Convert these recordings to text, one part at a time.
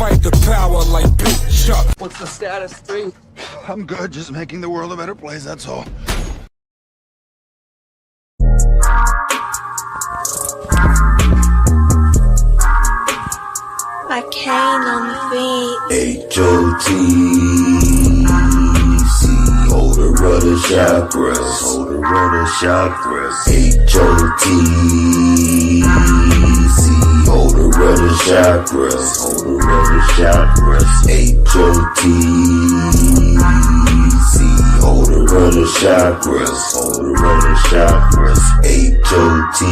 fight the power like Big Chuck. What's the status, 3? I'm good, just making the world a better place, that's all. I came on the beat. H-O-T-C, hold the rudder chakras, hold the rudder chakras. H-O-T-C, hold the rudder chakras, hold the rudder chakras. H-O-T-C, hold the rudder chakras, hold the rudder chakras. H-O-T-C,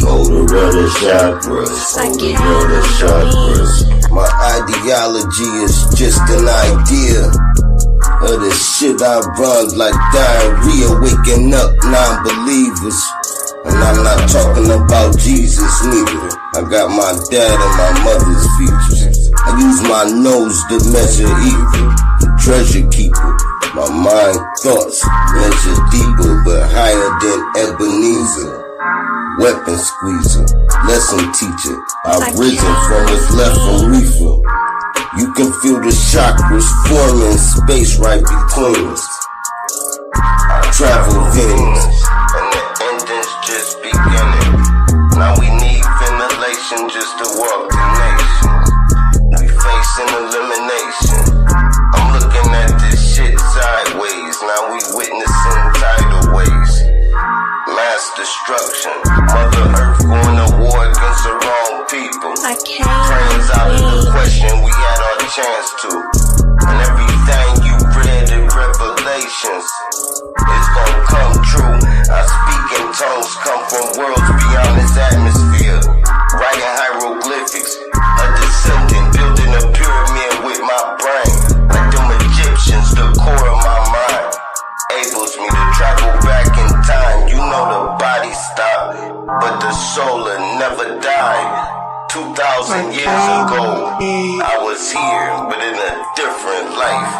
hold the rudder chakras, hold the rudder chakras. My ideology is just an idea of the shit I run like diarrhea, waking up non-believers. And I'm not talking about Jesus neither. I got my dad and my mother's features. I use my nose to measure evil, the treasure keeper. My mind thoughts measure deeper but higher than Ebenezer. Weapon squeezer, lesson teacher. I've risen from what's left from reefer. You can feel the chakras forming space right between us. I travel veins, and the ending's just beginning. Now we need ventilation just to walk the nation. We facing elimination. I'm looking at this shit sideways. Now we witnessing tidal waves. Mass destruction. Mother Earth going to war against the wrong people. Trains out of the question, we had our chance to. And everything you read in Revelations is gonna come true. I speak in tongues, come from worlds beyond this atmosphere. Writing hieroglyphics, a descendant building a pyramid with my brain. Like them Egyptians, the core of my mind enables me to travel back in time. You know the body stopped, but the soul will never die. 2,000 years ago, I was here, but in a different life.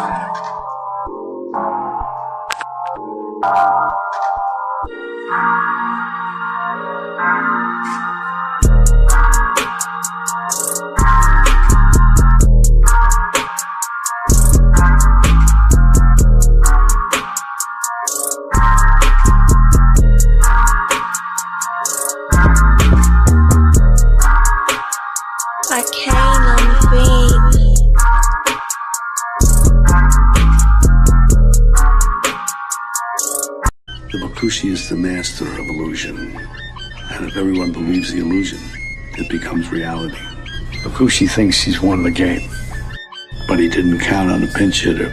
I came on the beat. The Bakushi is the master of illusion, and if everyone believes the illusion, it becomes reality. Bakushi thinks he's won the game, but he didn't count on a pinch hitter.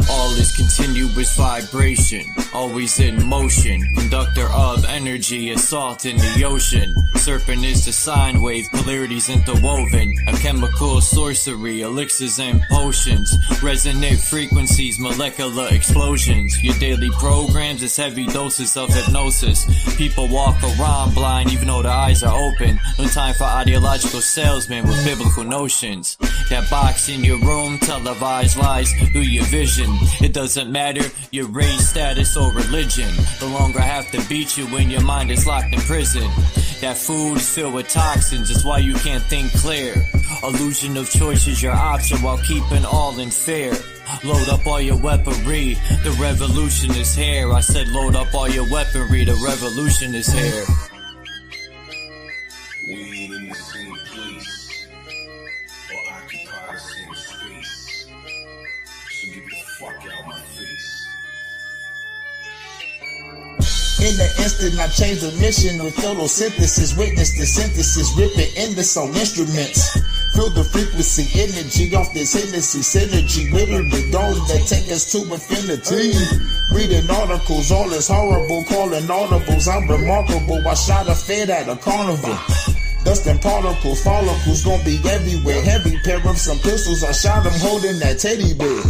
All is continuous vibration, always in motion. Conductor of energy, assault in the ocean. Serpent is the sine wave, polarities interwoven. A chemical sorcery, elixirs and potions. Resonant frequencies, molecular explosions. Your daily programs is heavy doses of hypnosis. People walk around blind even though their eyes are open. No time for ideological salesmen with biblical notions. That box in your room, televised lies through your vision. It doesn't matter your race, status, or religion. The longer I have to beat you when your mind is locked in prison. That food is filled with toxins, it's why you can't think clear. Illusion of choice is your option while keeping all in fear. Load up all your weaponry, the revolution is here. I said load up all your weaponry, the revolution is here. We ain't in the same place, or occupy the same space. So get the fuck out my face. In the instant, I changed the mission with photosynthesis. Witness the synthesis, rip it into some instruments. Feel the frequency, energy off this Hennessy synergy. Literally dome that take us to infinity. Reading articles, all is horrible, calling audibles. I'm remarkable, I shot a fed at a carnival. Dust and particles, follicles gon' be everywhere. Heavy pair of some pistols, I shot him holding that teddy bear.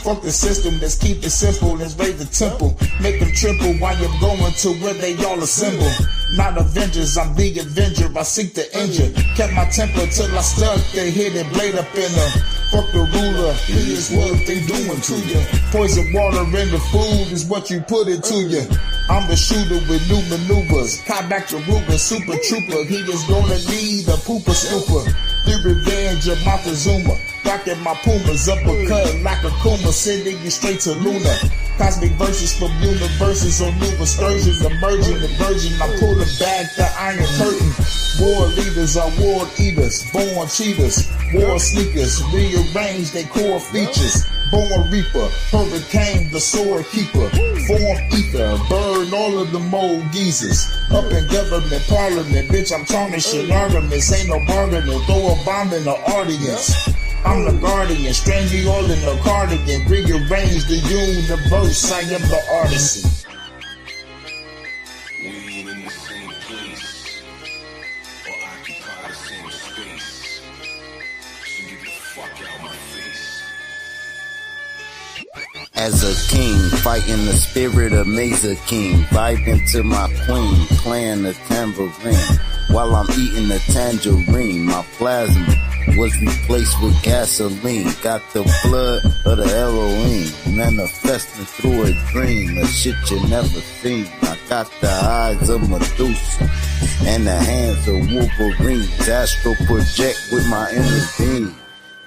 Fuck the system, let's keep it simple. Let's raise the temple, make them triple while you're going to where they all assemble. Not Avengers, I'm the Avenger. I seek the injure. Kept my temper till I stuck the hidden blade up in her. Fuck the ruler, here's what they doing to you. Poison water in the food is what you put into you. I'm the shooter with new maneuvers. Caught back to Ruger, super trooper. He is gonna need a pooper scooper. The revenge of Montezuma. Rocking my Pumas, uppercut like a Kuma, sending you straight to Luna. Cosmic verses from universes on new excursions, emerging the virgin. I pull back the iron curtain. War leaders are war eaters, born cheaters, war sneakers, rearrange their core features. Born reaper, hurricane, the sword keeper, form ether, burn all of the mold geezers. Up in government, parliament, bitch, I'm tarnishing arguments, ain't no bargaining, throw a bomb in the audience. I'm the guardian, strand you all in the cardigan, rearrange the universe, I am the artisan. We ain't in the same place or occupy the same space. So get the fuck out my face. As a king, fighting the spirit of Mesa King, vibing to my queen, playing the tambourine, while I'm eating the tangerine. My plasma was replaced with gasoline, got the blood of the Elohim, manifesting through a dream, a shit you never seen. I got the eyes of Medusa and the hands of Wolverine, astral project with my inner being.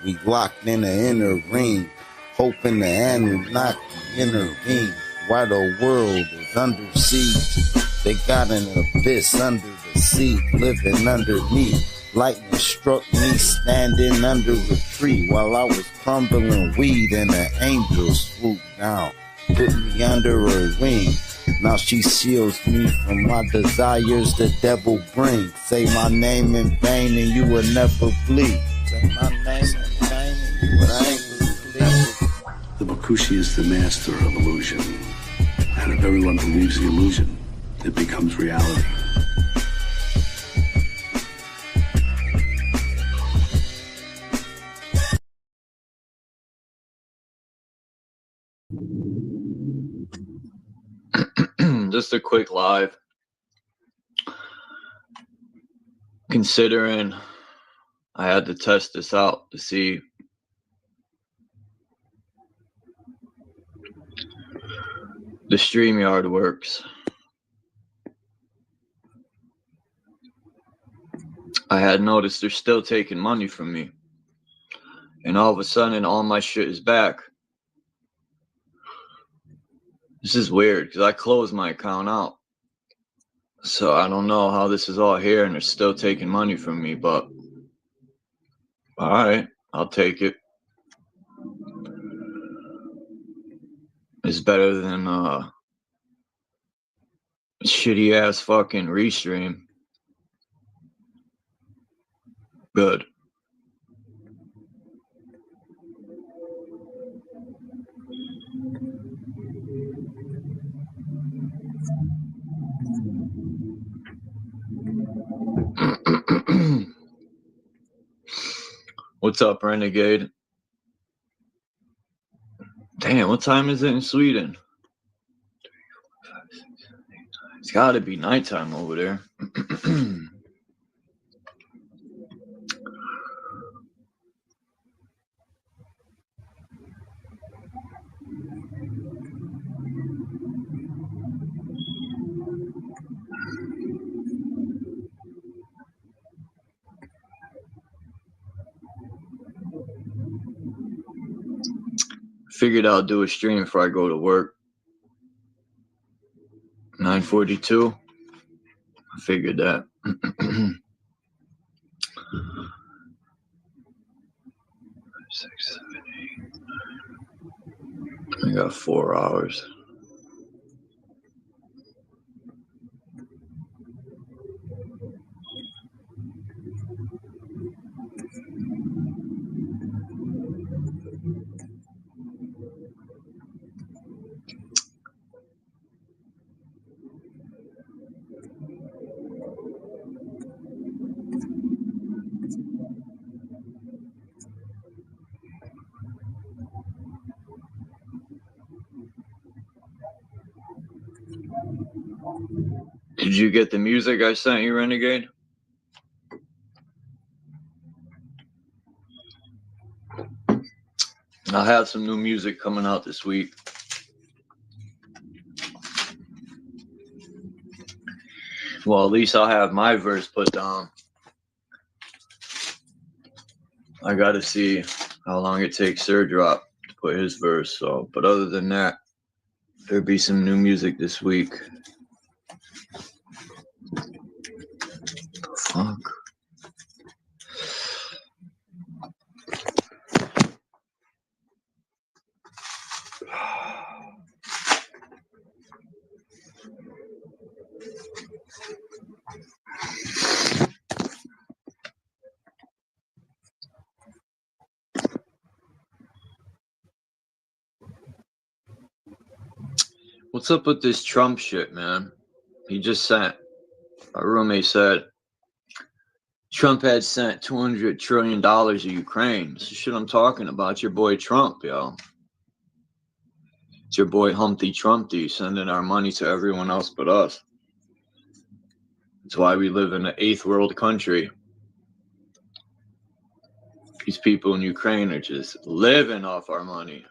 We locked in the inner ring, hoping the Anunnaki intervene. While the world is under siege, they got an abyss under the sea, living underneath. Lightning struck me standing under a tree while I was crumbling weed, and an angel swooped down, put me under her wing. Now she shields me from my desires the devil brings. Say my name in vain and you will never bleed. Say my name in vain and you will never bleed. The Bakushi is the master of illusion. And if everyone believes the illusion, it becomes reality. Just a quick live. Considering I had to test this out to see the StreamYard works. I had noticed they're still taking money from me. And all of a sudden, all my shit is back. This is weird because I closed my account out. So I don't know how this is all here and they're still taking money from me, but all right, I'll take it. It's better than shitty ass fucking Restream. Good. What's up, Renegade? Damn, what time is it in Sweden? It's gotta be nighttime over there. Figured I'll do a stream before I go to work. 9:42. I figured that. 6, 7, 8, 9. I got 4 hours. Did you get the music I sent you, Renegade? I'll have some new music coming out this week. Well, at least I'll have my verse put down. I gotta see how long it takes Sir Drop to put his verse. So, but other than that, there'll be some new music this week. The fuck? What's up with this Trump shit, man? He just sent, our roommate said, Trump had sent $200 trillion to Ukraine. This is shit I'm talking about. It's your boy Trump, yo. It's your boy Humpty Trumpty sending our money to everyone else but us. That's why we live in an 8th world country. These people in Ukraine are just living off our money.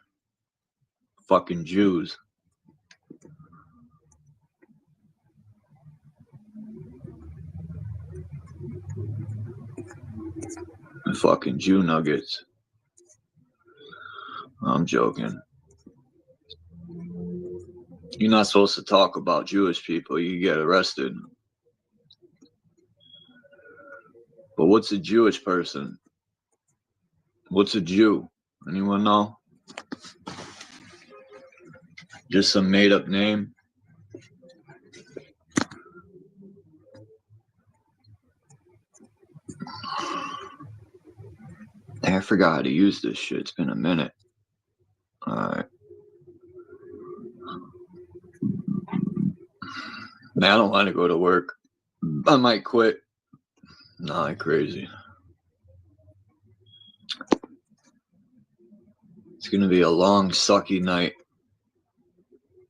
Fucking Jews. Fucking Jew nuggets. I'm joking. You're not supposed to talk about Jewish people. You get arrested. But what's a Jewish person? What's a Jew? Anyone know? Just some made-up name? I forgot how to use this shit. It's been a minute. Alright. Man, I don't want to go to work. I might quit. Nah, I'm crazy. It's gonna be a long, sucky night.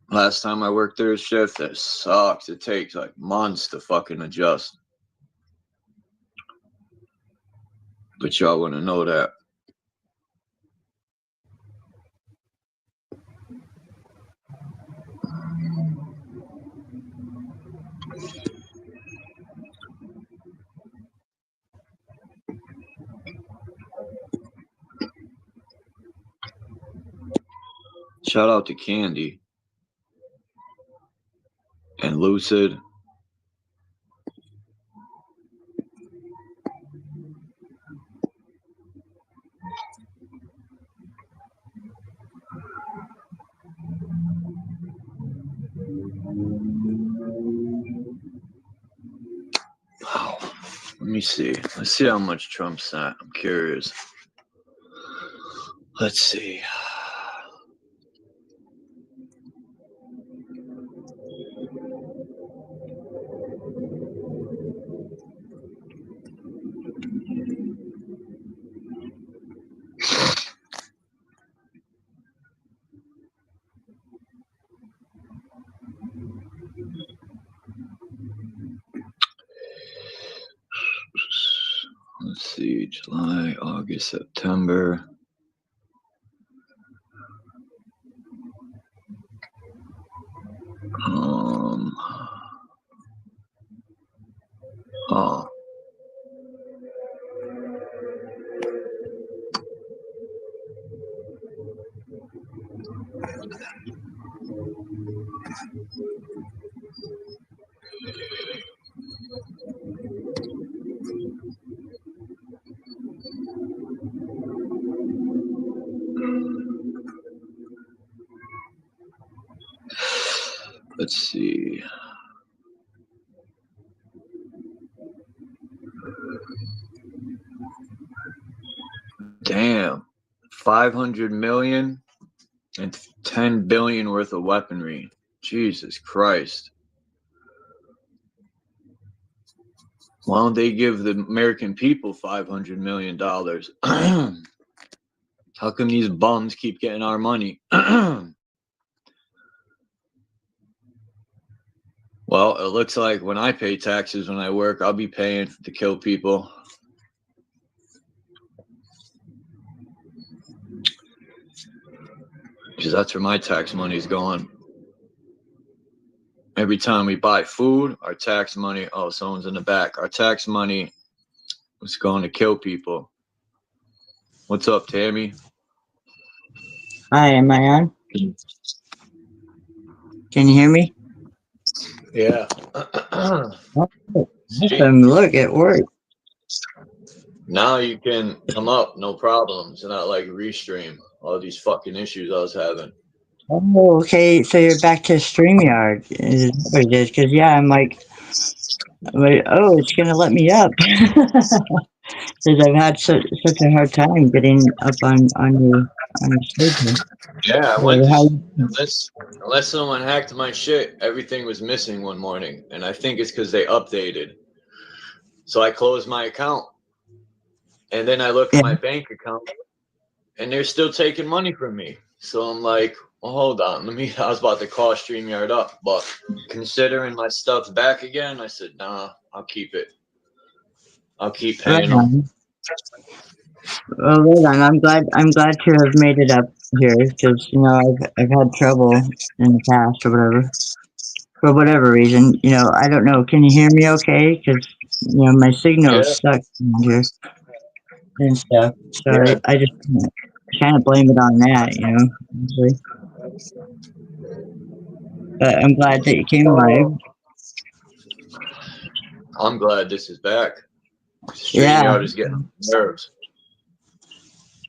Last time I worked third shift, that sucks. It takes like months to fucking adjust. But y'all want to know that. Shout out to Candy and Lucid. Wow. Let me see. Let's see how much Trump sent. I'm curious. Let's see. Let's see, July, August, September. Oh. Let's see. Damn. 500 million and 10 billion worth of weaponry. Jesus Christ. Why don't they give the American people $500 million? How come these bums keep getting our money? Well, it looks like when I pay taxes when I work, I'll be paying to kill people. Because that's where my tax money's going. Every time we buy food, our tax money, oh, someone's in the back. Our tax money was going to kill people. What's up, Tammy? Hi, am I on? Can you hear me? Yeah. Look, it worked. Now you can come up, no problems, and not like restream all these fucking issues I was having. Oh, okay. So you're back to StreamYard. Is what it is? Because yeah, I'm like, oh, it's gonna let me up. Because I've had such a hard time getting up on your stage. Yeah, I So went how? unless someone hacked my shit, everything was missing one morning, and I think it's because they updated. So I closed my account, and then I look at my bank account, and they're still taking money from me. So I'm like, well, hold on, I was about to call StreamYard up, but considering my stuff's back again, I said, nah, I'll keep it. I'll keep paying them. Well, right on. I'm glad to have made it up here because I've had trouble in the past or whatever. For whatever reason, I don't know. Can you hear me okay? Because my signal sucks around here and stuff. So I just kind of blame it on that, honestly. But I'm glad that you came live. I'm glad this is back. StreamYard is getting nerves.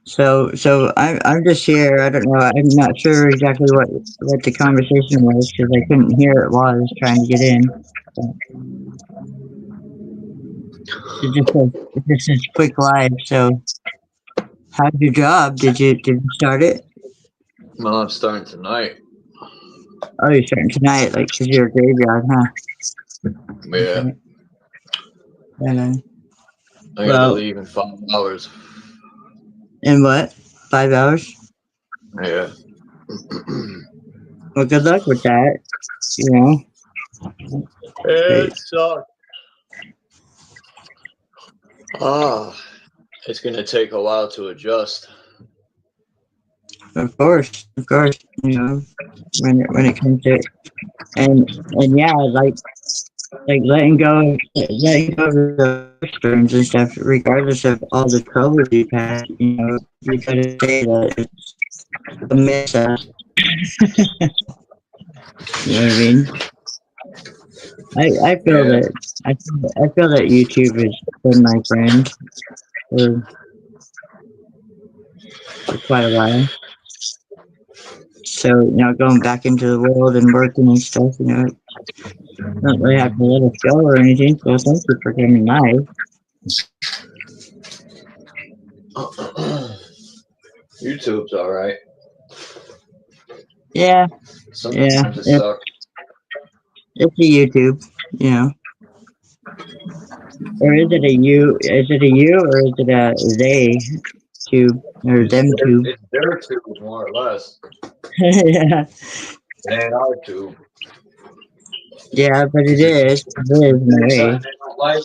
So I'm just here. I don't know. I'm not sure exactly what the conversation was because I couldn't hear it while I was trying to get in. This is quick live. So, how's your job? Did you start it? Well, I'm starting tonight. Oh, you're starting tonight, like because you're a graveyard, huh? Yeah. And I gotta leave in 5 hours. In what? 5 hours? Yeah. Well, good luck with that. It sucks. It's gonna take a while to adjust. Of course, when it comes to it. And yeah, like letting go of the streams and stuff, regardless of all the troubles you've had, you gotta say that it's a miss. You know what I mean? I feel that YouTube has been my friend for quite a while. So, going back into the world and working and stuff, don't really have to let it go or anything. So thank you for coming live. YouTube's alright. Yeah. Sometimes it sucks. It's a YouTube, Or is it a you? Is it a you or is it a they tube or them tube? It's their tube, more or less. Yeah. It ain't our tube. Yeah, but it is. It is in a way.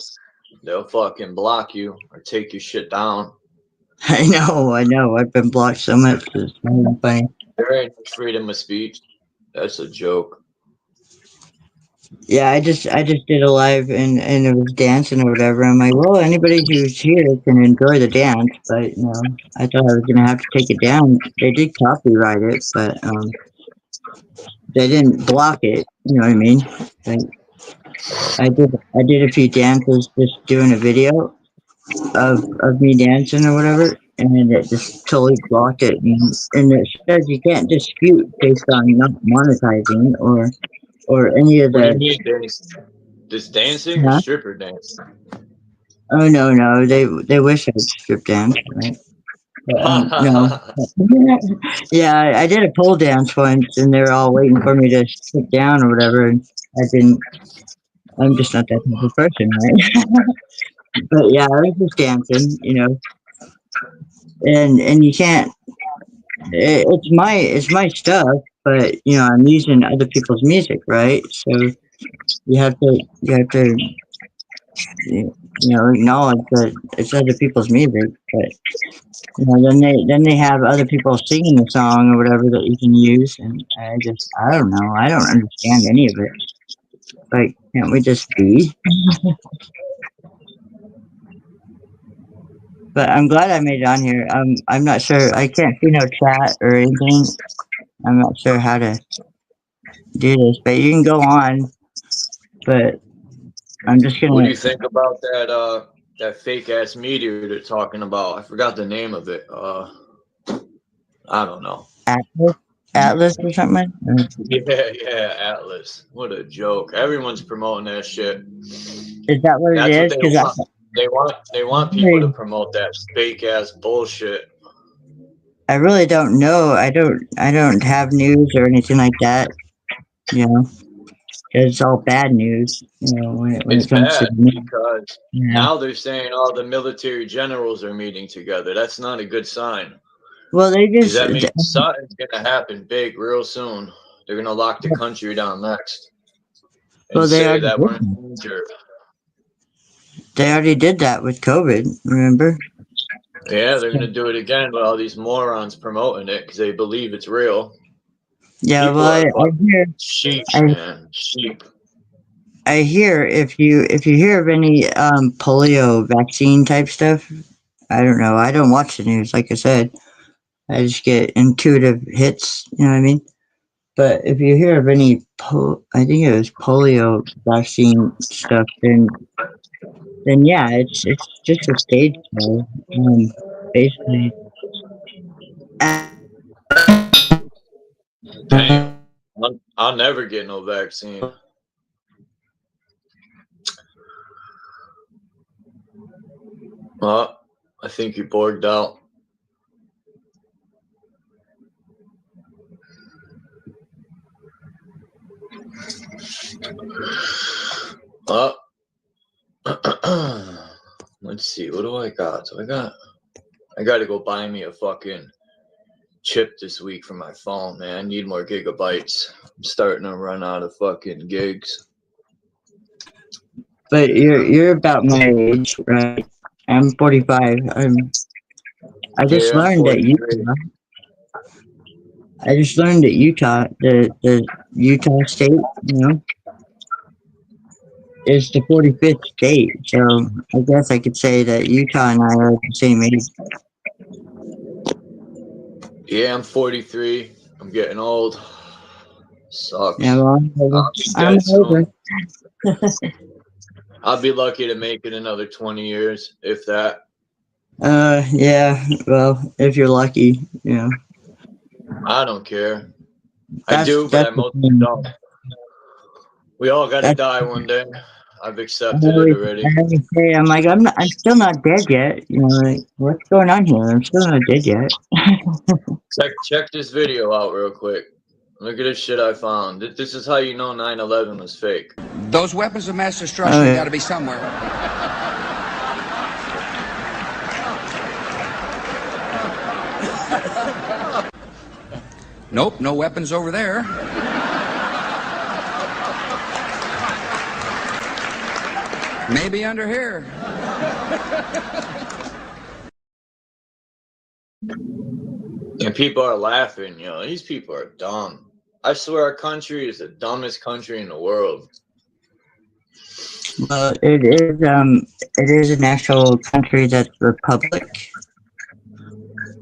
They'll fucking block you or take your shit down. I know. I've been blocked so much. It's not funny. There ain't no freedom of speech. That's a joke. Yeah, I just did a live and it was dancing or whatever. I'm like, well, anybody who's here can enjoy the dance, but I thought I was gonna have to take it down. They did copyright it, but they didn't block it. You know what I mean? I did a few dances just doing a video of me dancing or whatever, and it just totally blocked it. And it says you can't dispute based on not monetizing or any of the. What do you mean dancing? Just dancing or stripper dancing? Oh no, they wish I'd strip dance, right? But, no. Yeah, I did a pole dance once, and they were all waiting for me to sit down or whatever, and I didn't. I'm just not that type of person, right? But yeah, I was just dancing, and you can't. It's my stuff, but I'm using other people's music, right? So you have to acknowledge that it's other people's music, but then they have other people singing the song or whatever that you can use, and I don't know, I don't understand any of it. Like, can't we just be? But I'm glad I made it on here. I'm not sure, I can't see no chat or anything. I'm not sure how to do this, but you can go on. But I'm just gonna. What do you think about that fake ass meteor they're talking about? I forgot the name of it. I don't know. Atlas or something? Yeah, Atlas. What a joke. Everyone's promoting that shit. Is that what it is? Because they want people to promote that fake ass bullshit. I really don't know. I don't have news or anything like that. It's all bad news. When It's it comes bad to me. because now they're saying all the military generals are meeting together. That's not a good sign. Well, they just. That means something's gonna happen big real soon. They're gonna lock the country down next. And Well, they say already that we're in did. danger. They already did that with COVID. Remember? Yeah, they're gonna do it again with all these morons promoting it because they believe it's real. Yeah. People Well, are I hear. sheep, man. Sheep. I hear if you hear of any polio vaccine type stuff, I don't know. I don't watch the news, like I said. I just get intuitive hits. You know what I mean? But if you hear of any, I think it was polio vaccine stuff, then yeah, it's just a stage show. Basically. Damn. I'll never get no vaccine. Well, I think you borged out. Let's see. What do I got? So I got to go buy me a fucking chip this week for my phone, man. I need more gigabytes. I'm starting to run out of fucking gigs. But you're about my age, right? I'm 45. I just learned that Utah. I just learned that Utah, the Utah state, is the 45th state. So I guess I could say that Utah and I are the same age. Yeah, I'm 43. I'm getting old. Sucks. Yeah, well, I'm older. I'll be lucky to make it another 20 years, if that. Yeah, well, if you're lucky, I don't care. I do, but I mostly don't. We all gotta die one day. I've accepted it already. I'm like, I'm still not dead yet. Like, what's going on here? I'm still not dead yet. Check this video out real quick. Look at this shit I found. This is how you know 9/11 was fake. Those weapons of mass destruction got to be somewhere. Nope, no weapons over there. Maybe under here. And people are laughing, these people are dumb. I swear our country is the dumbest country in the world. Well, it is a national country that's republic.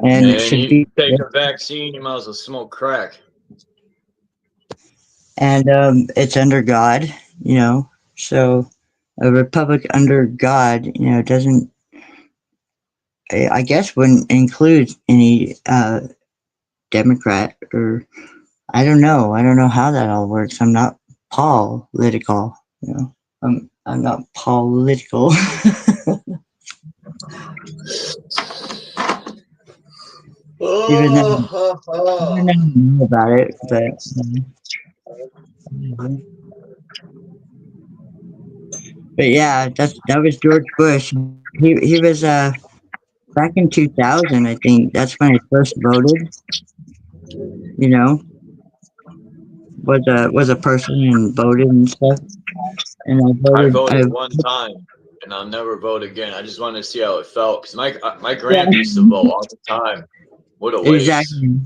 And it should you take a vaccine, you might as well smoke crack. And it's under God, so a republic under God, doesn't, I guess, wouldn't include any Democrat or I don't know how that all works. I'm not political, I'm not political. Even though I don't know about it, but yeah, that was George Bush. He was back in 2000, I think. That's when I first voted. was a person and voted and stuff. And I I voted. voted one time, and I'll never vote again. I just wanted to see how it felt because my grandpa used to vote all the time. What a waste! Exactly.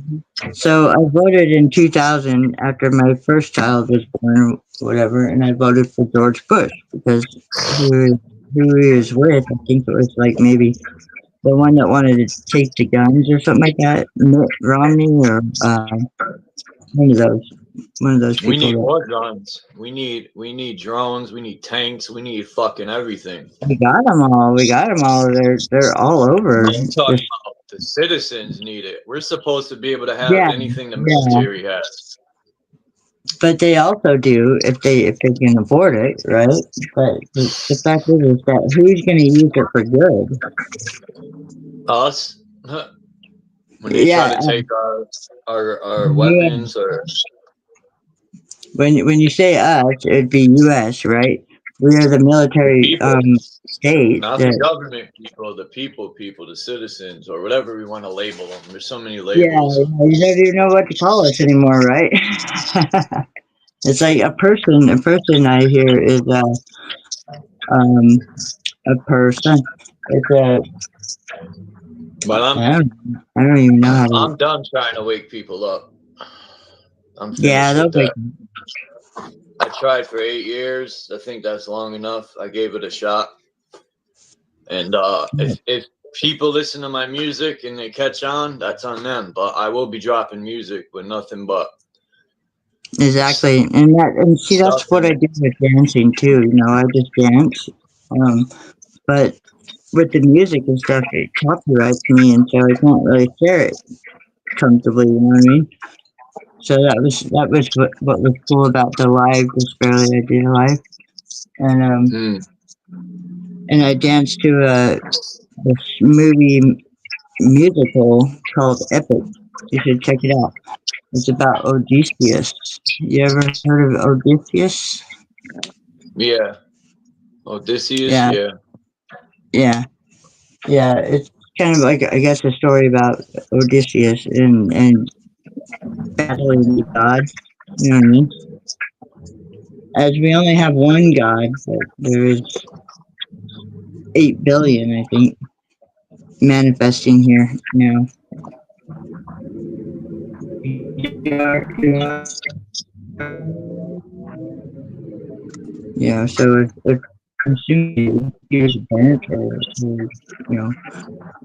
So I voted in 2000 after my first child was born, whatever, and I voted for George Bush because who he was with, I think it was like maybe the one that wanted to take the guns or something like that, Mitt Romney or one of those. One of those people. We need that, more guns. We need drones. We need tanks. We need fucking everything. we got them all. We got them all. They're all over. I'm talking about the citizens need it. We're supposed to be able to have Yeah, anything the yeah. military has. But they also do if they can afford it, right? But the fact is that who's going to use it for good? Us. When they try to take our weapons or when you say us, it'd be U.S., right? We are the military state. not the government people, the people, the citizens, or whatever we want to label them. There's so many Yeah, labels. you don't even know what to call us anymore, right? It's like a person. A person I hear is a person. It's a. But I don't even know how to. I'm done trying to wake people up. I'm finished Yeah, they'll with that. I tried for 8 years. I think that's long enough. I gave it a shot. And if people listen to my music and they catch on, that's on them. But I will be dropping music with nothing but. Exactly, and see that's what I do with dancing too. You know, I just dance, but with the music and stuff, it copyrights me, and so I can't really share it comfortably. You know what I mean? So that was what was cool about the live Disparely I did live, and I danced to this movie musical called Epic. You should check it out. It's about Odysseus. You ever heard of Odysseus? Yeah. Odysseus, Yeah. Yeah. It's kind of like, I guess, a story about Odysseus and battling the gods. You know what I mean? As we only have one god, but there is 8 billion, I think, manifesting here now. Yeah, so if consumed you as a parent or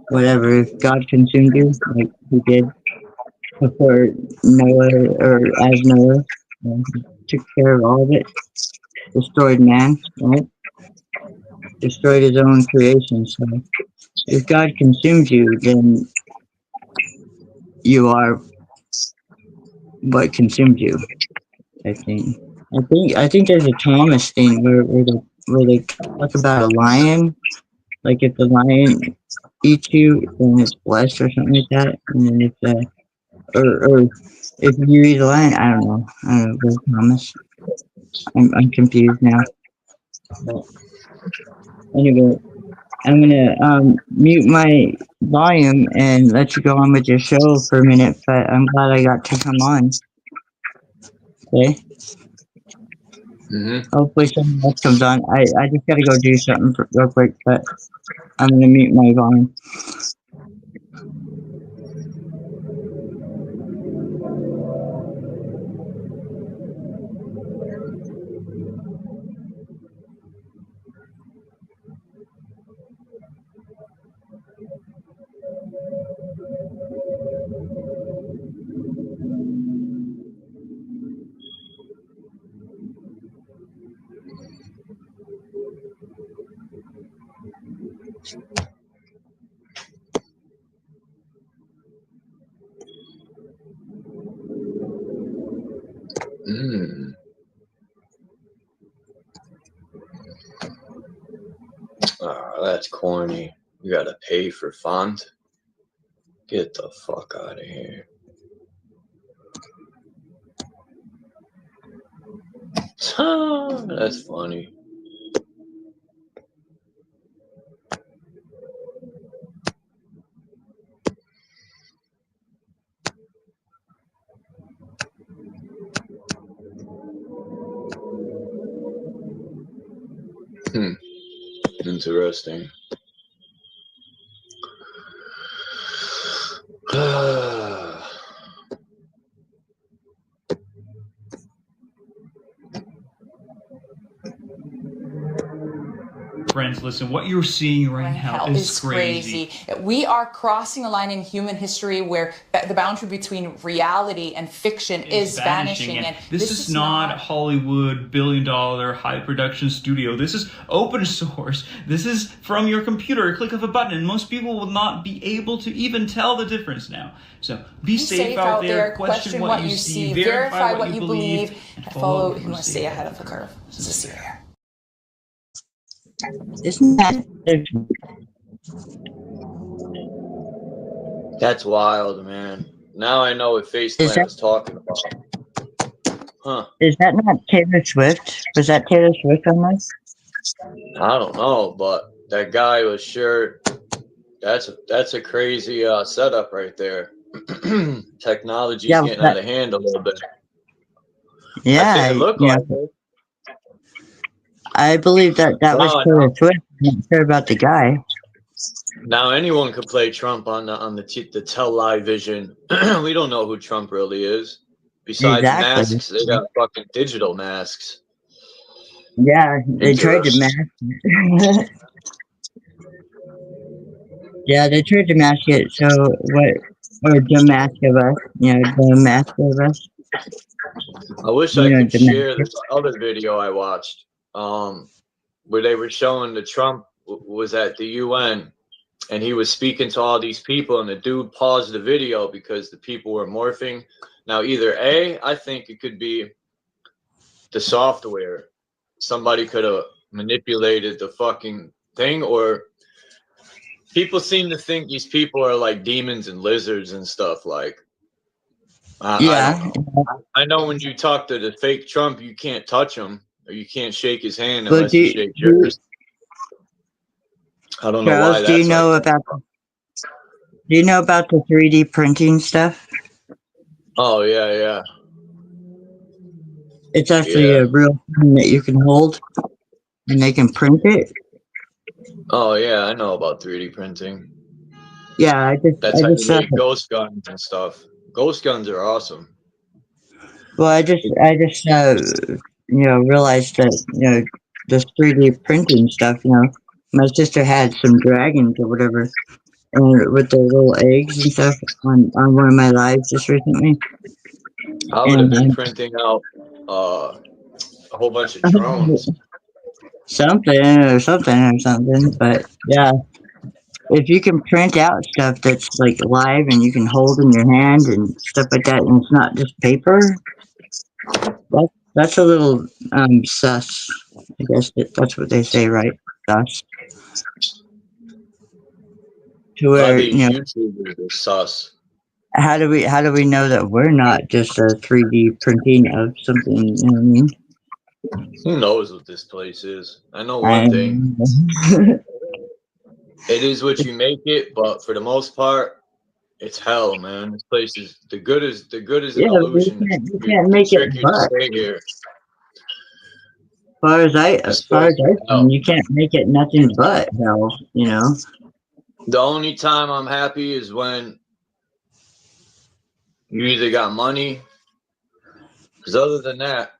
whatever, if God consumed you like he did before Noah or as Noah, he took care of all of it, destroyed man, right? Destroyed his own creation. So if God consumed you, then you are what consumed you. I think there's a Thomas thing where they talk about a lion. Like if the lion eats you, then it's blessed or something like that. And then if or if you eat a lion, I don't know. Where's Thomas? I'm confused now. But anyway, I'm gonna mute my volume and let you go on with your show for a minute. But I'm glad I got to come on. Okay. Hopefully someone else comes on. I just gotta go do something real quick, but I'm gonna mute my volume. Oh, that's corny. You gotta pay for font. Get the fuck out of here. That's funny. interesting. Friends, listen, what you're seeing right now is crazy. We are crossing a line in human history where the boundary between reality and fiction is vanishing. And this is not Hollywood billion-dollar high production studio. This is open source. This is from your computer, a click of a button, and most people will not be able to even tell the difference now. So be safe out there, question what you see, verify what you believe, and follow who must stay ahead of the curve. This is Syria. Isn't that? That's wild, man. Now I know what FaceTime is talking about. Huh. Is that not Taylor Swift? Was that Taylor Swift on this? I don't know, but that guy was sure. That's a crazy setup right there. Technology's getting out of hand a little bit. Yeah, I think it looked like it. I believe that was Taylor Swift. I'm not sure about the guy. Now anyone could play Trump on the television. We don't know who Trump really is. Besides masks, they got fucking digital masks. Yeah, they tried to mask. Yeah, they tried to mask it. So what? Or the mask of us, the mask of us. I wish I could share this other video I watched. Where they were showing the Trump was at the UN and he was speaking to all these people and the dude paused the video because the people were morphing. Now either I think it could be the software. Somebody could have manipulated the fucking thing, or people seem to think these people are like demons and lizards and stuff. Like, I know when you talk to the fake Trump, you can't touch him. Or you can't shake his hand unless you shake yours. I don't know why that's do you know about the 3D printing stuff? Oh, yeah. It's actually a real thing that you can hold, and they can print it. Oh, yeah, I know about 3D printing. Yeah, That's how you make ghost guns and stuff. Ghost guns are awesome. Well, I just realized that, this 3D printing stuff, my sister had some dragons or whatever, and with their little eggs and stuff on one of my lives just recently. I would have been printing out a whole bunch of drones. Something, but yeah. If you can print out stuff that's like live and you can hold in your hand and stuff like that, and it's not just paper, that's a little sus. I guess that's what they say, right? Sus. To where YouTubers are sus. How do we know that we're not just a 3D printing of something? You know what I mean? Who knows what this place is? I know one thing. It is what you make it, but for the most part, it's hell, man. This place is the good is an illusion. You can't make it but. Stay here. As far as I know, you can't make it nothing but hell. The only time I'm happy is when you either got money, because other than that,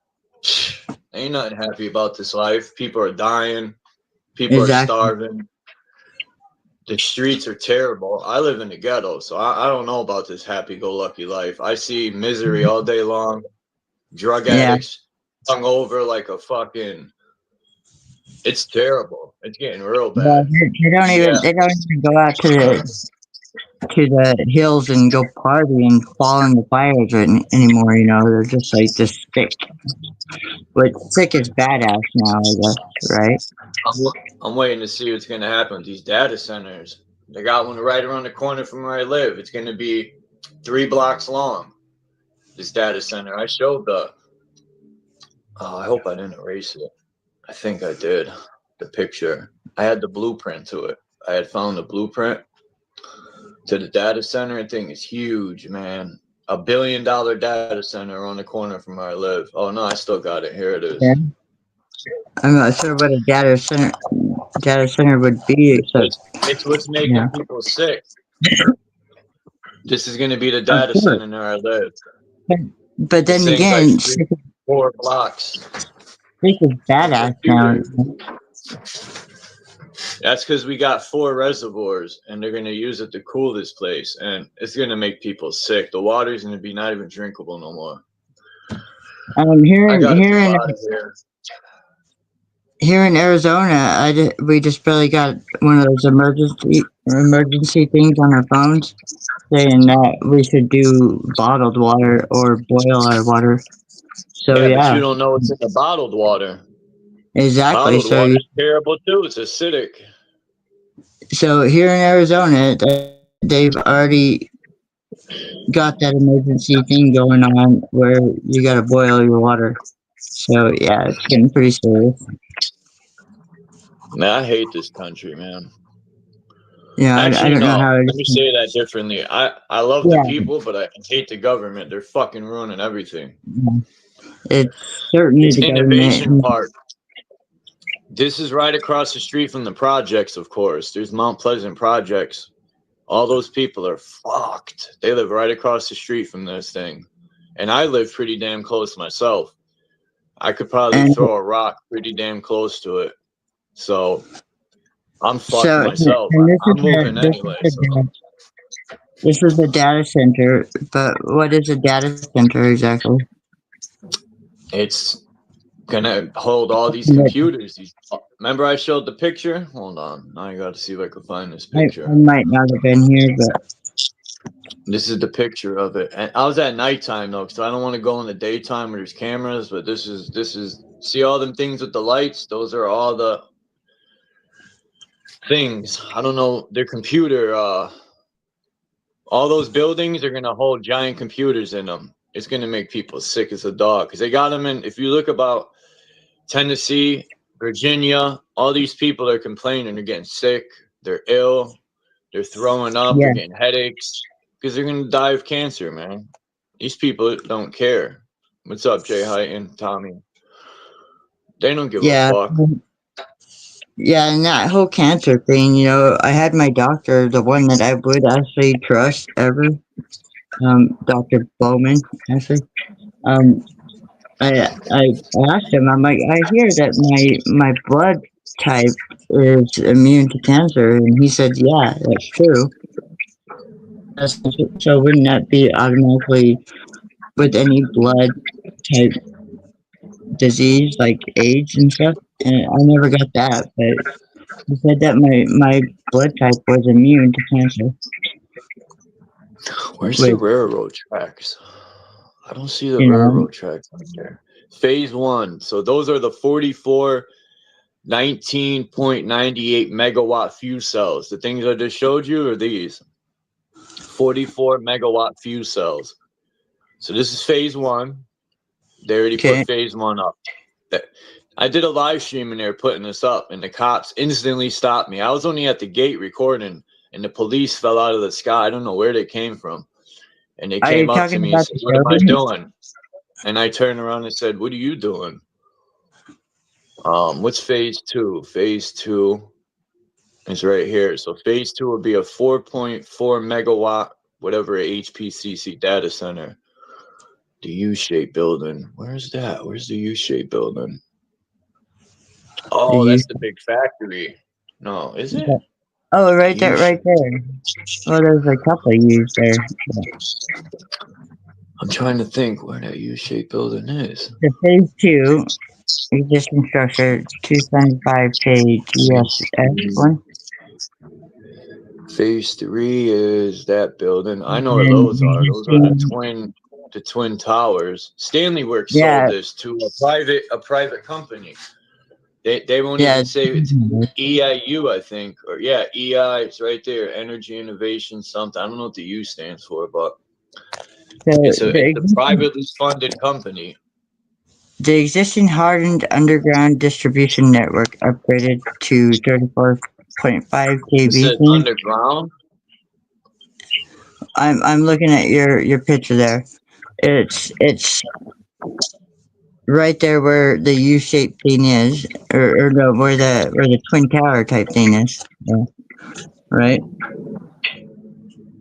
ain't nothing happy about this life. People are dying. People are starving. The streets are terrible. I live in the ghetto, so I don't know about this happy-go-lucky life. I see misery all day long. Drug addicts hung over like a fucking... It's terrible. It's getting real bad. They don't even go out to the hills and go party and fall in the fires anymore. They're just like this thick. But thick is badass now, I guess, right? I'm waiting to see what's going to happen with these data centers. They got one right around the corner from where I live. It's going to be 3 blocks long, this data center. I showed I hope I didn't erase it. I think I did. The picture. I had the blueprint to it. I had found the blueprint to the data center. I think it's huge, man. $1 billion data center on the corner from where I live. Oh, no, I still got it. Here it is. Yeah. I'm not sure what a data center data center would be, except It's what's making yeah. people sick. This is going to be the Of data course. center near I live. But This then thing's again, like 4 blocks. this is badass now. That's because we got 4 reservoirs, and they're going to use it to cool this place, and it's going to make people sick. The water's going to be not even drinkable no more. Here I in gotta here move in out of here. here in Arizona, we just barely got one of those emergency things on our phones saying that we should do bottled water or boil our water. So Yeah, but you yeah, don't know what's in the bottled water. exactly. Bottled water is terrible too. It's acidic. So here in Arizona, they've already got that emergency thing going on where you gotta boil your water. So yeah, it's getting pretty serious. Man, I hate this country, man. Yeah, I Actually, don't know no. how. Let me say that differently. I love Yeah. the people, but I hate the government. They're fucking ruining everything. It's certainly This the innovation government. part. This is right across the street from the projects, of course. There's Mount Pleasant projects. All those people are fucked. They live right across the street from this thing. And I live pretty damn close myself. I could probably throw a rock pretty damn close to it. So I'm fucked So, myself. and I'm moving anyway. So. This is a data center, but what is a data center exactly? It's gonna hold all these computers. Remember I showed the picture? Hold on. Now I got to see if I can find this picture. I might not have been here, but this is the picture of it. And I was at nighttime though, because I don't want to go in the daytime where there's cameras. But this is see all them things with the lights? Those are all the things. I don't know. Their computer. All those buildings are gonna hold giant computers in them. It's gonna make people sick as a dog because they got them in. If you look about Tennessee, Virginia, all these people are complaining. They're getting sick. They're ill. They're throwing up. They're getting headaches because they're gonna die of cancer, man. These people don't care. What's up, Jay Height and Tommy? They don't give a fuck. Yeah, and that whole cancer thing, you know, I had my doctor, the one that I would actually trust ever, Dr. Bowman, actually. I asked him, I'm like, I hear that my blood type is immune to cancer, and he said, yeah, that's true. So wouldn't that be automatically with any blood type disease like AIDS and stuff? And I never got that, but he said that my blood type was immune to cancer. Where's the railroad tracks? I don't see the railroad tracks on there. Phase 1. So those are the 44 19.98 megawatt fuse cells. The things I just showed you are these 44 megawatt fuse cells. So this is phase 1. They already put phase 1 up. I did a live stream in there putting this up, and the cops instantly stopped me. I was only at the gate recording, and the police fell out of the sky. I don't know where they came from. And they came up to me and said, what am I doing? And I turned around and said, what are you doing? What's phase 2? Phase 2 is right here. So phase 2 would be a 4.4 megawatt, whatever, HPCC data center. The U-shaped building. Where's that? Where's the U-shaped building? Oh, that's the big factory. No, is it? Oh, right there, right there. Well, there's a couple of U's there. I'm trying to think where that U-shaped building is. The phase 2, existing structure, 275K GSF1. Phase 3 is that building. I know where those are. Those are the twin towers. Stanley Works sold this to a private company. They won't even say it's EIU, I think, or EI. It's right there. Energy Innovation something. I don't know what the U stands for, but it's a privately funded company. The existing hardened underground distribution network upgraded to 34.5 kV. It says underground. I'm looking at your picture there. It's right there where the U-shaped thing is, or no, where the twin tower type thing is, yeah, right?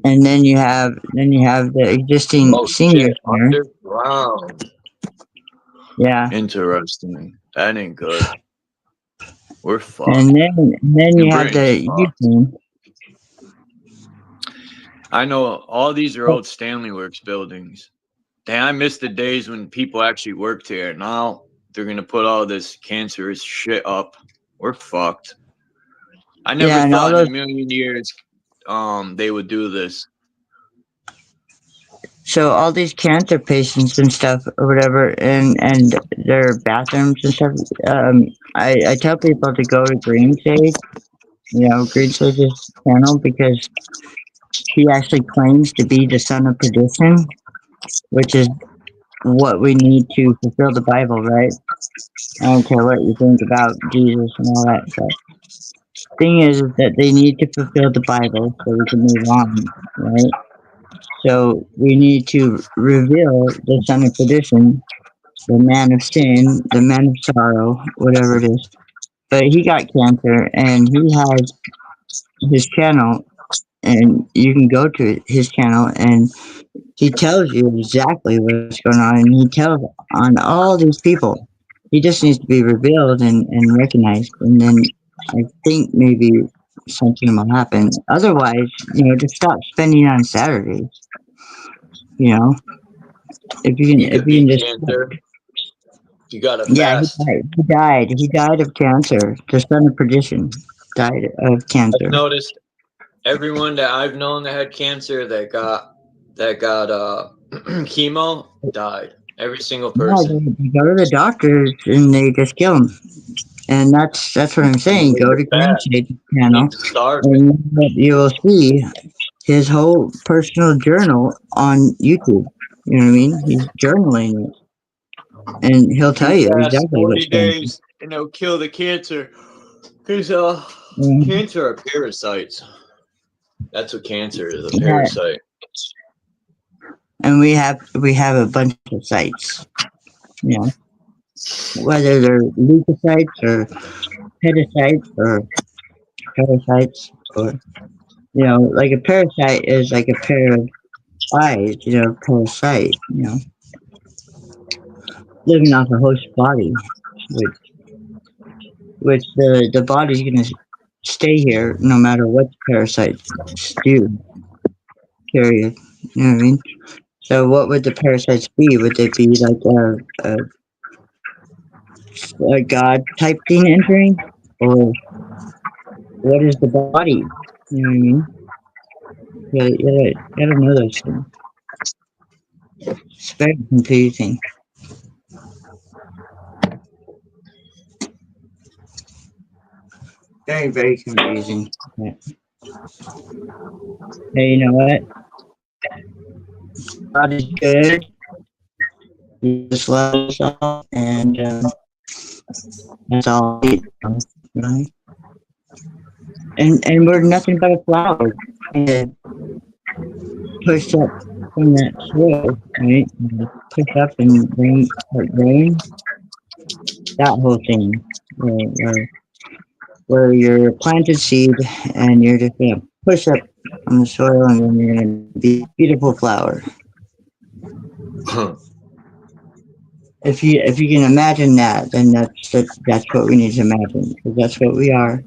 And then you have the existing Oh senior shit, center. underground. Yeah. Interesting. That ain't good. We're fucked. And then you have the Britain's fucked. U-thing. I know all these are old Stanley Works buildings. Damn, I miss the days when people actually worked here. Now they're gonna put all this cancerous shit up. We're fucked. I never Yeah, and all thought in a those- million years they would do this. So all these cancer patients and stuff or whatever, and their bathrooms and stuff. I tell people to go to Green Sage, Green Sage's channel, because he actually claims to be the son of perdition, which is what we need to fulfill the Bible, right? I don't care what you think about Jesus and all that stuff. Thing is that they need to fulfill the Bible so we can move on, right? So we need to reveal the son of perdition, the man of sin, the man of sorrow, whatever it is. But he got cancer, and he has his channel, and you can go to his channel, and he tells you exactly what's going on, and he tells on all these people. He just needs to be revealed and recognized, and then I think maybe something will happen. Otherwise, just stop spending on Saturdays. If you can just. Cancer. You gotta Yeah, fast. he died. He died of cancer. The son of perdition died of cancer. I've noticed everyone that I've known that had cancer that got chemo died. Every single person. Yeah, they go to the doctors and they just kill him. And that's what I'm saying. Go to Green Shade channel, and you will see his whole personal journal on YouTube. You know what I mean? He's journaling it, and he'll tell you Fast exactly 40 what's going on. days and they'll kill the cancer. Because cancer are parasites. That's what cancer is, a Yeah. parasite. And we have a bunch of sites, whether they're leukocytes or petacytes or parasites, or like a parasite is like a pair of eyes, parasite, living off a host body, which the body's gonna stay here no matter what the parasites do. Period. You know what I mean? So what would the parasites be? Would it be like a god type thing entering? Or what is the body? You know what I mean? You gotta know those things. It's very confusing. Very, very confusing. Yeah. Hey, you know what? God is good. He just loves us all, and that's all. Right? And we're nothing but a flower. And push up from that soil, right? And push up and start growing. That whole thing, where you're a planted seed and you're just gonna push up on the soil, and then you're gonna be a beautiful flower. If you can imagine that, then that's what we need to imagine, because that's what we are.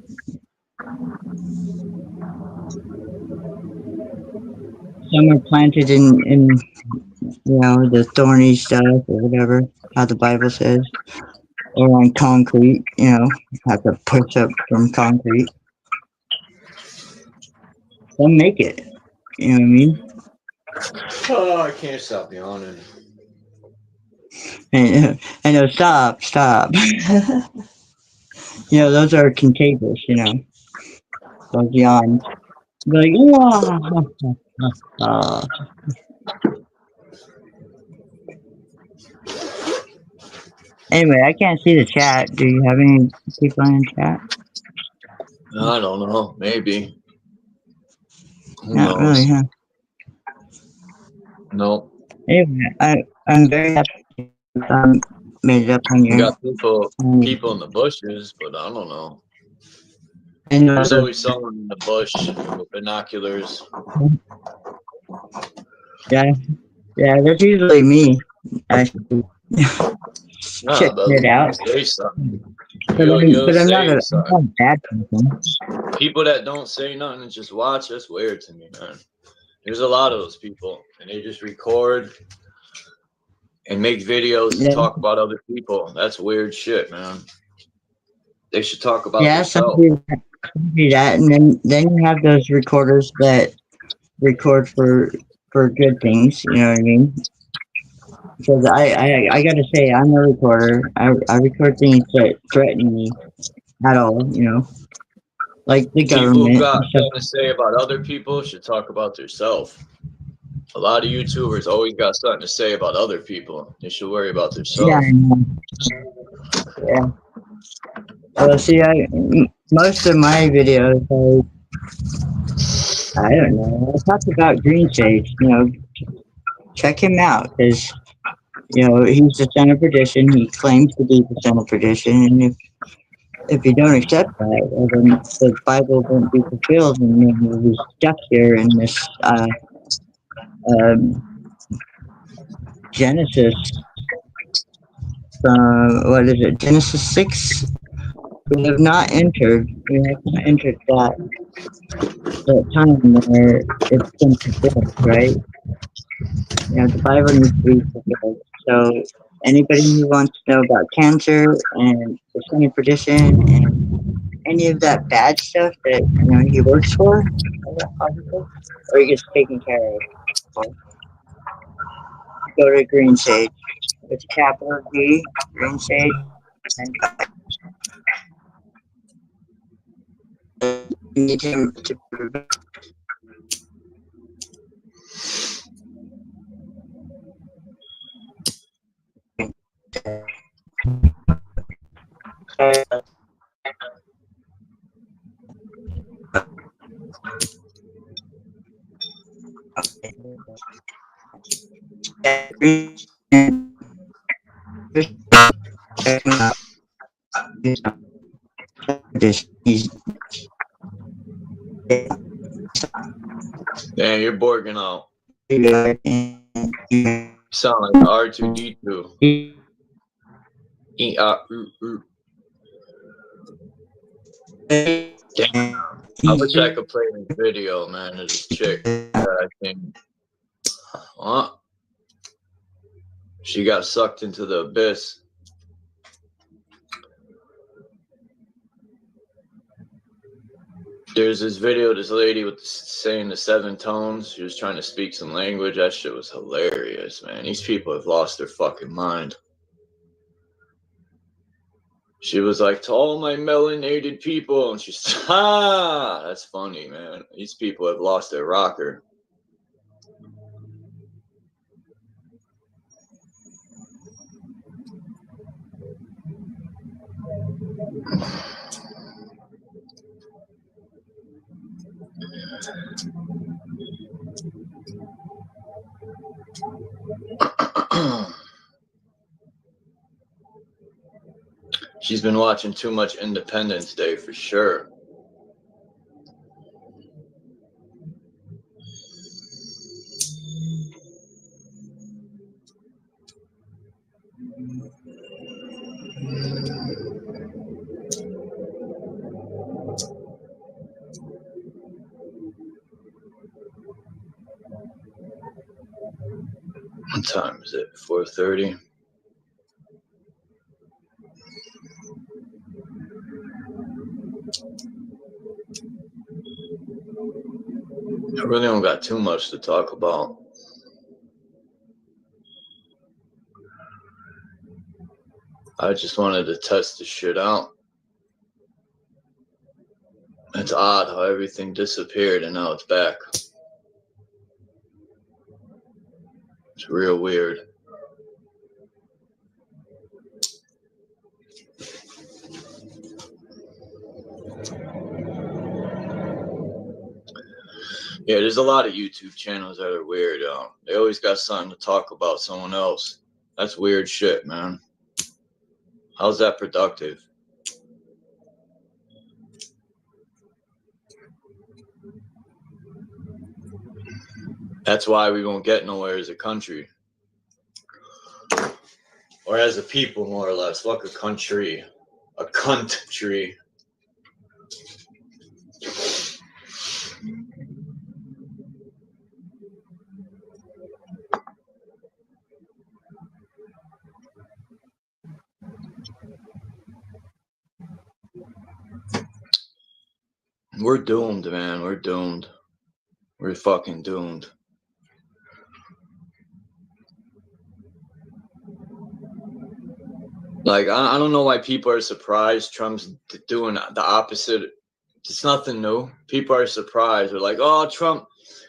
Some are planted in the thorny stuff or whatever, how the Bible says, or on concrete. Have to push up from concrete. Some make it. You know what I mean? Oh, I can't stop yawning. I know, stop. Those are contagious, those yawns. Like, Anyway, I can't see the chat. Do you have any people in the chat? I don't know. Maybe. Who Not knows? really, huh? No. Anyway, I'm very happy. made it up on You your. got people in the bushes, but I don't know. And There's always someone in the bush with binoculars. yeah, that's usually me. Actually, Nah, checking but it out. say something. But I'm not a bad person. People that don't say nothing and just watch, that's weird to me, man. There's a lot of those people, and they just record and make videos to talk about other people. That's weird shit, man. They should talk about some themselves. do that, and then you have those recorders that record for good things. You know what I mean? Because I gotta say, I'm a recorder. I record things that threaten me at all. You know, like the People government. who got something to say about other people should talk about themselves. A lot of YouTubers always got something to say about other people. They should worry about themselves. Yeah, I know. Yeah. Well, see, most of my videos, I don't know. I talk about Green Sage. You know, check him out, because you know he's the son of perdition. He claims to be the son of perdition, and if you don't accept that, well, then the Bible won't be fulfilled, and then you'll be stuck here in this Genesis. What is it? Genesis 6. We have not entered that time where it's been fulfilled, right? You know, the Bible needs to be fulfilled. So anybody who wants to know about cancer and the son of perdition and any of that bad stuff that he works for, or he gets taken care of, go to Green Sage. It's capital G, Green Sage, and you need him to. Damn, you're borging out. You sound like R2D2. Damn. I wish I could play this video, man. Of this chick that I think, she got sucked into the abyss. There's this video of this lady with saying the 7 tones. She was trying to speak some language. That shit was hilarious, man. These people have lost their fucking mind. She was like, to all my melanated people. And she's, that's funny, man. These people have lost their rocker. She's been watching too much Independence Day for sure. What time is it? 4:30? I really don't got too much to talk about. I just wanted to test the shit out. It's odd how everything disappeared and now it's back. It's real weird. Yeah, there's a lot of YouTube channels that are weird. They always got something to talk about someone else. That's weird shit, man. How's that productive? That's why we won't get nowhere as a country. Or as a people, more or less. Fuck a country. A country. We're doomed, man. We're doomed. We're fucking doomed. Like, I don't know why people are surprised Trump's doing the opposite. It's nothing new. People are surprised. They're like, oh, Trump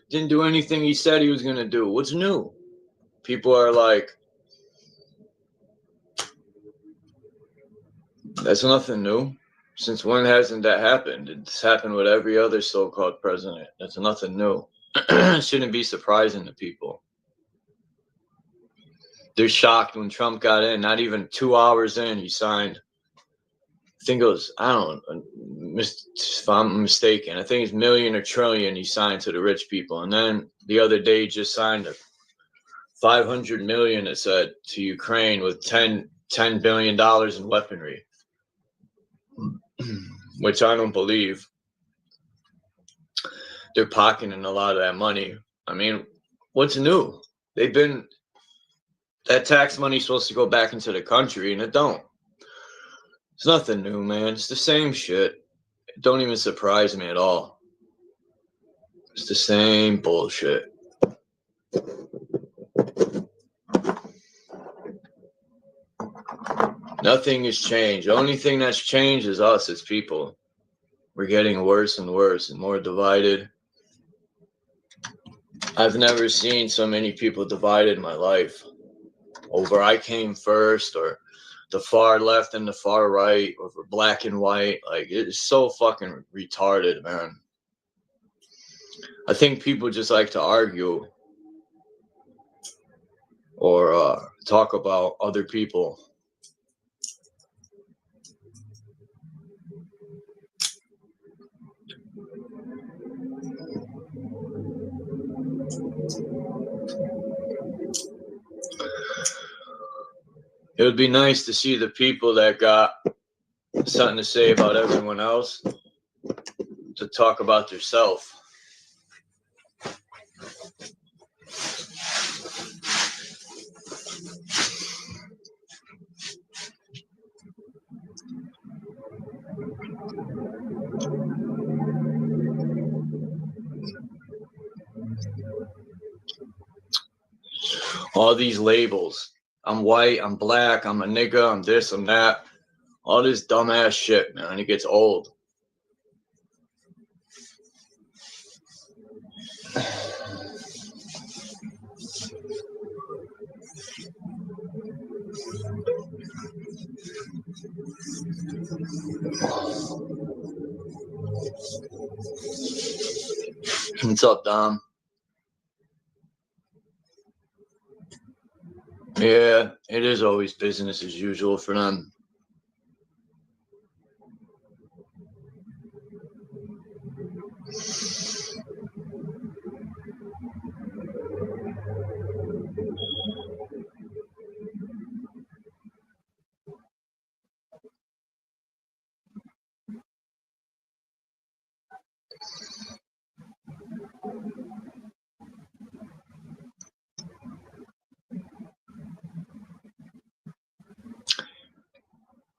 didn't do anything he said he was going to do. What's new? People are like, that's nothing new. Since when hasn't that happened? It's happened with every other so-called president. That's nothing new. It shouldn't be surprising to people. They're shocked when Trump got in. Not even 2 hours in, he signed. I think it was, I don't know, if I'm mistaken, I think it's million or trillion he signed to the rich people. And then the other day, he just signed a 500 million, it said, to Ukraine with $10 billion in weaponry, which I don't believe. They're pocketing a lot of that money. I mean, what's new? That tax money's supposed to go back into the country, and it don't. It's nothing new, man. It's the same shit. It don't even surprise me at all. It's the same bullshit. Nothing has changed. The only thing that's changed is us as people. We're getting worse and worse and more divided. I've never seen so many people divided in my life. Over I came first, or the far left and the far right, or for black and white. Like, it is so fucking retarded, man. I think people just like to argue or talk about other people. It would be nice to see the people that got something to say about everyone else to talk about themselves. All these labels. I'm white, I'm black, I'm a nigga, I'm this, I'm that. All this dumbass shit, man. It gets old. What's up, Dom? Yeah, it is always business as usual for them.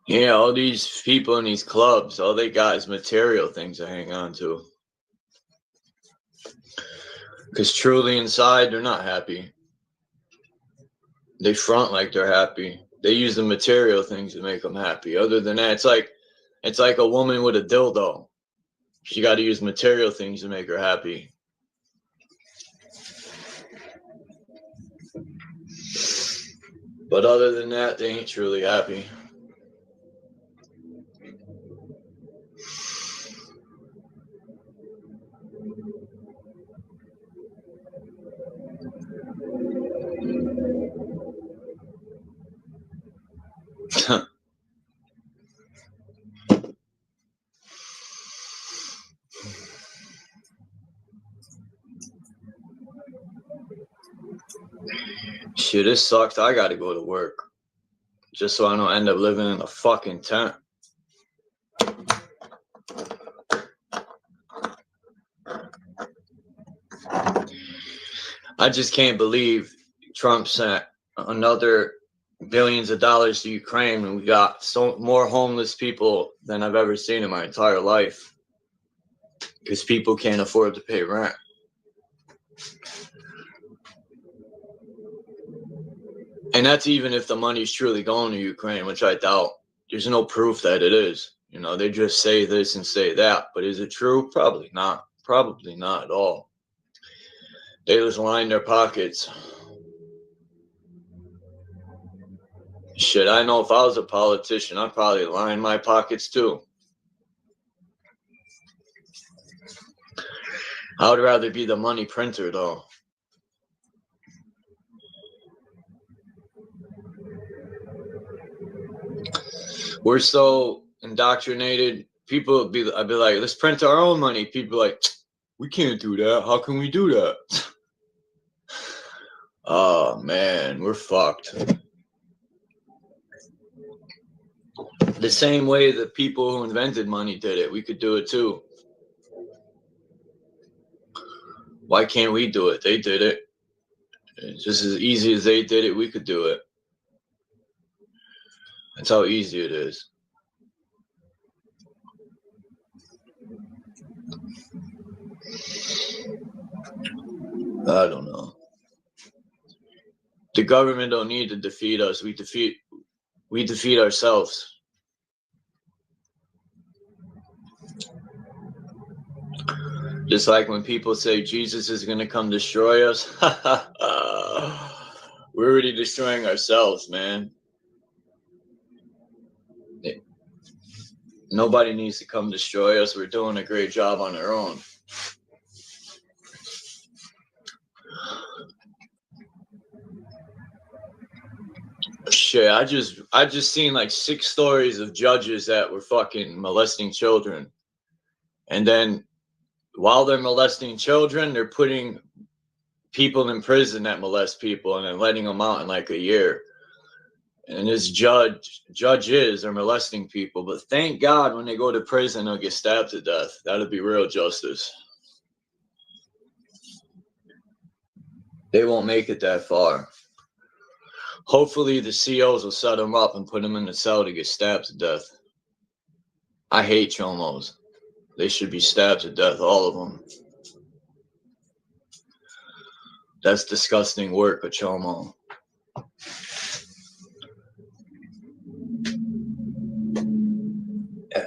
Yeah, all these people in these clubs, all they got is material things to hang on to. Because truly inside, they're not happy. They front like they're happy. They use the material things to make them happy. Other than that, it's like a woman with a dildo. She got to use material things to make her happy. But other than that, they ain't truly happy. Shit, this sucks. I gotta go to work. Just so I don't end up living in a fucking tent. I just can't believe Trump sent another billions of dollars to Ukraine, and we got so more homeless people than I've ever seen in my entire life because people can't afford to pay rent. And that's even if the money's truly going to Ukraine, which I doubt. There's no proof that it is. You know, they just say this and say that. But is it true? Probably not. Probably not at all. They just line their pockets. Shit, I know if I was a politician, I'd probably line my pockets too. I would rather be the money printer, though. We're so indoctrinated. I'd be like, let's print our own money. People are like, we can't do that. How can we do that? Oh, man, we're fucked. The same way the people who invented money did it, we could do it too. Why can't we do it? They did it. It's just as easy as they did it, we could do it. That's how easy it is. I don't know. The government don't need to defeat us. We defeat ourselves. Just like when people say Jesus is going to come destroy us. We're already destroying ourselves, man. Nobody needs to come destroy us. We're doing a great job on our own. Shit, I just seen like 6 stories of judges that were fucking molesting children. And then while they're molesting children, they're putting people in prison that molest people and then letting them out in like a year. And this judges are molesting people. But thank God when they go to prison, they'll get stabbed to death. That'll be real justice. They won't make it that far. Hopefully the COs will set them up and put them in the cell to get stabbed to death. I hate chomos. They should be stabbed to death, all of them. That's disgusting work, a chomo.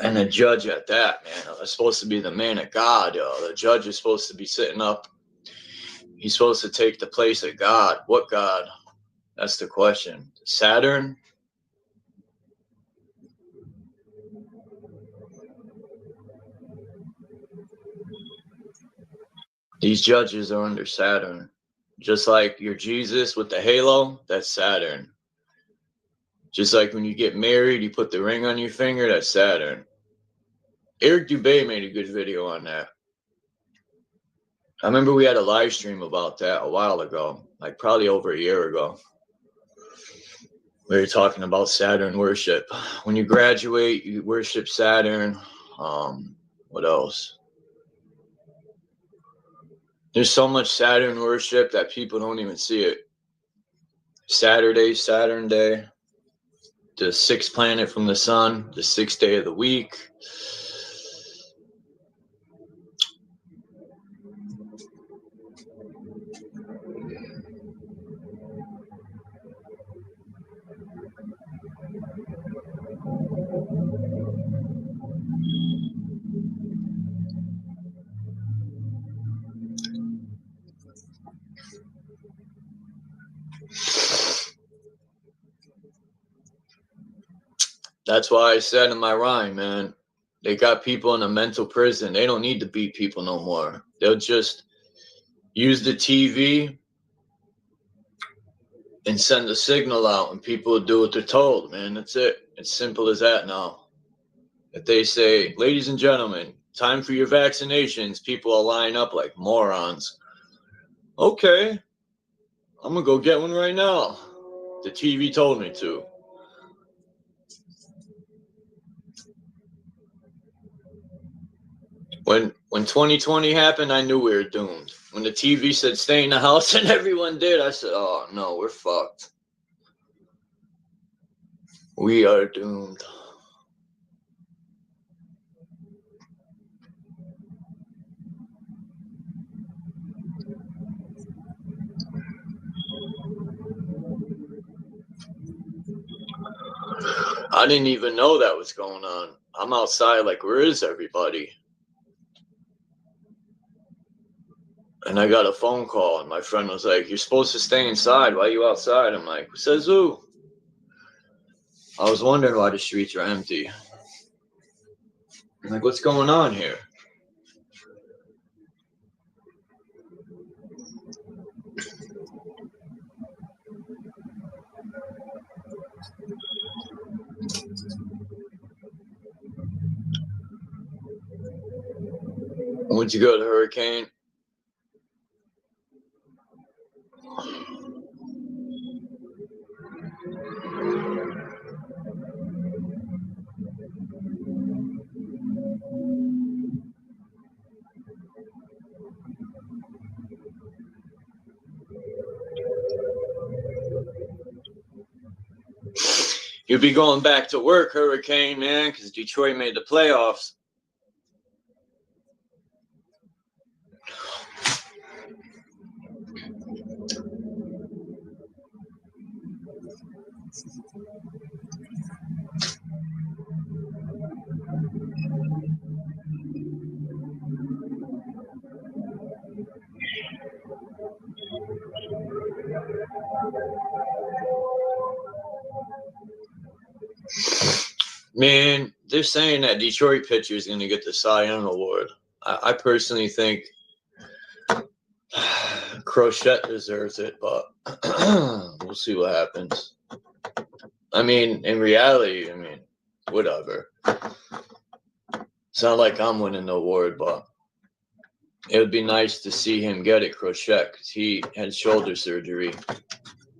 And a judge at that, man. That's supposed to be the man of God, yo. The judge is supposed to be sitting up. He's supposed to take the place of God. What God? That's the question. Saturn? These judges are under Saturn. Just like your Jesus with the halo, that's Saturn. Just like when you get married, you put the ring on your finger, that's Saturn. Eric Dubay made a good video on that. I remember we had a live stream about that a while ago, like probably over a year ago. We were talking about Saturn worship. When you graduate, you worship Saturn. What else? There's so much Saturn worship that people don't even see it. Saturday, Saturn Day. The 6th planet from the sun. The 6th day of the week. That's why I said in my rhyme, man, they got people in a mental prison. They don't need to beat people no more. They'll just use the TV and send a signal out and people will do what they're told, man. That's it. It's simple as that now. If they say, ladies and gentlemen, time for your vaccinations, people will line up like morons. Okay. I'm gonna go get one right now. The TV told me to. When 2020 happened, I knew we were doomed. When the TV said stay in the house and everyone did, I said, oh no, we're fucked. We are doomed. I didn't even know that was going on. I'm outside like, where is everybody? And I got a phone call, and my friend was like, you're supposed to stay inside. Why are you outside? I'm like, says who? I was wondering why the streets are empty. I'm like, what's going on here? When'd you go to Hurricane? You'll be going back to work, Hurricane, man, because Detroit made the playoffs. Man, they're saying that Detroit pitcher is going to get the Cy Young Award. I personally think Crochet deserves it, but we'll see what happens. I mean, in reality, whatever. It's not like I'm winning the award, but it would be nice to see him get it, Crochet, because he had shoulder surgery,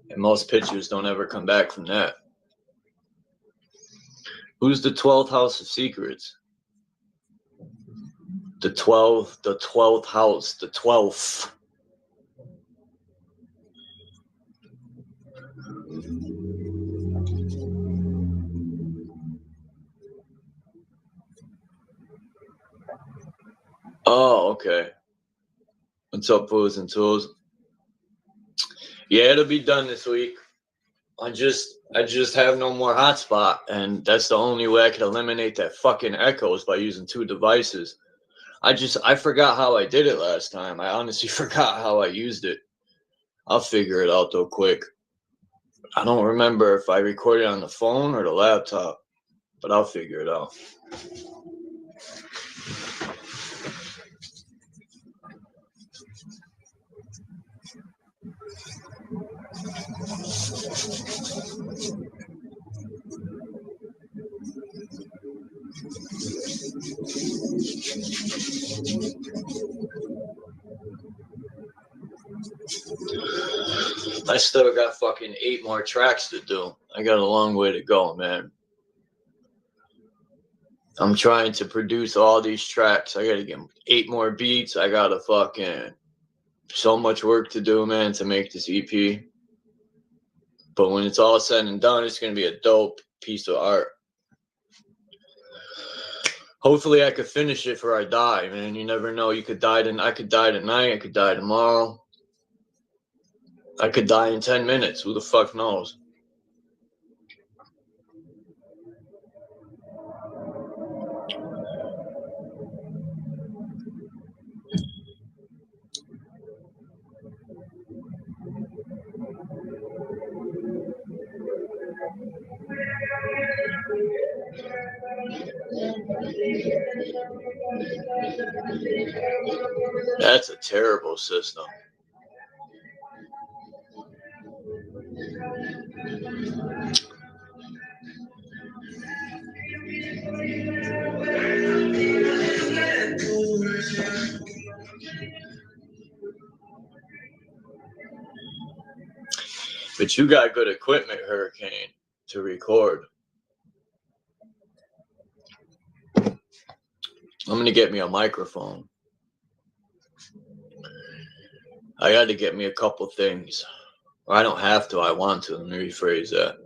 and most pitchers don't ever come back from that. Who's the 12th House of Secrets? The 12th house, the 12th. Oh, okay. What's up, Foos and Tools? Yeah, it'll be done this week. I just have no more hotspot, and that's the only way I could eliminate that fucking echoes by using two devices. I forgot how I did it last time. I honestly forgot how I used it. I'll figure it out though quick. I don't remember if I recorded on the phone or the laptop, but I'll figure it out. I still got fucking 8 more tracks to do. I got a long way to go, man. I'm trying to produce all these tracks. I gotta get 8 more beats. I gotta fucking so much work to do, man, to make this EP. But when it's all said and done, it's gonna be a dope piece of art. Hopefully I could finish it before I die, man. You never know. I could die tonight. I could die tomorrow. I could die in 10 minutes. Who the fuck knows? That's a terrible system. But you got good equipment, Hurricane, to record. I'm going to get me a microphone. I got to get me a couple things. Or I don't have to, I want to. Let me rephrase that.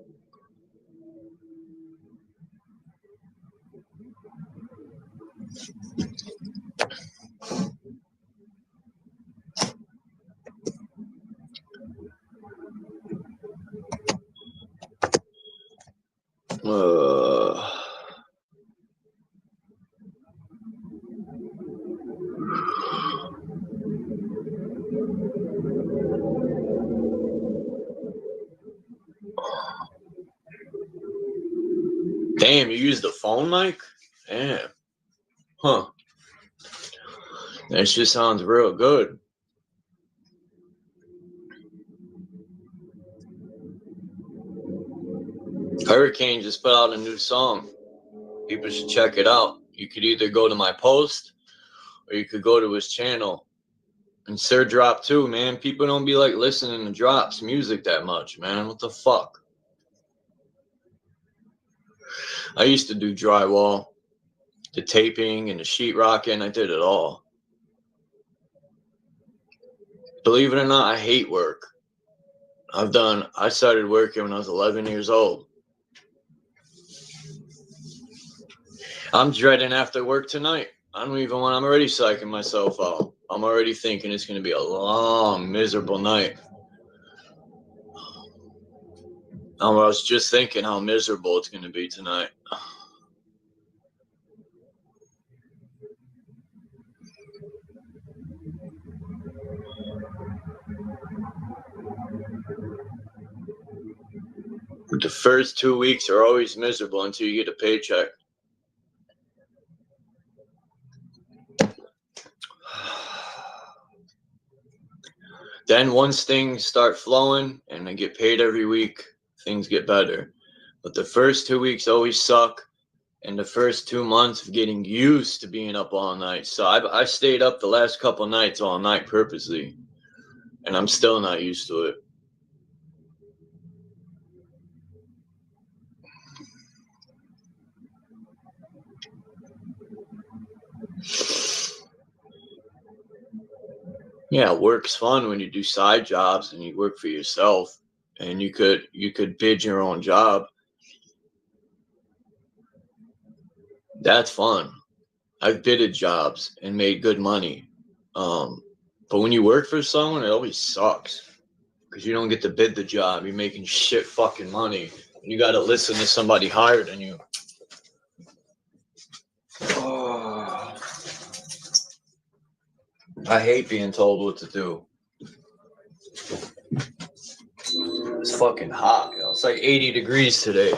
Damn, you use the phone mic? Damn. Huh. That shit sounds real good. Hurricane just put out a new song. People should check it out. You could either go to my post or you could go to his channel. And Sir Drop too, man. People don't be like listening to Drop's music that much, man. What the fuck? I used to do drywall, the taping and the sheetrocking. I did it all. Believe it or not, I hate work. I started working when I was 11 years old. I'm dreading after work tonight. I'm already psyching myself out. I'm already thinking it's going to be a long, miserable night. I was just thinking how miserable it's going to be tonight. The first 2 weeks are always miserable until you get a paycheck. Then once things start flowing and I get paid every week, things get better. But the first 2 weeks always suck. And the first 2 months of getting used to being up all night. So I stayed up the last couple nights all night purposely. And I'm still not used to it. Yeah, work's fun when you do side jobs and you work for yourself, and you could bid your own job. That's fun. I've bidded jobs and made good money. But when you work for someone, it always sucks because you don't get to bid the job. You're making shit fucking money. You got to listen to somebody higher than you. I hate being told what to do. It's fucking hot. You know? It's like 80 degrees today.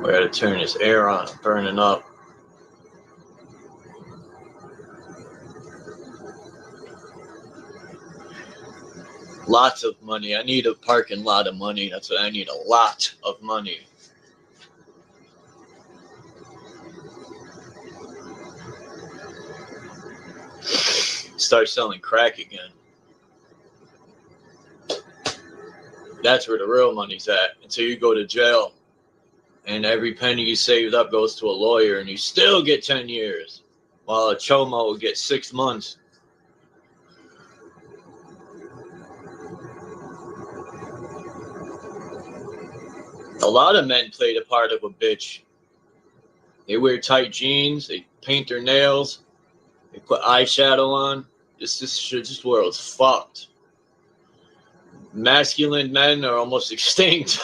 We gotta turn this air on. It's burning up. Lots of money. I need a parking lot of money. That's what I need. A lot of money. Start selling crack again. That's where the real money's at. Until you go to jail and every penny you saved up goes to a lawyer and you still get 10 years while a chomo will get 6 months. A lot of men play the part of a bitch. They wear tight jeans, they paint their nails, they put eyeshadow on. This world's fucked. Masculine men are almost extinct.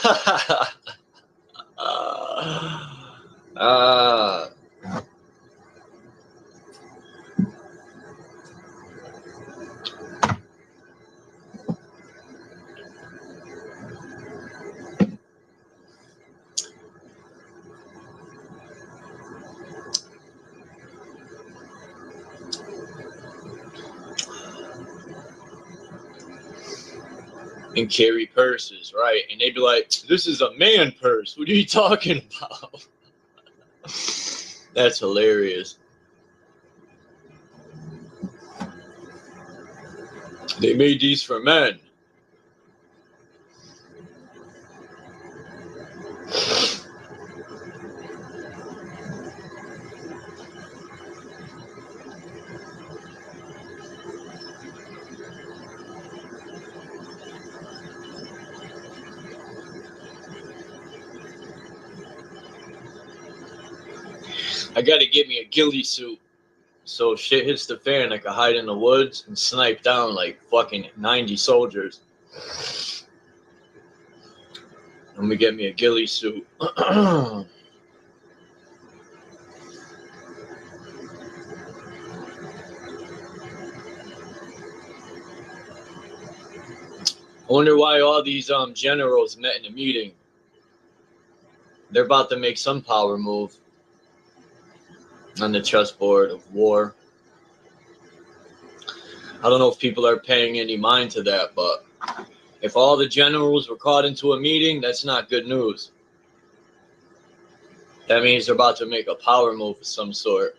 And carry purses, right? And they'd be like, this is a man purse. What are you talking about? That's hilarious. They made these for men. I gotta get me a ghillie suit. So if shit hits the fan, I can hide in the woods and snipe down like fucking 90 soldiers. Let me get me a ghillie suit. I wonder why all these generals met in a meeting. They're about to make some power move on the chessboard of war. I don't know if people are paying any mind to that, but if all the generals were caught into a meeting, that's not good news. That means they're about to make a power move of some sort.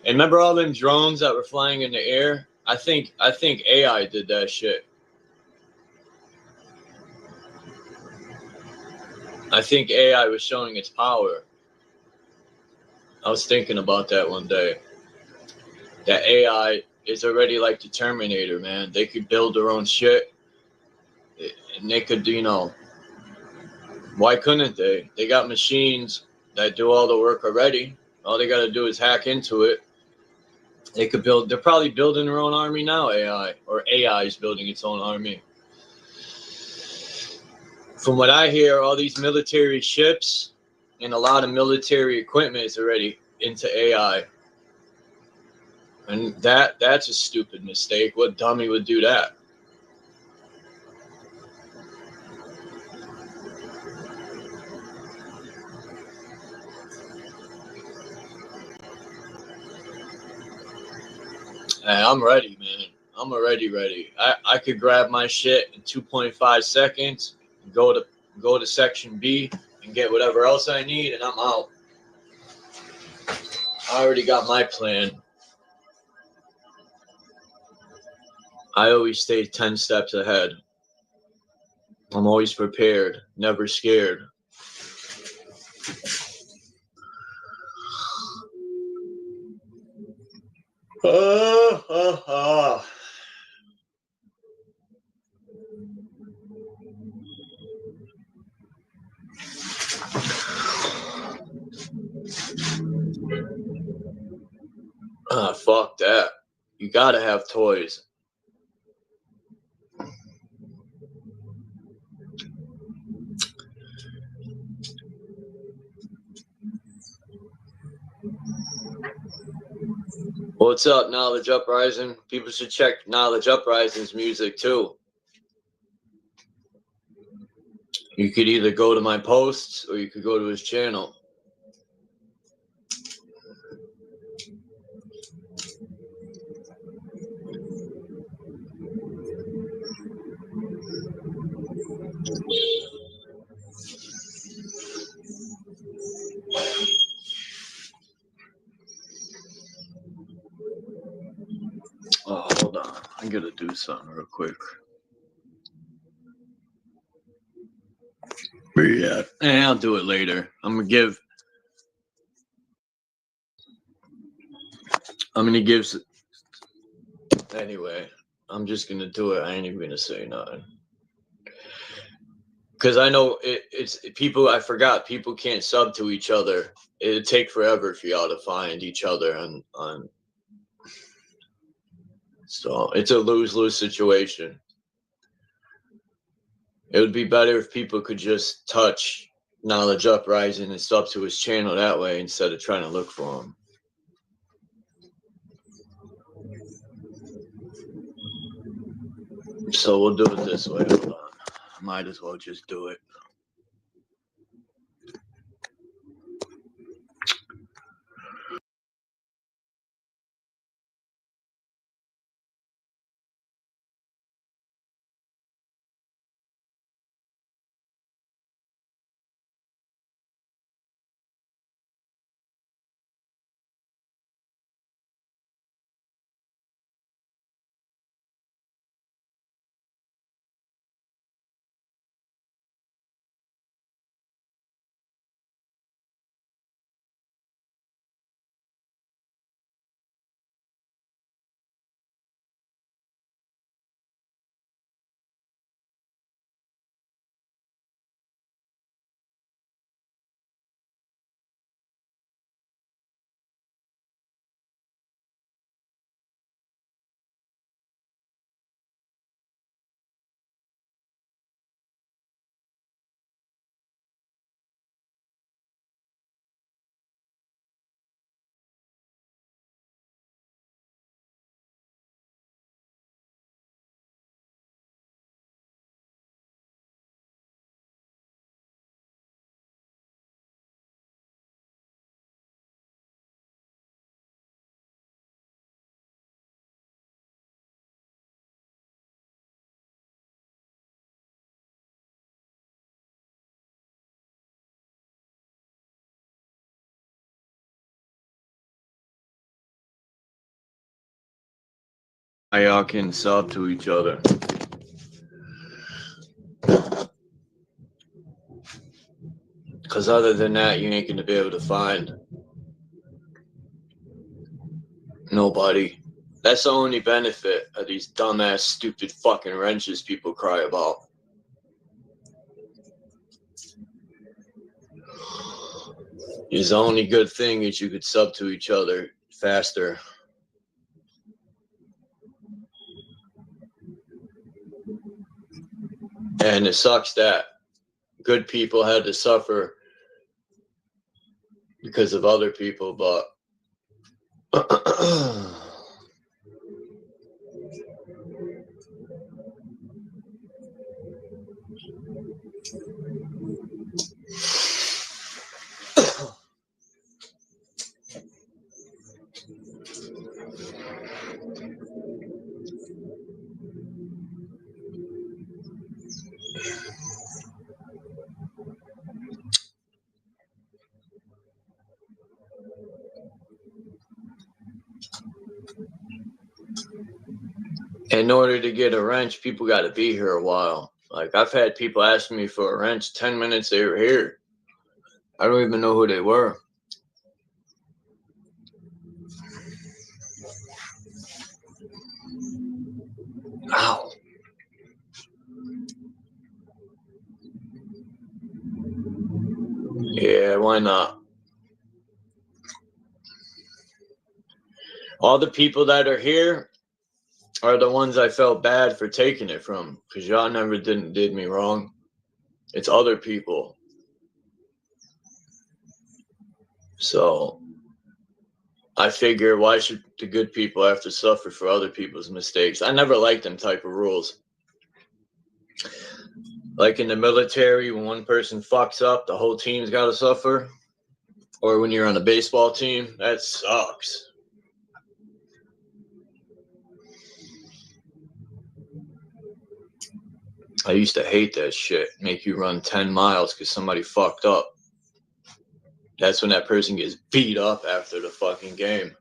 And remember all them drones that were flying in the air? I think AI did that shit. I think AI was showing its power. I was thinking about that one day. That AI is already like the Terminator, man. They could build their own shit. And they could, why couldn't they? They got machines that do all the work already. All they got to do is hack into it. They could build, they're probably building their own army now, AI. Or AI is building its own army. From what I hear, all these military ships and a lot of military equipment is already into AI. And that's a stupid mistake. What dummy would do that? Hey, I'm ready, man. I'm already ready. I could grab my shit in 2.5 seconds, go to section B and get whatever else I need, and I'm out. I already got my plan. I always stay 10 steps ahead. I'm always prepared, never scared. Fuck that. You gotta have toys. What's up, Knowledge Uprising? People should check Knowledge Uprising's music too. You could either go to my posts or you could go to his channel. Oh, hold on. I gotta do something real quick. Where you at? I'll do it later. I'm gonna give. Anyway, I'm just gonna do it. I ain't even gonna say nothing. Because I know it's people. I forgot people can't sub to each other. It'd take forever for y'all to find each other on. So it's a lose-lose situation. It would be better if people could just touch Knowledge Uprising and sub to his channel that way instead of trying to look for him. So we'll do it this way. Hold on. Might as well just do it. y'all can sub to each other. Because other than that, you ain't going to be able to find nobody. That's the only benefit of these dumbass, stupid fucking wrenches people cry about. Is the only good thing is you could sub to each other faster. And it sucks that good people had to suffer because of other people, but in order to get a wrench, people got to be here a while. Like, I've had people ask me for a wrench, 10 minutes they were here. I don't even know who they were. Ow. Yeah, why not? All the people that are here are the ones I felt bad for taking it from, because y'all never did me wrong. It's other people. So I figure, why should the good people have to suffer for other people's mistakes? I never liked them type of rules. Like in the military, when one person fucks up, the whole team's got to suffer. Or when you're on a baseball team, that sucks. I used to hate that shit. Make you run 10 miles because somebody fucked up. That's when that person gets beat up after the fucking game.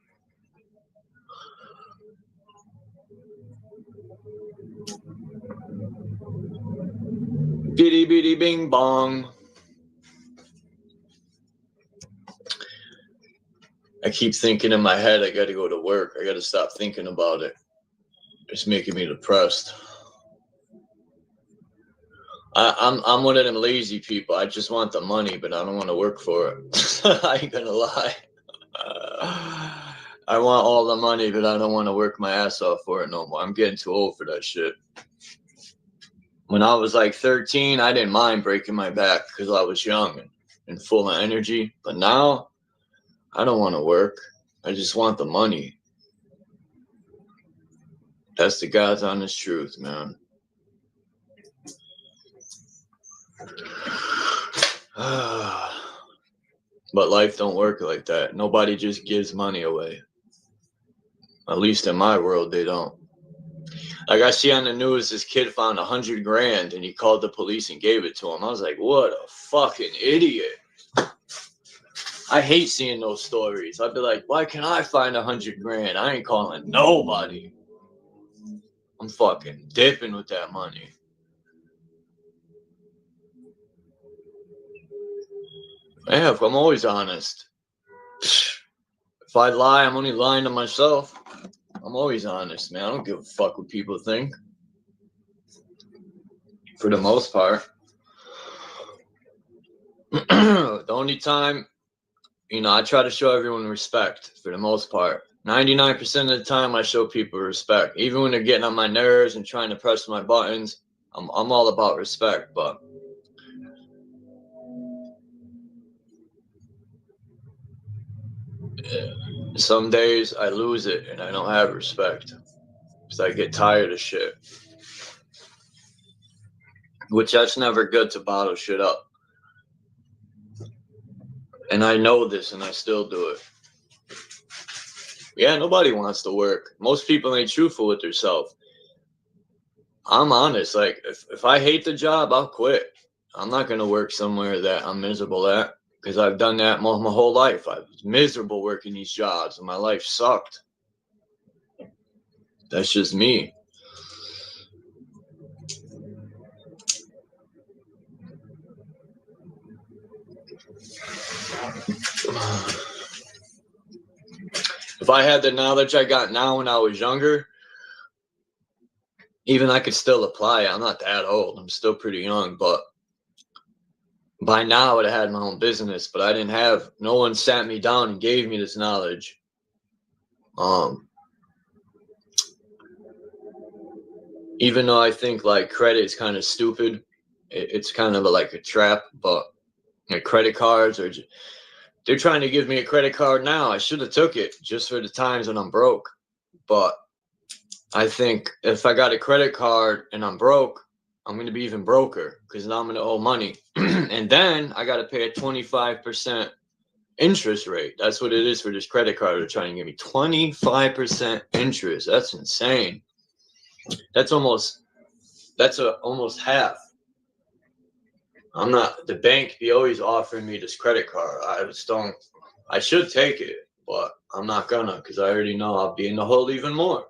Bitty bitty bing bong. I keep thinking in my head, I gotta go to work. I gotta stop thinking about it. It's making me depressed. I'm one of them lazy people. I just want the money, but I don't want to work for it. I ain't gonna lie. I want all the money, but I don't want to work my ass off for it no more. I'm getting too old for that shit. When I was like 13, I didn't mind breaking my back because I was young and full of energy. But now, I don't want to work. I just want the money. That's the God's honest truth, man. But life don't work like that. Nobody just gives money away. At least in my world, they don't. Like, I see on the news, this kid found $100,000 and he called the police and gave it to him. I was like, what a fucking idiot. I hate seeing those stories. I'd be like, why can't I find $100,000? I ain't calling nobody. I'm fucking dipping with that money. Yeah, I'm always honest. If I lie, I'm only lying to myself. I'm always honest, man. I don't give a fuck what people think. For the most part. The only time, I try to show everyone respect for the most part. 99% of the time, I show people respect. Even when they're getting on my nerves and trying to press my buttons, I'm all about respect, but some days I lose it and I don't have respect because I get tired of shit. Which that's never good to bottle shit up. And I know this and I still do it. Yeah, nobody wants to work. Most people ain't truthful with themselves. I'm honest. Like, if I hate the job, I'll quit. I'm not going to work somewhere that I'm miserable at. Because I've done that my whole life. I was miserable working these jobs, and my life sucked. That's just me. If I had the knowledge I got now when I was younger, even I could still apply. I'm not that old. I'm still pretty young, but by now I would have had my own business, but I didn't have, no one sat me down and gave me this knowledge. Even though I think like credit is kind of stupid, it's kind of like a trap, but like credit cards are, they're trying to give me a credit card now. I should have took it just for the times when I'm broke. But I think if I got a credit card and I'm broke, I'm going to be even broker because now I'm going to owe money. And then I got to pay a 25% interest rate. That's what it is for this credit card. They're trying to give me 25% interest. That's insane. That's almost half. I'm not, the bank be always offering me this credit card. I should take it, but I'm not gonna because I already know I'll be in the hole even more.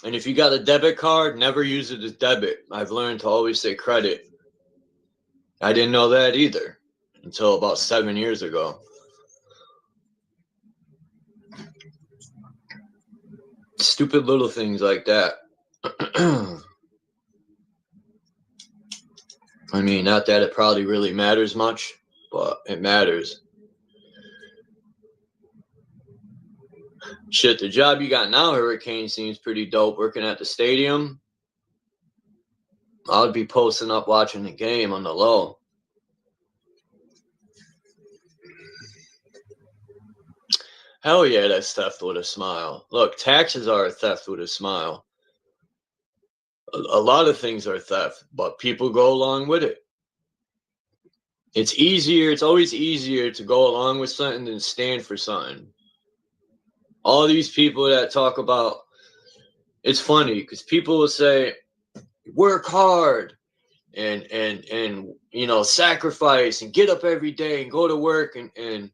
And if you got a debit card, never use it as debit. I've learned to always say credit. I didn't know that either until about 7 years ago. Stupid little things like that. I mean, not that it probably really matters much, but it matters. Shit, the job you got now, Hurricane, seems pretty dope working at the stadium. I'd be posting up watching the game on the low. Hell yeah, that's theft with a smile. Look, taxes are a theft with a smile. A lot of things are theft, but people go along with it. It's easier, it's always easier to go along with something than stand for something. All these people that talk about, it's funny because people will say, work hard and you know, sacrifice and get up every day and go to work and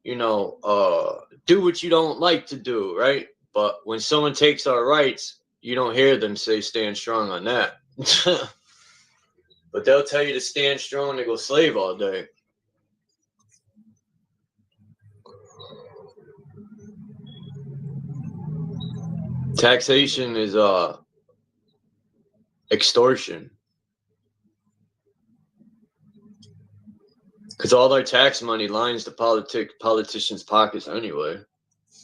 you know, do what you don't like to do, right? But when someone takes our rights, you don't hear them say stand strong on that. But they'll tell you to stand strong and go slave all day. Taxation is extortion. Because all our tax money lines the politicians' pockets anyway.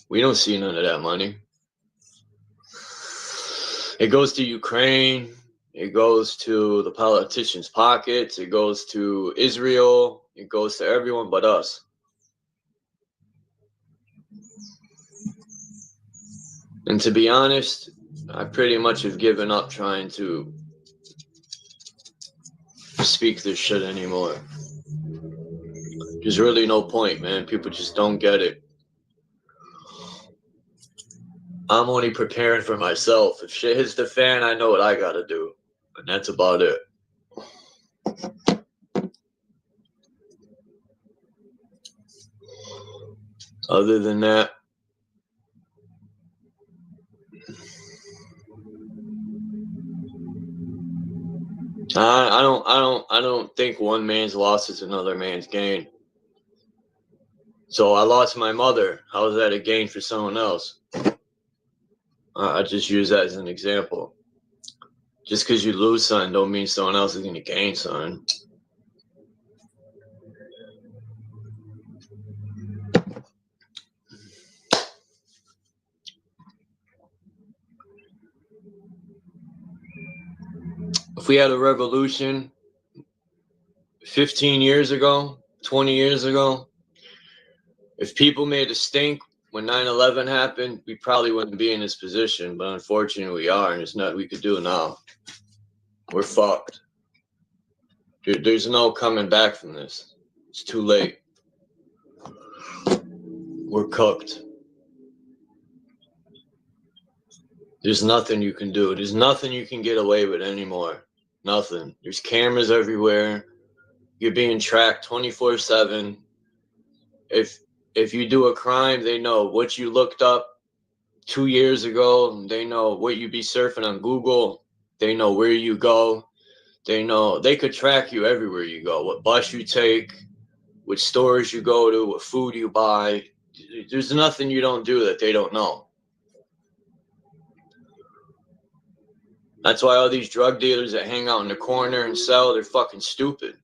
We don't see none of that money. It goes to Ukraine. It goes to the politicians' pockets. It goes to Israel. It goes to everyone but us. And to be honest, I pretty much have given up trying to speak this shit anymore. There's really no point, man. People just don't get it. I'm only preparing for myself. If shit hits the fan, I know what I gotta do. And that's about it. Other than that, I don't think one man's loss is another man's gain. So I lost my mother. How is that a gain for someone else? I just use that as an example. Just because you lose something don't mean someone else is going to gain something. If we had a revolution 15 years ago, 20 years ago, if people made a stink when 9/11 happened, we probably wouldn't be in this position. But unfortunately, we are, and there's nothing we could do now. We're fucked. There's no coming back from this. It's too late. We're cooked. There's nothing you can do. There's nothing you can get away with anymore. Nothing. There's cameras everywhere. You're being tracked 24/7. If if you do a crime, they know what you looked up 2 years ago. They know what you be surfing on Google. They know where you go. They know they could track you everywhere you go, what bus you take, which stores you go to, what food you buy. There's nothing you don't do that they don't know. That's why all these drug dealers that hang out in the corner and sell, they're fucking stupid.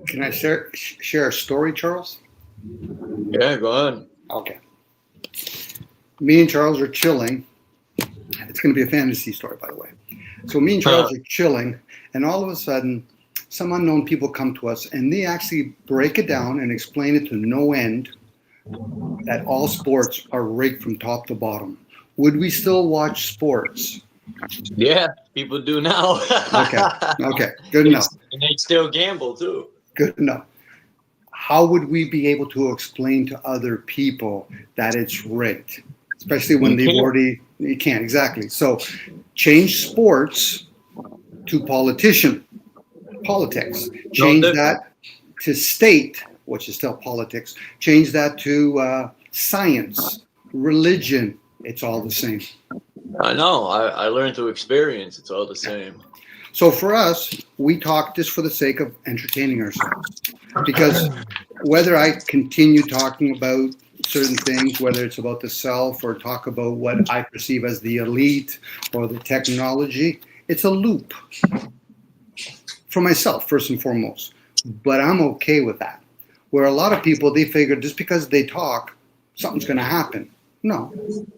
Can I share a story, Charles? Yeah, go ahead. Okay. Me and Charles are chilling. It's going to be a fantasy story, by the way. So me and Charles are chilling, and all of a sudden, some unknown people come to us, and they actually break it down and explain it to no end that all sports are rigged from top to bottom. Would we still watch sports? Yeah, people do now. Okay, good enough. And they still gamble too. Good enough. How would we be able to explain to other people that it's rigged? Especially when you can't, exactly. So change sports to politics. Change that to state, which is still politics. Change that to science, religion. It's all the same. I know. I learned through experience. It's all the same. So for us, we talk just for the sake of entertaining ourselves. Because whether I continue talking about certain things, whether it's about the self or talk about what I perceive as the elite or the technology, it's a loop for myself, first and foremost. But I'm okay with that. Where a lot of people, they figure just because they talk, something's going to happen. No,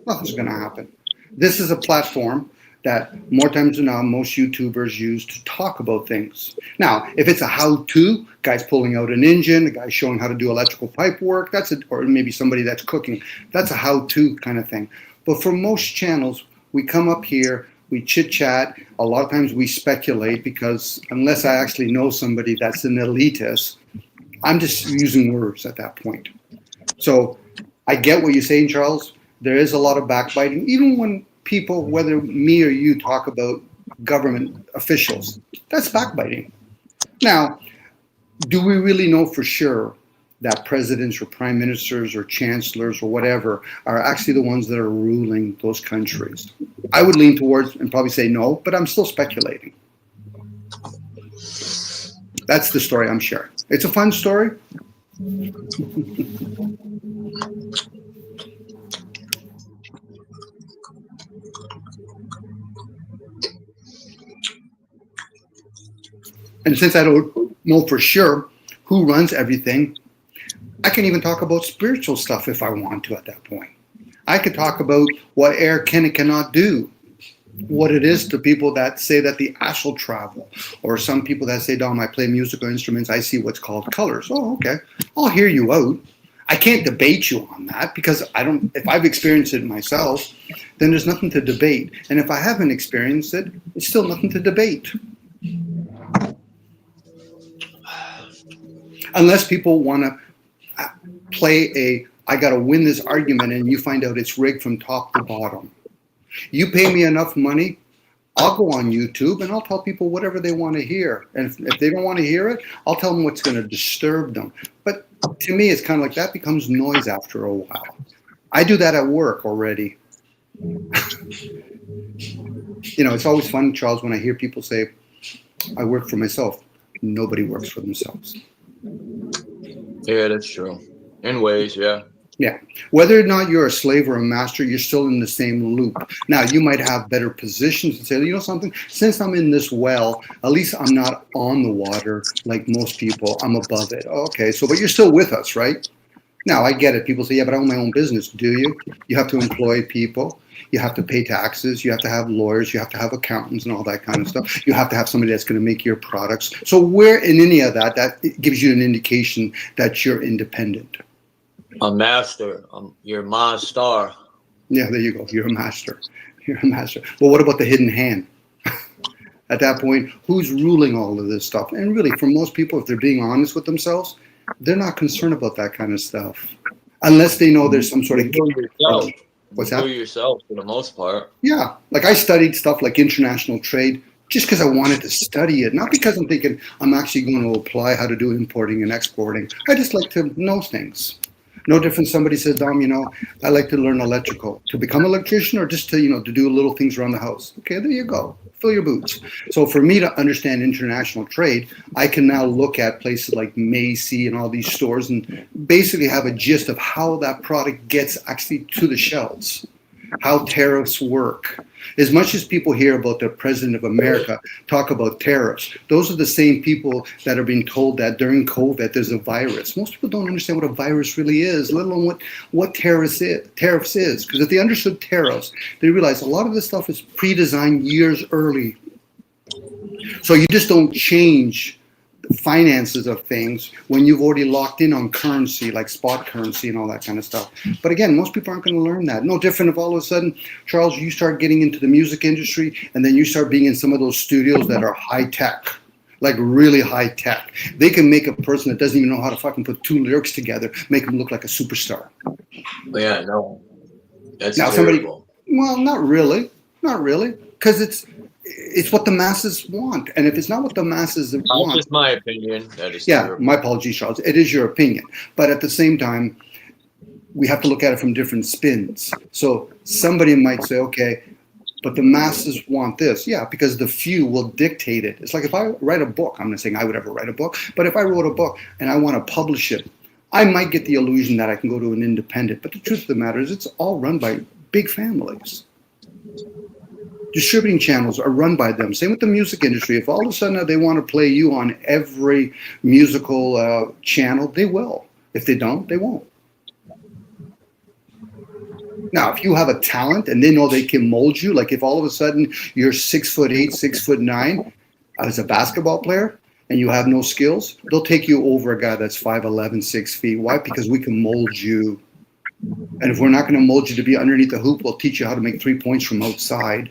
nothing's going to happen. This is a platform that more times than not, most YouTubers use to talk about things. Now, if it's a how-to, guy's pulling out an engine, a guy's showing how to do electrical pipe work, or maybe somebody that's cooking, that's a how-to kind of thing. But for most channels, we come up here, we chit-chat, a lot of times we speculate because unless I actually know somebody that's an elitist, I'm just using words at that point. So I get what you're saying, Charles. There is a lot of backbiting, even when people, whether me or you, talk about government officials. That's backbiting. Now, do we really know for sure that presidents or prime ministers or chancellors or whatever are actually the ones that are ruling those countries? I would lean towards and probably say no, but I'm still speculating. That's the story I'm sharing. It's a fun story. And since I don't know for sure who runs everything, I can even talk about spiritual stuff if I want to at that point. I could talk about what air can and cannot do, what it is to people that say that the astral travel, or some people that say, Dom, I play musical instruments, I see what's called colors. Oh, okay. I'll hear you out. I can't debate you on that because if I've experienced it myself, then there's nothing to debate. And if I haven't experienced it, it's still nothing to debate. Unless people want to play I got to win this argument, and you find out it's rigged from top to bottom. You pay me enough money, I'll go on YouTube and I'll tell people whatever they want to hear. And if they don't want to hear it, I'll tell them what's going to disturb them. But to me, it's kind of like that becomes noise after a while. I do that at work already. It's always fun, Charles, when I hear people say, I work for myself. Nobody works for themselves. Yeah, that's true. In ways, yeah. Yeah. Whether or not you're a slave or a master, you're still in the same loop. Now, you might have better positions and say, you know something, since I'm in this well, at least I'm not on the water like most people. I'm above it. Okay, but you're still with us, right? Now, I get it. People say, yeah, but I own my own business. Do you? You have to employ people. You have to pay taxes. You have to have lawyers. You have to have accountants and all that kind of stuff. You have to have somebody that's going to make your products. So where in any of that gives you an indication that you're independent. A master. You're my star. Yeah, there you go. You're a master. You're a master. Well, what about the hidden hand? At that point, who's ruling all of this stuff? And really, for most people, if they're being honest with themselves, they're not concerned about that kind of stuff. Unless they know there's some sort of... What's that? Do yourself for the most part. Yeah. Like I studied stuff like international trade just because I wanted to study it. Not because I'm thinking I'm actually going to apply how to do importing and exporting. I just like to know things. No different. Somebody says, Dom, you know, I like to learn electrical to become an electrician or just to, you know, to do little things around the house. Okay, there you go. Fill your boots. So for me to understand international trade, I can now look at places like Macy and all these stores and basically have a gist of how that product gets actually to the shelves, how tariffs work. As much as people hear about the President of America talk about tariffs, those are the same people that are being told that during COVID there's a virus. Most people don't understand what a virus really is, let alone what tariffs is. Because if they understood tariffs, they realize a lot of this stuff is pre-designed years early. So you just don't change the finances of things when you've already locked in on currency, like spot currency and all that kind of stuff. But again, most people aren't going to learn that. No different if all of a sudden, Charles, you start getting into the music industry and then you start being in some of those studios that are high tech, like really high tech. They can make a person that doesn't even know how to fucking put two lyrics together, make them look like a superstar. Yeah, no. That's now terrible. Well, not really, because it's what the masses want, and if it's not what the masses want, that's just my opinion. That is terrible. My apologies, Charles. It is your opinion, but at the same time, we have to look at it from different spins. So somebody might say, okay, but the masses want this, yeah, because the few will dictate it. It's like if I write a book, I'm not saying I would ever write a book, but if I wrote a book and I want to publish it, I might get the illusion that I can go to an independent, but the truth of the matter is, it's all run by big families. Distributing channels are run by them. Same with the music industry. If all of a sudden they want to play you on every musical channel, they will. If they don't, they won't. Now, if you have a talent and they know they can mold you, like if all of a sudden you're 6'8", 6'9", as a basketball player, and you have no skills, they'll take you over a guy that's 5'11", 6 feet. Why? Because we can mold you. And if we're not going to mold you to be underneath the hoop, we'll teach you how to make 3 points from outside.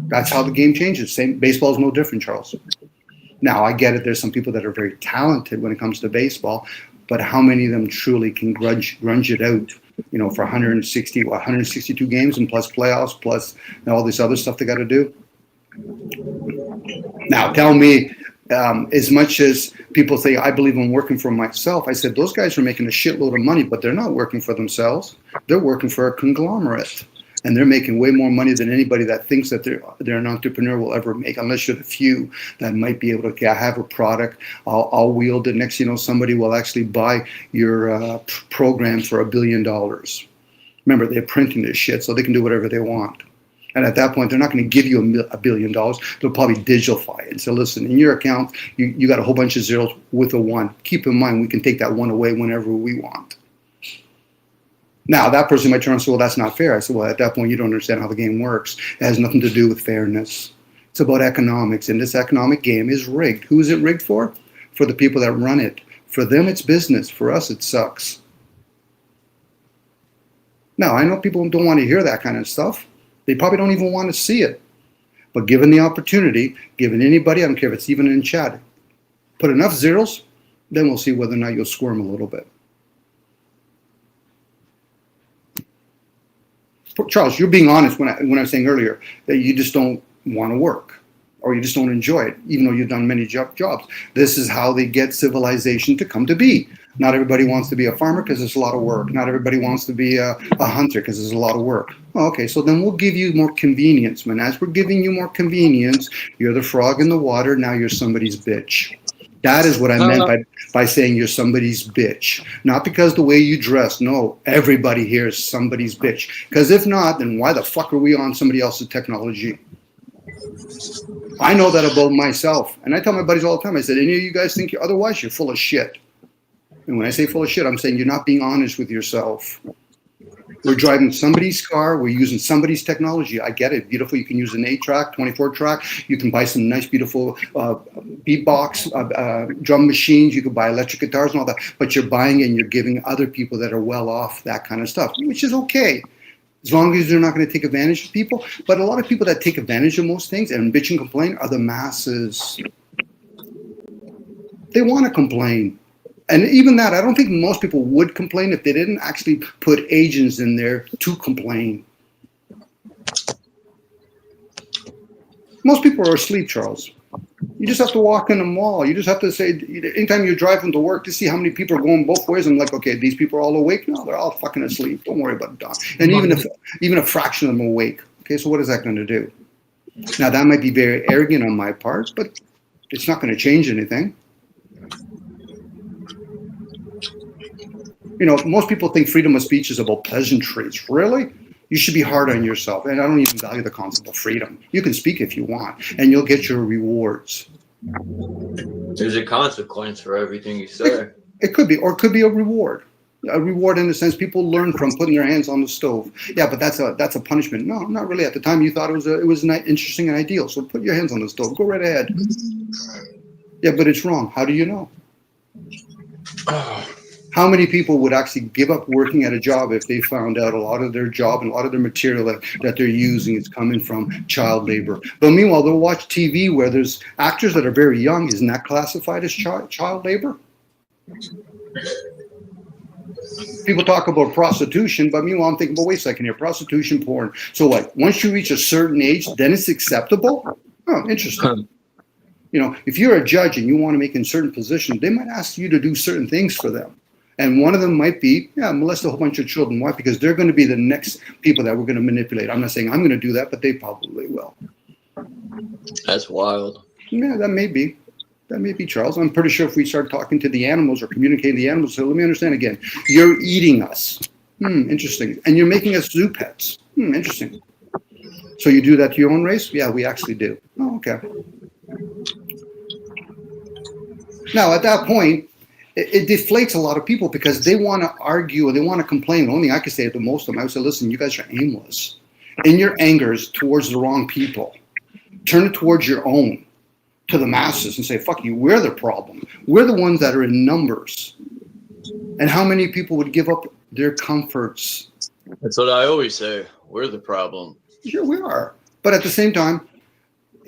That's how the game changes. Same, baseball is no different, Charles. Now, I get it. There's some people that are very talented when it comes to baseball, but how many of them truly can grunge it out, you know, for 162 games and plus playoffs, plus all this other stuff they got to do? Now, tell me, as much as people say, I believe in working for myself, I said, those guys are making a shitload of money, but they're not working for themselves. They're working for a conglomerate. And they're making way more money than anybody that thinks that they're an entrepreneur will ever make, unless you're the few that might be able to, okay, I have a product, I'll wield it. Next, you know, somebody will actually buy your program for $1 billion. Remember, they're printing this shit, so they can do whatever they want. And at that point, they're not going to give you $1 billion. They'll probably digify it and say, listen, in your account, you got a whole bunch of zeros with a 1. Keep in mind, we can take that 1 away whenever we want. Now, that person might turn and say, well, that's not fair. I said, well, at that point, you don't understand how the game works. It has nothing to do with fairness. It's about economics, and this economic game is rigged. Who is it rigged for? For the people that run it. For them, it's business. For us, it sucks. Now, I know people don't want to hear that kind of stuff. They probably don't even want to see it. But given the opportunity, given anybody, I don't care if it's even in chat, put enough zeros, then we'll see whether or not you'll squirm a little bit. Charles, you're being honest when I was saying earlier that you just don't want to work or you just don't enjoy it, even though you've done many jobs. This is how they get civilization to come to be. Not everybody wants to be a farmer because it's a lot of work. Not everybody wants to be a hunter because it's a lot of work. Okay, so then we'll give you more convenience. And as we're giving you more convenience, you're the frog in the water. Now you're somebody's bitch. That is what I meant by saying you're somebody's bitch. Not because the way you dress. No, everybody here is somebody's bitch. Because if not, then why the fuck are we on somebody else's technology? I know that about myself. And I tell my buddies all the time, I said, any of you guys think otherwise, you're full of shit. And when I say full of shit, I'm saying you're not being honest with yourself. We're driving somebody's car. We're using somebody's technology. I get it. Beautiful. You can use an 8-track, 24-track. You can buy some nice, beautiful beatbox, drum machines. You can buy electric guitars and all that. But you're buying it and you're giving other people that are well off that kind of stuff, which is okay. as long as they're not going to take advantage of people. But a lot of people that take advantage of most things and bitch and complain are the masses. They want to complain. And even that, I don't think most people would complain if they didn't actually put agents in there to complain. Most people are asleep, Charles. You just have to walk in the mall. You just have to say, anytime you're driving to work, to see how many people are going both ways. I'm like, okay, these people are all awake? No, they're all fucking asleep. Don't worry about it. And even a fraction of them awake. Okay, so what is that going to do? Now, that might be very arrogant on my part, but it's not going to change anything. You know, most people think freedom of speech is about pleasantries. Really? You should be hard on yourself. And I don't even value the concept of freedom. You can speak if you want, and you'll get your rewards. There's a consequence for everything you say. It could be, or it could be a reward. A reward in the sense people learn from putting their hands on the stove. Yeah, but that's a punishment. No, not really. At the time, you thought it was interesting and ideal. So put your hands on the stove. Go right ahead. Yeah, but it's wrong. How do you know? How many people would actually give up working at a job if they found out a lot of their job and a lot of their material that they're using is coming from child labor? But meanwhile, they'll watch TV where there's actors that are very young. Isn't that classified as child labor? People talk about prostitution, but meanwhile, I'm thinking, well, wait a second here, prostitution, porn. So what? Once you reach a certain age, then it's acceptable? Oh, interesting. You know, if you're a judge and you want to make in certain positions, they might ask you to do certain things for them. And one of them might be, molest a whole bunch of children. Why? Because they're going to be the next people that we're going to manipulate. I'm not saying I'm going to do that, but they probably will. That's wild. Yeah, that may be. That may be, Charles. I'm pretty sure if we start talking to the animals or communicating to the animals, so let me understand again. You're eating us. Interesting. And you're making us zoo pets. Interesting. So you do that to your own race? Yeah, we actually do. Oh, okay. Now, at that point, it deflates a lot of people because they want to argue or they want to complain. The only thing I can say to most of them, I would say, listen, you guys are aimless. In your angers towards the wrong people, turn it towards your own, to the masses, and say, fuck you, we're the problem. We're the ones that are in numbers. And how many people would give up their comforts? That's what I always say. We're the problem. Sure, we are. But at the same time,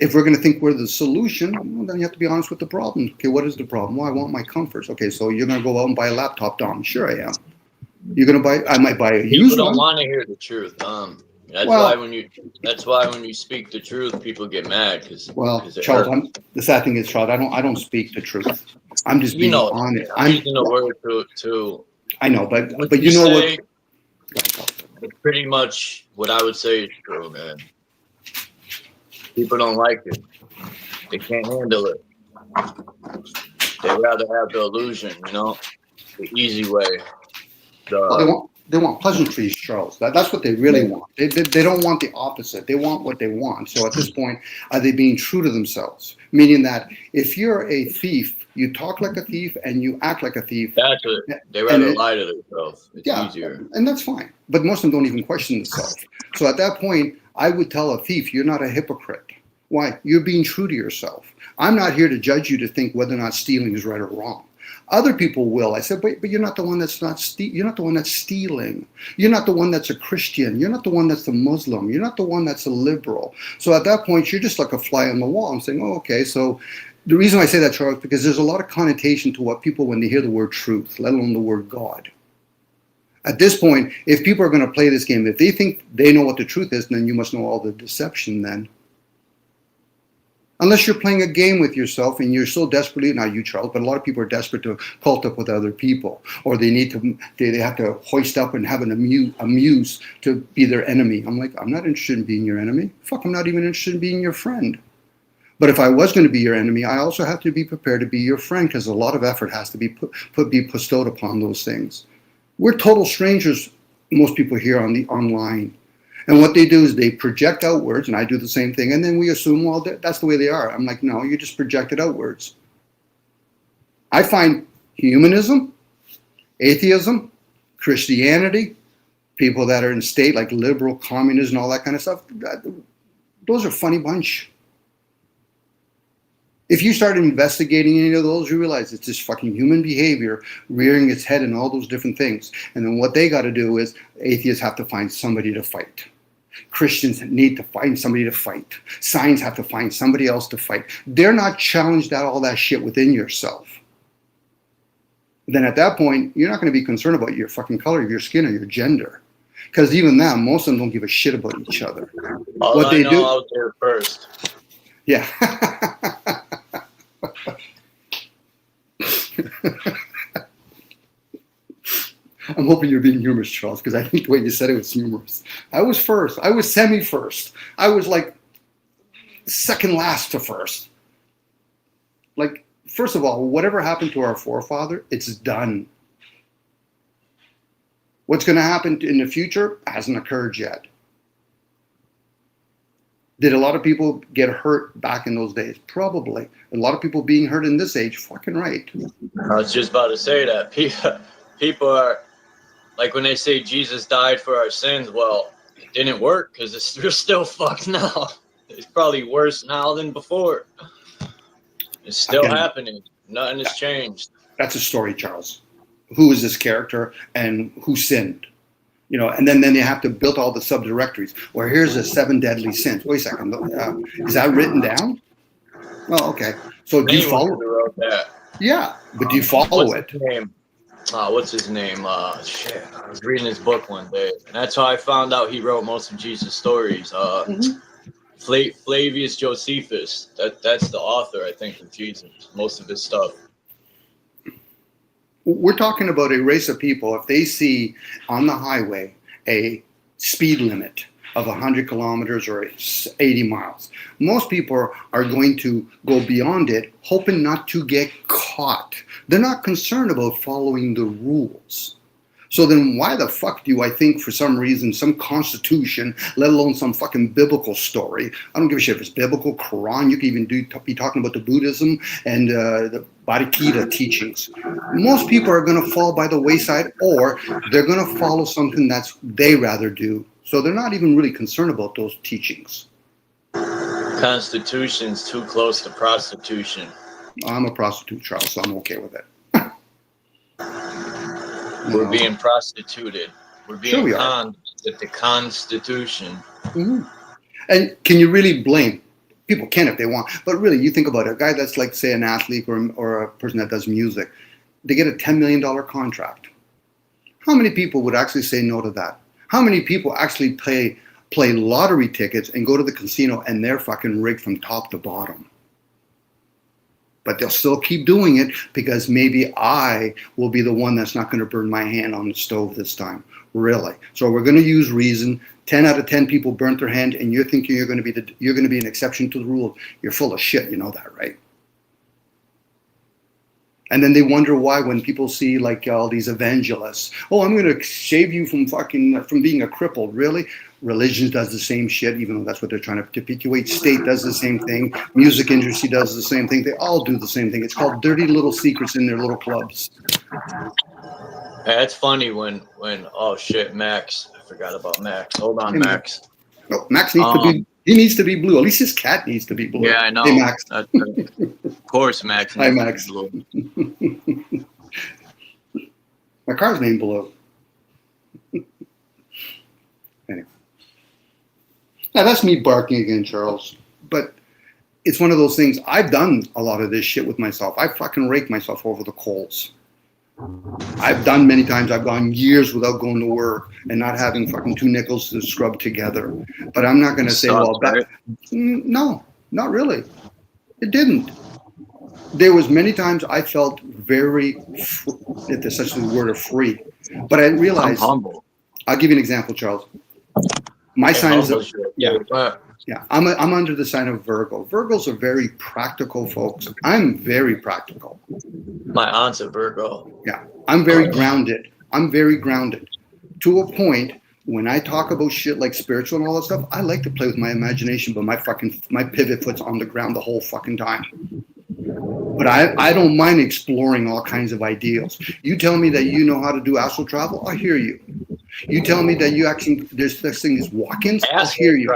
if we're going to think we're the solution, well, then you have to be honest with the problem. Okay, what is the problem? Well, I want my comforts. Okay, so you're going to go out and buy a laptop, Dom. Sure I am. You're going to buy, I might buy a used one. People don't want to hear the truth. That's why when you speak the truth, people get mad. Charles, the sad thing is, Charles, I don't speak the truth. I'm just being honest. I'm using the word to. I know, but you know what? It's pretty much what I would say is true, man. People don't like it. They can't handle it. They rather have the illusion, the easy way. They want pleasantries, Charles. That's what they really want. They don't want the opposite. They want what they want. So at this point, are they being true to themselves? Meaning that if you're a thief, you talk like a thief and you act like a thief. That's it. They rather lie to themselves. It's easier. And that's fine. But most of them don't even question themselves. So at that point, I would tell a thief, you're not a hypocrite. Why? You're being true to yourself. I'm not here to judge you to think whether or not stealing is right or wrong. Other people will. I said, but you're not the one that's you're not the one that's stealing. You're not the one that's a Christian. You're not the one that's a Muslim. You're not the one that's a liberal. So at that point, you're just like a fly on the wall. I'm saying, oh, okay. So the reason I say that, Charles, because there's a lot of connotation to what people, when they hear the word truth, let alone the word God. At this point, if people are going to play this game, if they think they know what the truth is, then you must know all the deception then. Unless you're playing a game with yourself and you're so desperately, not you, Charles, but a lot of people are desperate to cult up with other people, or they have to hoist up and have a muse to be their enemy. I'm like, I'm not interested in being your enemy. Fuck, I'm not even interested in being your friend. But if I was going to be your enemy, I also have to be prepared to be your friend, because a lot of effort has to be bestowed upon those things. We're total strangers, most people here on the online. And what they do is they project outwards, and I do the same thing, and then we assume, well, that's the way they are. I'm like, no, you just projected outwards. I find humanism, atheism, Christianity, people that are in state like liberal, communism, all that kind of stuff, those are a funny bunch. If you start investigating any of those, you realize it's just fucking human behavior rearing its head and all those different things. And then what they got to do is atheists have to find somebody to fight. Christians need to find somebody to fight. Science have to find somebody else to fight. They're not challenged at all that shit within yourself. Then at that point, you're not going to be concerned about your fucking color of your skin or your gender. Because even them, most of them don't give a shit about each other. All what I they know do, out there first. yeah. I'm hoping you're being humorous, Charles, because I think the way you said it was humorous. I was first. I was semi-first. I was like second last to first. Like, first of all, whatever happened to our forefather, it's done. What's going to happen in the future hasn't occurred yet. Did a lot of people get hurt back in those days? Probably. A lot of people being hurt in this age, fucking right. I was just about to say that. People are, like when they say Jesus died for our sins, well, it didn't work because we're still fucked now. It's probably worse now than before. It's still happening. Nothing has changed. That's a story, Charles. Who is this character and who sinned? You know, and then they have to build all the subdirectories. Well, here's the 7 deadly sins. Wait a second. Is that written down? Oh, okay. So do you follow wrote that. Yeah, but do you follow it? What's his name? Shit. I was reading his book one day. And that's how I found out he wrote most of Jesus' stories. Flavius Josephus. That's the author, I think, of Jesus. Most of his stuff. We're talking about a race of people. If they see on the highway a speed limit of 100 kilometers or 80 miles, most people are going to go beyond it, hoping not to get caught. They're not concerned about following the rules. So then why the fuck do I think for some reason some constitution, let alone some fucking biblical story, I don't give a shit if it's biblical, Quran, you can even be talking about the Buddhism and the Bhagavad teachings. Most people are going to fall by the wayside, or they're going to follow something that's they rather do. So they're not even really concerned about those teachings. Constitution's too close to prostitution. I'm a prostitute, Charles, so I'm okay with it. We're being prostituted. We're being Sure we conned with the Constitution. Mm-hmm. And can you really blame? People can if they want. But really, you think about it. A guy that's like, say, an athlete or a person that does music, they get a $10 million contract. How many people would actually say no to that? How many people actually play lottery tickets and go to the casino and they're fucking rigged from top to bottom? But they'll still keep doing it because maybe I will be the one that's not going to burn my hand on the stove this time. Really. So we're going to use reason. 10 out of 10 people burnt their hand, and you're thinking you're going to be an exception to the rule. You're full of shit. You know that, right? And then they wonder why when people see like all these evangelists, oh, I'm going to save you from being a cripple. Really? Religion does the same shit, even though that's what they're trying to perpetuate. State does the same thing. Music industry does the same thing. They all do the same thing. It's called dirty little secrets in their little clubs. It's funny when oh shit, Max. I forgot about Max. Hold on, Max. No, Max needs to be. He needs to be blue. At least his cat needs to be blue. Yeah, I know. Hey, Max. Of course, Max. Hi, Max. My car's named Blue. Anyway. Now, that's me barking again, Charles. But it's one of those things. I've done a lot of this shit with myself. I fucking raked myself over the coals. I've done many times. I've gone years without going to work and not having fucking 2 nickels to scrub together. But I'm not going to say, well, no, not really. It didn't. There was many times I felt very, if there's such a word of free. But I realized, I'll give you an example, Charles. My sign is, I'm under the sign of Virgo. Virgos are very practical folks. I'm very practical. My aunt's a Virgo. Yeah, I'm very grounded. I'm very grounded to a point. When I talk about shit like spiritual and all that stuff, I like to play with my imagination, but my pivot foot's on the ground the whole fucking time. But I don't mind exploring all kinds of ideals. You tell me that you know how to do astral travel, I'll hear you. You tell me that you actually, there's this thing as walk-ins, I'll hear you.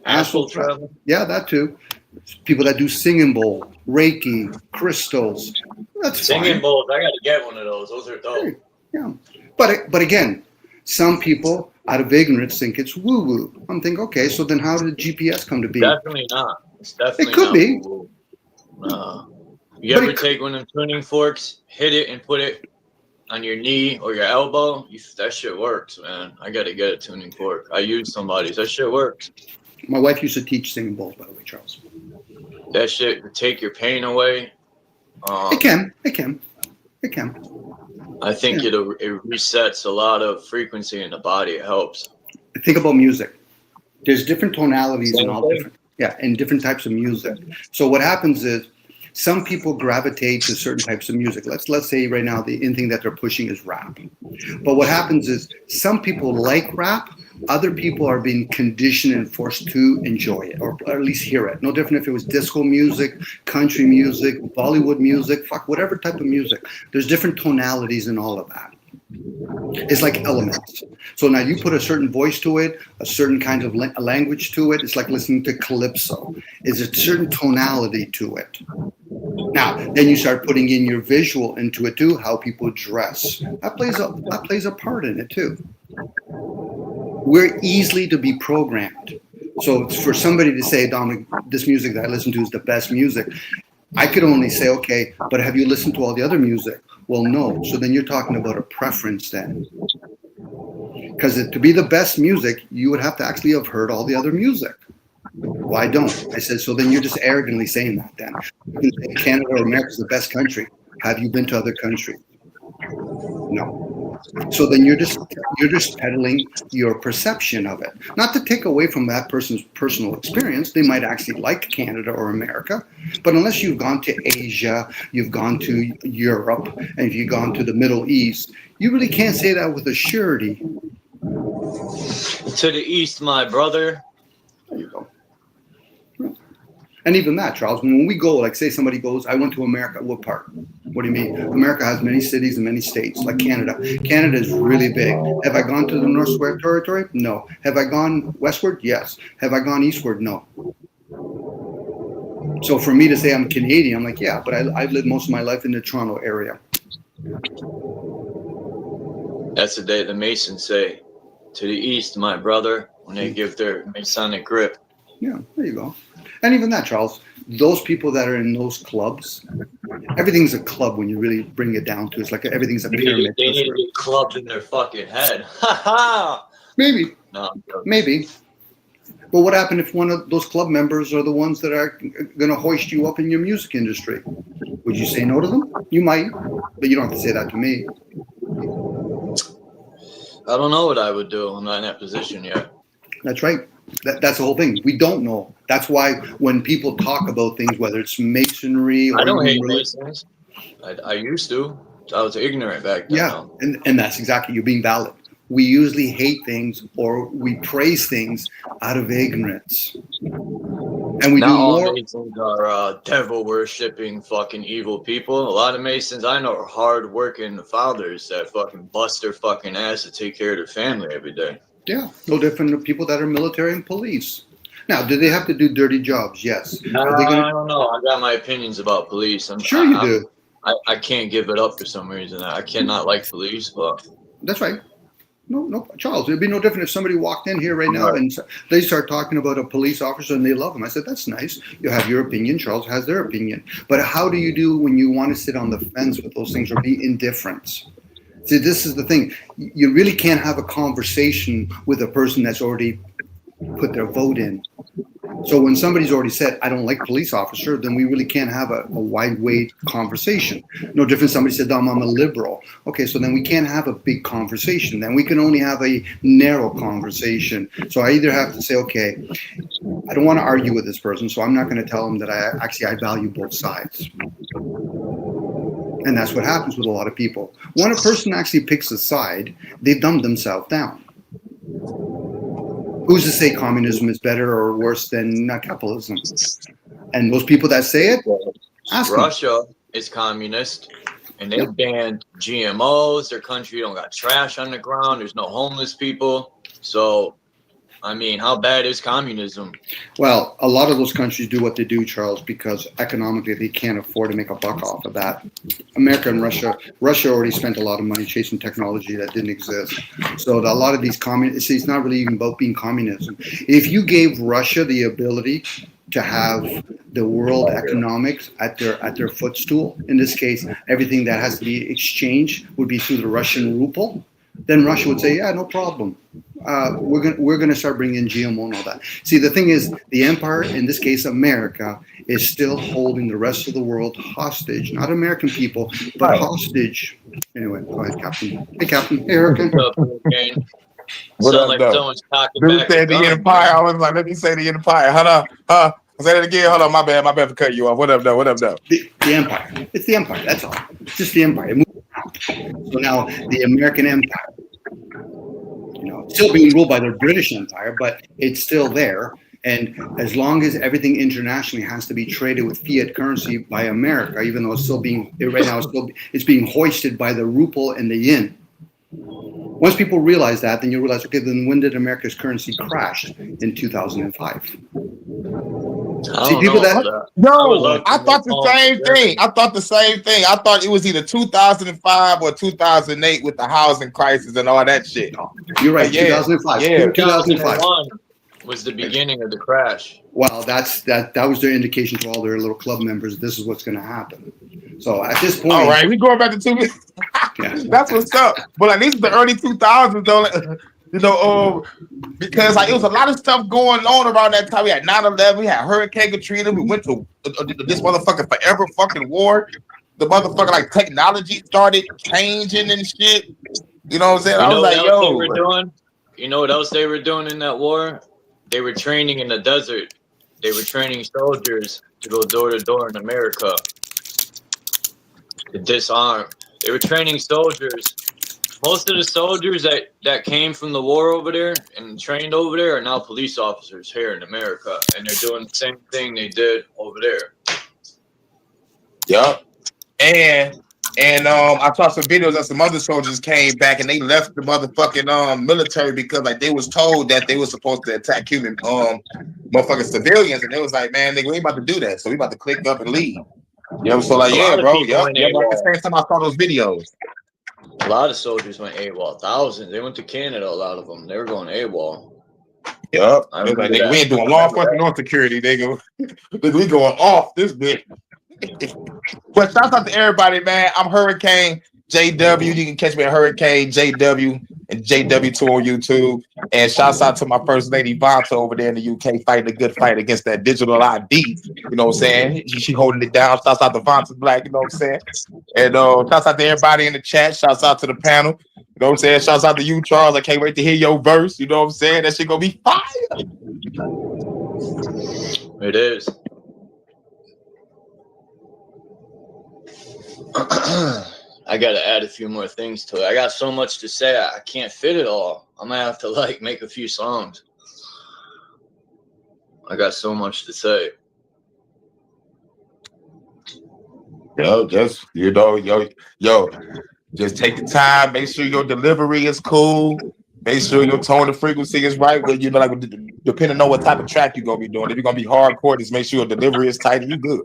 Astral travel. Yeah, that too. People that do singing bowl. Reiki, crystals. That's Singing fine. bowls, I gotta get one of those. Those are dope. Yeah. But again, some people out of ignorance think it's woo-woo. I'm thinking, okay, so then how did GPS come to be? Definitely not. It's definitely It could not be. woo-woo. No. You ever take one of them tuning forks, hit it, and put it on your knee or your elbow? That shit works, man. I gotta get a tuning fork. I use somebody's. That shit works. My wife used to teach singing bowls, by the way, Charles. That shit would take your pain away. It can. I think it resets a lot of frequency in the body. It helps. Think about music. There's different tonalities Same and all thing. different, and different types of music. So what happens is some people gravitate to certain types of music. Let's say right now the in thing that they're pushing is rap. But what happens is some people like rap. Other people are being conditioned and forced to enjoy it, or at least hear it. No different if it was disco music, country music, Bollywood music, whatever type of music. There's different tonalities in all of that. It's like elements. So now you put a certain voice to it, a certain kind of language to it. It's like listening to calypso. It's a certain tonality to it. Now, then you start putting in your visual into it too, how people dress. That plays a part in it too. We're easily to be programmed. So for somebody to say, Dominic, this music that I listen to is the best music, I could only say, okay, but have you listened to all the other music? Well, no. So then you're talking about a preference then. Because to be the best music, you would have to actually have heard all the other music. Well, I don't. I said, so then you're just arrogantly saying that then. You can say Canada or America is the best country. Have you been to other countries? No. So then you're just peddling your perception of it. Not to take away from that person's personal experience. They might actually like Canada or America. But unless you've gone to Asia, you've gone to Europe, and if you've gone to the Middle East, you really can't say that with a surety. To the east, my brother. There you go. And even that, Charles, when we go, like say somebody goes, I went to America, what part? What do you mean? America has many cities and many states, like Canada. Canada is really big. Have I gone to the Northwest Territory? No. Have I gone westward? Yes. Have I gone eastward? No. So for me to say I'm Canadian, I'm like, yeah, but I've lived most of my life in the Toronto area. That's the day the Masons say, to the east, my brother, when they give their Masonic grip. Yeah, there you go. And even that, Charles, those people that are in those clubs, everything's a club when you really bring it down to it. It's like everything's a pyramid. They need to get clubbed in their fucking head. Ha ha! Maybe. No, maybe. But what happened if one of those club members are the ones that are going to hoist you up in your music industry? Would you say no to them? You might, but you don't have to say that to me. I don't know what I would do. I'm not in that position yet. That's right. That's the whole thing. We don't know. That's why when people talk about things, whether it's masonry or I don't hate Masons. I used to. I was ignorant back then. Yeah, and that's exactly, you're being valid. We usually hate things or we praise things out of ignorance. And we Not do all more. Masons are devil worshipping fucking evil people. A lot of Masons I know are hard working fathers that fucking bust their fucking ass to take care of their family every day. Yeah, no different than people that are military and police. Now, do they have to do dirty jobs? Yes. I don't know. I got my opinions about police. Sure you do. I can't give it up for some reason. I cannot like police, but That's right. No, Charles, it'd be no different if somebody walked in here right now and they start talking about a police officer and they love him. I said, that's nice. You have your opinion. Charles has their opinion. But how do you do when you want to sit on the fence with those things or be indifferent? See, this is the thing. You really can't have a conversation with a person that's already put their vote in. So when somebody's already said, I don't like police officer, then we really can't have a wide weight conversation. No different. Somebody said, I'm a liberal. Okay, so then we can't have a big conversation. Then we can only have a narrow conversation. So I either have to say, okay, I don't want to argue with this person, so I'm not going to tell them that I value both sides. And that's what happens with a lot of people. When a person actually picks a side, they dumb themselves down. Who's to say communism is better or worse than capitalism? And those people that say it, ask Russia is communist, and they banned GMOs. Their country don't got trash on the ground. There's no homeless people. So I mean, how bad is communism? Well, a lot of those countries do what they do, Charles, because economically they can't afford to make a buck off of that. America and Russia already spent a lot of money chasing technology that didn't exist. So a lot of these communists, it's not really even about being communism. If you gave Russia the ability to have the world economics at their footstool, in this case, everything that has to be exchanged would be through the Russian ruble, then Russia would say, yeah, no problem. We're gonna start bringing in GMO and all that. See, the thing is, the empire, in this case, America, is still holding the rest of the world hostage. Not American people, but hostage. Anyway, go ahead, Captain. Hey, Captain. Hey, Hurricane. What Sound up, like though? someone's talking Dude back said to the gun. Empire. I was like, let me say the Empire. Hold on. Say that again. Hold on. My bad for cutting you off. What up, though? The empire. It's the empire. That's all. It's just the empire. It moves around. So now the American empire, still being ruled by the British Empire, but it's still there. And as long as everything internationally has to be traded with fiat currency by America, even though it's still being right now, it's being hoisted by the ruble and the yen. Once people realize that, then you realize, okay, then when did America's currency crash in 2005? See, people No, I thought the same thing. I thought it was either 2005 or 2008 with the housing crisis and all that shit. You're right, 2005. Yeah, 2005 was the beginning of the crash. Well, that was their indication to all their little club members. This is what's going to happen. So at this point, all right, we going back to 2. That's what's up. But like, these are the early 2000s, though. Because like it was a lot of stuff going on around that time. We had 9/11, we had Hurricane Katrina, we went to this motherfucking forever fucking war. The motherfucking like technology started changing and shit. You know what I'm saying? I was like, yo. You know what else they were doing in that war? They were training in the desert. They were training soldiers to go door to door in America to disarm. They were training soldiers. Most of the soldiers that came from the war over there and trained over there are now police officers here in America, and they're doing the same thing they did over there. Yup. And I saw some videos that some other soldiers came back and they left the motherfucking military because like they was told that they were supposed to attack human motherfucking civilians, and they was like, man, nigga, we ain't about to do that, so we about to click up and leave. So like, yeah, bro, like the same time I saw those videos. A lot of soldiers went AWOL. Thousands. They went to Canada. A lot of them. They were going AWOL. Yup. Like, nigga, we ain't doing law enforcement or security. Nigga, we going off this bitch. But shout out to everybody, man. I'm Hurricane JW. You can catch me at Hurricane JW and JW2 on YouTube. And shouts out to my first lady Vonta over there in the UK fighting a good fight against that digital ID. You know what I'm saying? She holding it down. Shouts out to Vonta Black, you know what I'm saying? And shouts out to everybody in the chat. Shouts out to the panel. You know what I'm saying? Shouts out to you, Charles. I can't wait to hear your verse. You know what I'm saying? That shit gonna be fire. It is. I gotta add a few more things to it. I got so much to say, I can't fit it all. I'm gonna have to like make a few songs. I got so much to say. Just just take the time. Make sure your delivery is cool. Make sure your tone and frequency is right. Well, you know, like depending on what type of track you're gonna be doing. If you're gonna be hardcore, just make sure your delivery is tight and you good.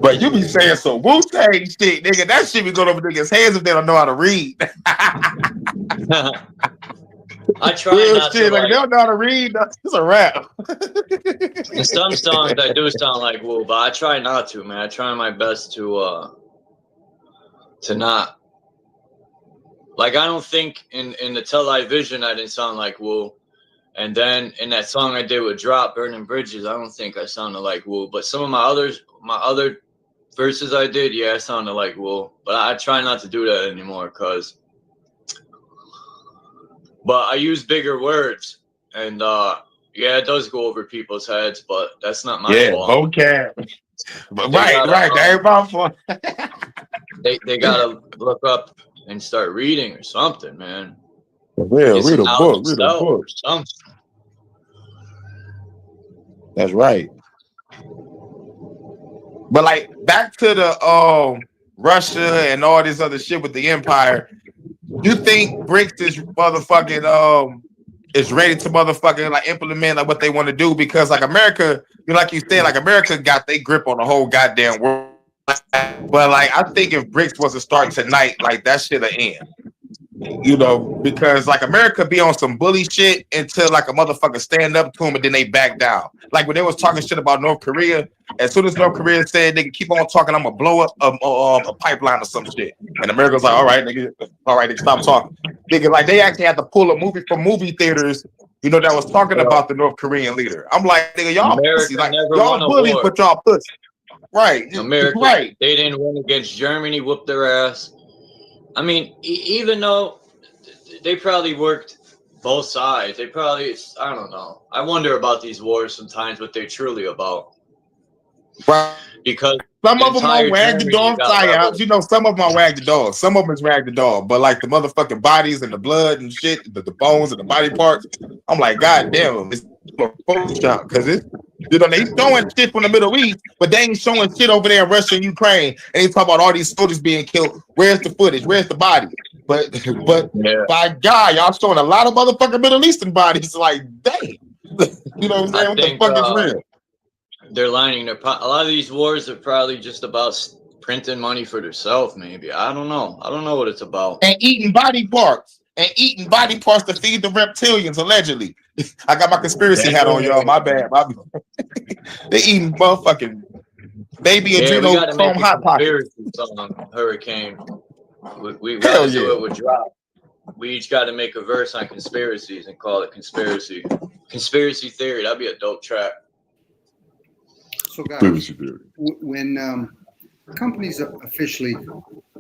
But you be saying some Wu-Tang shit, nigga. That shit be going over niggas' heads if they don't know how to read. I try not to. Like, they don't know how to read. It's a rap. In some songs, I do sound like Wu, but I try not to, man. I try my best to not. Like, I don't think in the television I didn't sound like Wu. And then in that song I did with Drop, Burning Bridges, I don't think I sounded like Wu. But some of my other verses I did, yeah, I sounded like Wu. But I try not to do that anymore, but I use bigger words. And yeah, it does go over people's heads, but that's not my fault. Yeah, vocab. Right. Everybody's fault. They gotta look up and start reading or something, man. Read a book. Something. That's right. But like back to the Russia and all this other shit with the empire. You think BRICS is motherfucking is ready to motherfucking like implement like what they want to do? Because like America, like you said, like America got their grip on the whole goddamn world. But like I think if BRICS was to start tonight, like that shit'll end. You know, because like America be on some bully shit until like a motherfucker stand up to them and then they back down. Like when they was talking shit about North Korea, as soon as North Korea said they can keep on talking, I'm gonna blow up a pipeline or some shit. And America's like, all right, nigga, stop talking. Nigga, like they actually had to pull a movie from movie theaters, you know, that was talking about the North Korean leader. I'm like, nigga, y'all pussy, like y'all bullies, but y'all pussy. Right. America, right. They didn't win against Germany, whooped their ass. I mean, even though they probably worked both sides, they probably, I don't know. I wonder about these wars sometimes, what they're truly about. Right. Because some of them are wag the dog psyops. You know, some of them are wag the dog. Some of them is wag the dog. But like the motherfucking bodies and the blood and shit, the bones and the body parts, I'm like, God damn, it's a Photoshop. Because it's, you know, they showing shit from the Middle East, but they ain't showing shit over there in Russia and Ukraine. And they talk about all these soldiers being killed. Where's the footage? Where's the body? But by God, y'all showing a lot of motherfucking Middle Eastern bodies. Like, dang. You know what I'm saying? What the fuck is real? They're lining their a lot of these wars are probably just about printing money for themselves. Maybe I don't know. I don't know what it's about. And eating body parts to feed the reptilians. Allegedly, I got my conspiracy hat on, y'all. My bad. They eating motherfucking baby adrenochrome hot pockets. Hurricane. We gotta do it with drop. We each got to make a verse on conspiracies and call it conspiracy theory. That'd be a dope track. So guys, when companies officially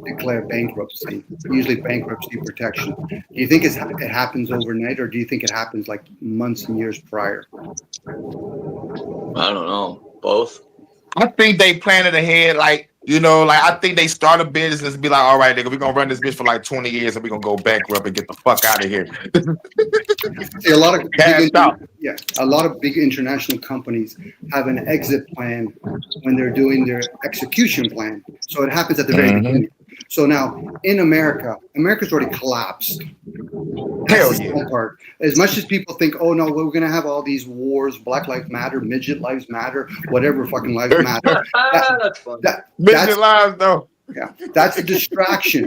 declare bankruptcy, usually bankruptcy protection, do you think it happens overnight, or do you think it happens like months and years prior? I don't know. Both. I think they planned it ahead, like, you know, like I think they start a business and be like, all right, nigga, we're gonna run this bitch for like 20 years and we're gonna go bankrupt and get the fuck out of here. See, a lot of big international companies have an exit plan when they're doing their execution plan. So it happens at the very beginning. So now in America's already collapsed. Hell yeah. Part. As much as people think, oh no, we're gonna have all these wars, Black Lives Matter, Midget Lives Matter, whatever fucking lives matter. Midget lives though. Yeah, that's a distraction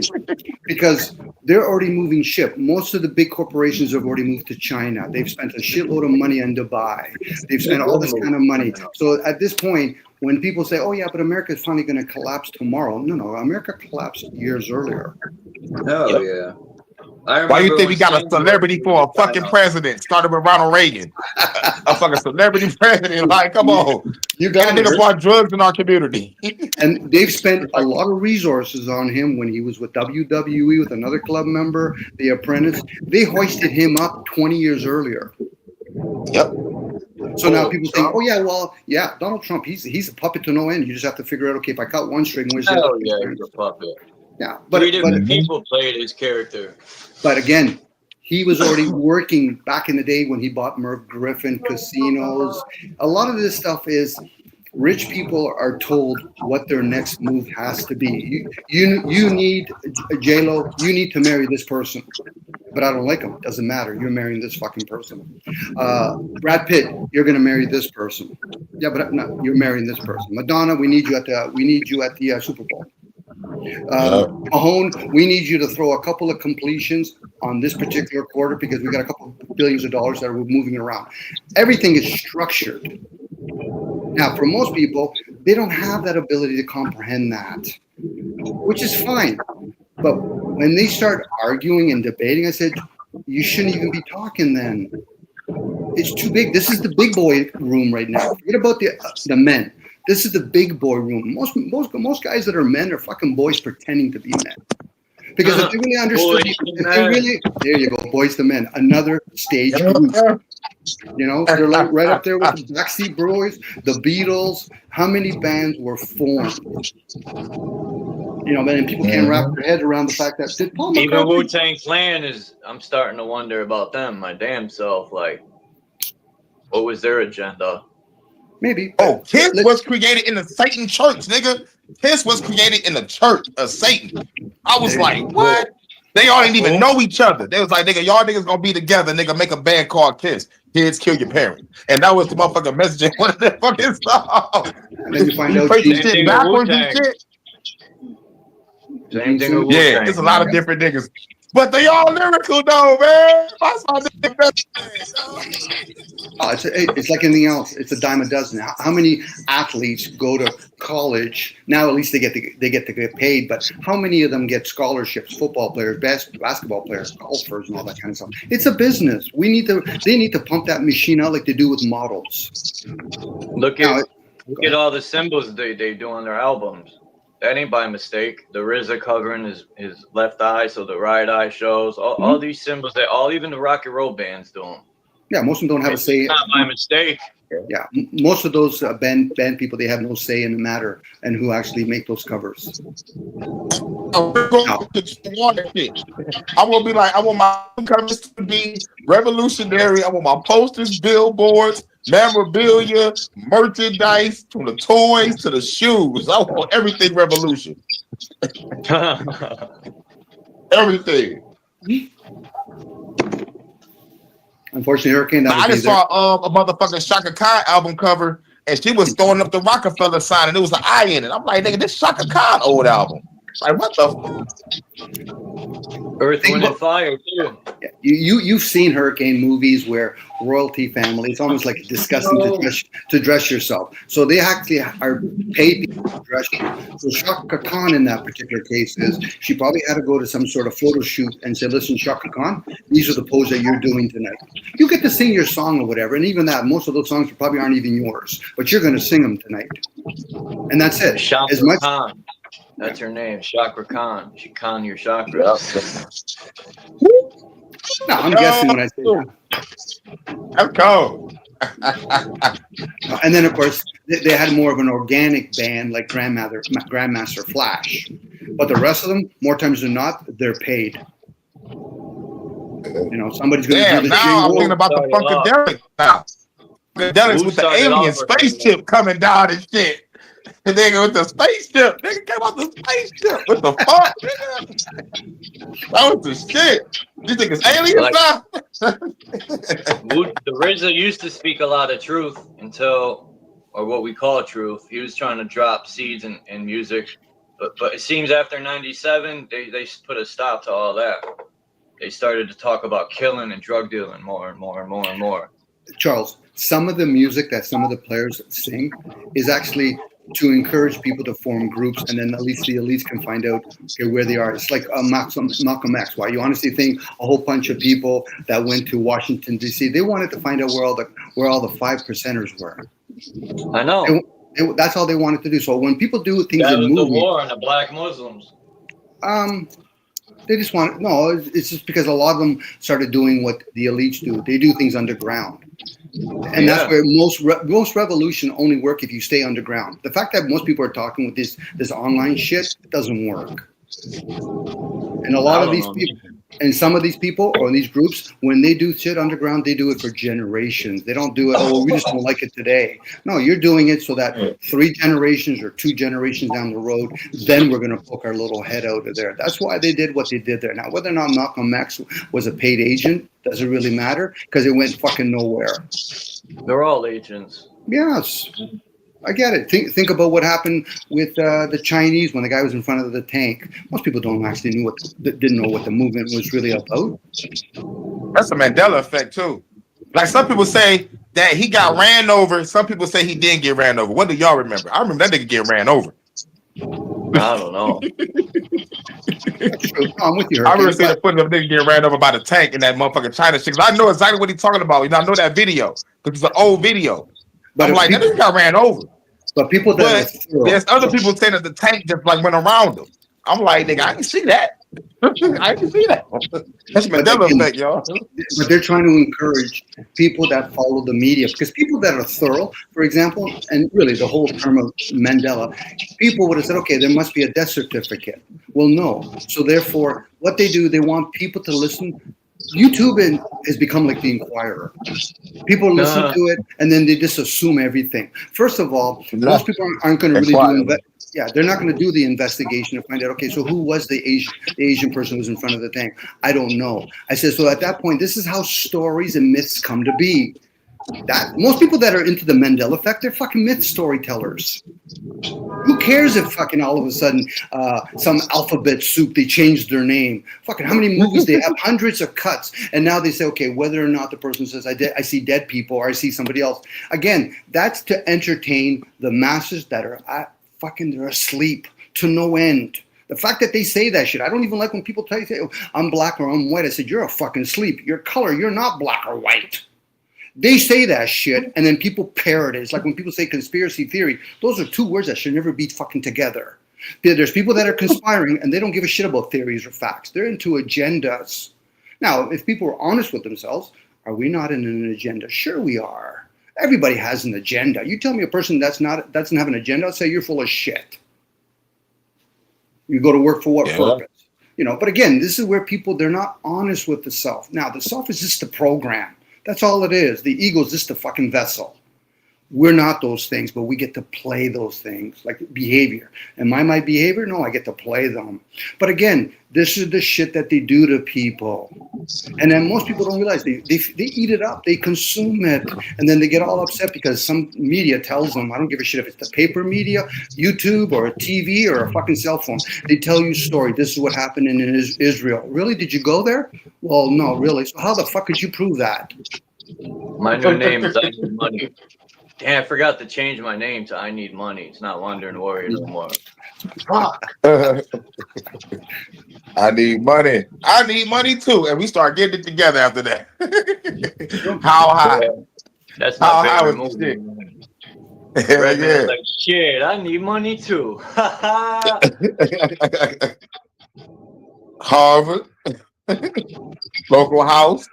because they're already moving ship. Most of the big corporations have already moved to China. They've spent a shitload of money on Dubai. They've spent all this kind of money. So at this point, when people say, oh yeah, but America is finally going to collapse tomorrow. No, America collapsed years earlier. Hell yeah. Why do you think we got a celebrity for a fucking president? Started with Ronald Reagan. A fucking celebrity president. Like, come on. You got niggas bought drugs in our community. And they've spent a lot of resources on him when he was with WWE with another club member, The Apprentice. They hoisted him up 20 years earlier. Yep. So now people think, oh yeah, well, yeah, Donald Trump, he's a puppet to no end. You just have to figure out, okay, if I cut one string, where's the other? Yeah, he's a puppet. Yeah, but people played his character. But again, he was already working back in the day when he bought Merv Griffin, casinos. A lot of this stuff is rich people are told what their next move has to be. You need J-Lo, you need to marry this person. But I don't like him. Doesn't matter. You're marrying this fucking person. Brad Pitt, you're going to marry this person. Yeah, but no, you're marrying this person. Madonna, we need you at the Super Bowl. Mahone, we need you to throw a couple of completions on this particular quarter because we got a couple of billions of dollars that are moving around. Everything is structured. Now, for most people, they don't have that ability to comprehend that, which is fine. But when they start arguing and debating, I said, you shouldn't even be talking then. It's too big. This is the big boy room right now. Forget about the men. This is the big boy room. Most guys that are men are fucking boys pretending to be men. Because if they really understood, there you go, Boys to Men, another stage group. You know, they're like right up there with the Backstreet Boys, the Beatles. How many bands were formed? You know, man, people can't wrap their head around the fact that did Paul McCartney. Even Wu-Tang Clan I'm starting to wonder about them, my damn self. Like, what was their agenda? Maybe. Oh, Kiss was created in the Satan church, nigga. Kiss was created in the church of Satan. I was like, what? They all didn't even know each other. They was like, nigga, y'all niggas gonna be together, nigga, make a band called Kiss. Kids kill your parents. And that was the motherfucking message in one of their fucking songs. And then you find out Play the shit backwards and shit. Same thing with Yeah, there's a lot of different niggas. But they all lyrical though, man. That's how they best. Oh, it's like anything else. It's a dime a dozen. How many athletes go to college? Now at least they get to get paid. But how many of them get scholarships? Football players, basketball players, golfers, and all that kind of stuff. It's a business. They need to pump that machine out like they do with models. Look at all the symbols they do on their albums. That ain't by mistake. The RZA covering his left eye, so the right eye shows. All these symbols, even the rock and roll bands do them. Yeah, most of them don't have a say. Not by mistake. Yeah, most of those band people, they have no say in the matter and who actually make those covers. I'm gonna be like, I want my covers to be revolutionary. I want my posters, billboards, memorabilia, merchandise, from the toys to the shoes. I want everything revolution. Everything. Unfortunately, Hurricane. I just saw a motherfucking Shaka Khan album cover, and she was throwing up the Rockefeller sign, and there was an eye in it. I'm like, nigga, this Shaka Khan old album. Like, what the fuck? Earth, Wind, and Fire, too. You've seen Hurricane movies where royalty family, it's almost like disgusting to dress yourself. So they actually are paid people to dress you. So Shaka Khan in that particular case she probably had to go to some sort of photo shoot and say, listen, Shaka Khan, these are the poses that you're doing tonight. You get to sing your song or whatever. And even that, most of those songs probably aren't even yours, but you're going to sing them tonight. And that's it. Shaka Khan. That's her name, Chakra Khan. She con your chakras. No, I'm guessing when I say that. That's cool. And then, of course, they had more of an organic band like Grandmaster Flash. But the rest of them, more times than not, they're paid. You know, somebody's going to do the now I'm thinking about the Funkadelic now. Funkadelics with the alien spaceship coming down and shit. The nigga with the spaceship. Nigga came out the spaceship. What the fuck? That was the shit. You think it's aliens now? The RZA used to speak a lot of truth or what we call truth. He was trying to drop seeds in music. But it seems after 97, they put a stop to all that. They started to talk about killing and drug dealing more and more and more and more. Charles, some of the music that some of the players sing is actually to encourage people to form groups, and then at least the elites can find out where they are. It's like Malcolm X. Why you honestly think a whole bunch of people that went to Washington D.C. they wanted to find out where all the 5%ers were. I know. That's all they wanted to do. So when people do things that in was movies, the war on the black Muslims. They just want it's just because a lot of them started doing what the elites do. They do things underground. And that's where most revolution only work if you stay underground. The fact that most people are talking with this online shit doesn't work. And a lot of these people, and some of these people or these groups, when they do shit underground, they do it for generations. They don't do it, we just don't like it today. No, you're doing it so that 3 generations or 2 generations down the road, then we're going to poke our little head out of there. That's why they did what they did there. Now, whether or not Malcolm X was a paid agent doesn't really matter because it went fucking nowhere. They're all agents. Yes. I get it. Think about what happened with the Chinese when the guy was in front of the tank. Most people don't actually didn't know what the movement was really about. That's a Mandela effect too. Like some people say that he got ran over. Some people say he didn't get ran over. What do y'all remember? I remember that nigga get ran over. I don't know. I'm with you. I remember seeing the footage of a nigga getting ran over by the tank in that motherfucking China shit. I know exactly what he's talking about. You know, I know that video because it's an old video. But I'm like, that nigga got ran over. But there's other people saying that the tank just like went around them. I'm like, nigga, I can see that. I can see that. That's Mandela effect, y'all. But they're trying to encourage people that follow the media, because people that are thorough, for example, and really the whole term of Mandela, people would have said, okay, there must be a death certificate. Well, no. So therefore, what they do, they want people to listen. YouTube has become like the Inquirer. People listen to it and then they just assume everything. First of all, most people aren't going to really do Yeah, they're not going to do the investigation to find out, okay, so who was the Asian person who was in front of the tank? I don't know. I said, so at that point, this is how stories and myths come to be. That most people that are into the Mandela effect, they're fucking myth storytellers. Who cares if fucking all of a sudden some alphabet soup, they changed their name? Fucking how many movies they have? Hundreds of cuts. And now they say, okay, whether or not the person says, I see dead people or I see somebody else. Again, that's to entertain the masses that are they're asleep to no end. The fact that they say that shit, I don't even like when people tell you, oh, I'm black or I'm white. I said, you're a fucking sleep. Your color, you're not black or white. They say that shit, and then people parrot it. It's like when people say conspiracy theory. Those are two words that should never be fucking together. There's people that are conspiring, and they don't give a shit about theories or facts. They're into agendas. Now, if people are honest with themselves, are we not in an agenda? Sure we are. Everybody has an agenda. You tell me a person doesn't have an agenda, I'll say you're full of shit. You go to work for what purpose? You know, but again, this is where people, they're not honest with the self. Now, the self is just a program. That's all it is. The ego is just a fucking vessel. We're not those things, but we get to play those things, like behavior. Am I my behavior? No, I get to play them. But again, this is the shit that they do to people. And then most people don't realize they eat it up, they consume it, and then they get all upset because some media tells them, I don't give a shit if it's the paper media, YouTube, or a TV, or a fucking cell phone. They tell you a story. This is what happened in Israel. Really? Did you go there? Well, no, really. So how the fuck could you prove that? My new name is I Need Money. Damn, I forgot to change my name to I Need Money. It's not Wandering Warrior no more. Fuck. I need money. I need money too. And we start getting it together after that. How high? That's my favorite movie. Redman's like, shit, I need money too. Harvard. Local house.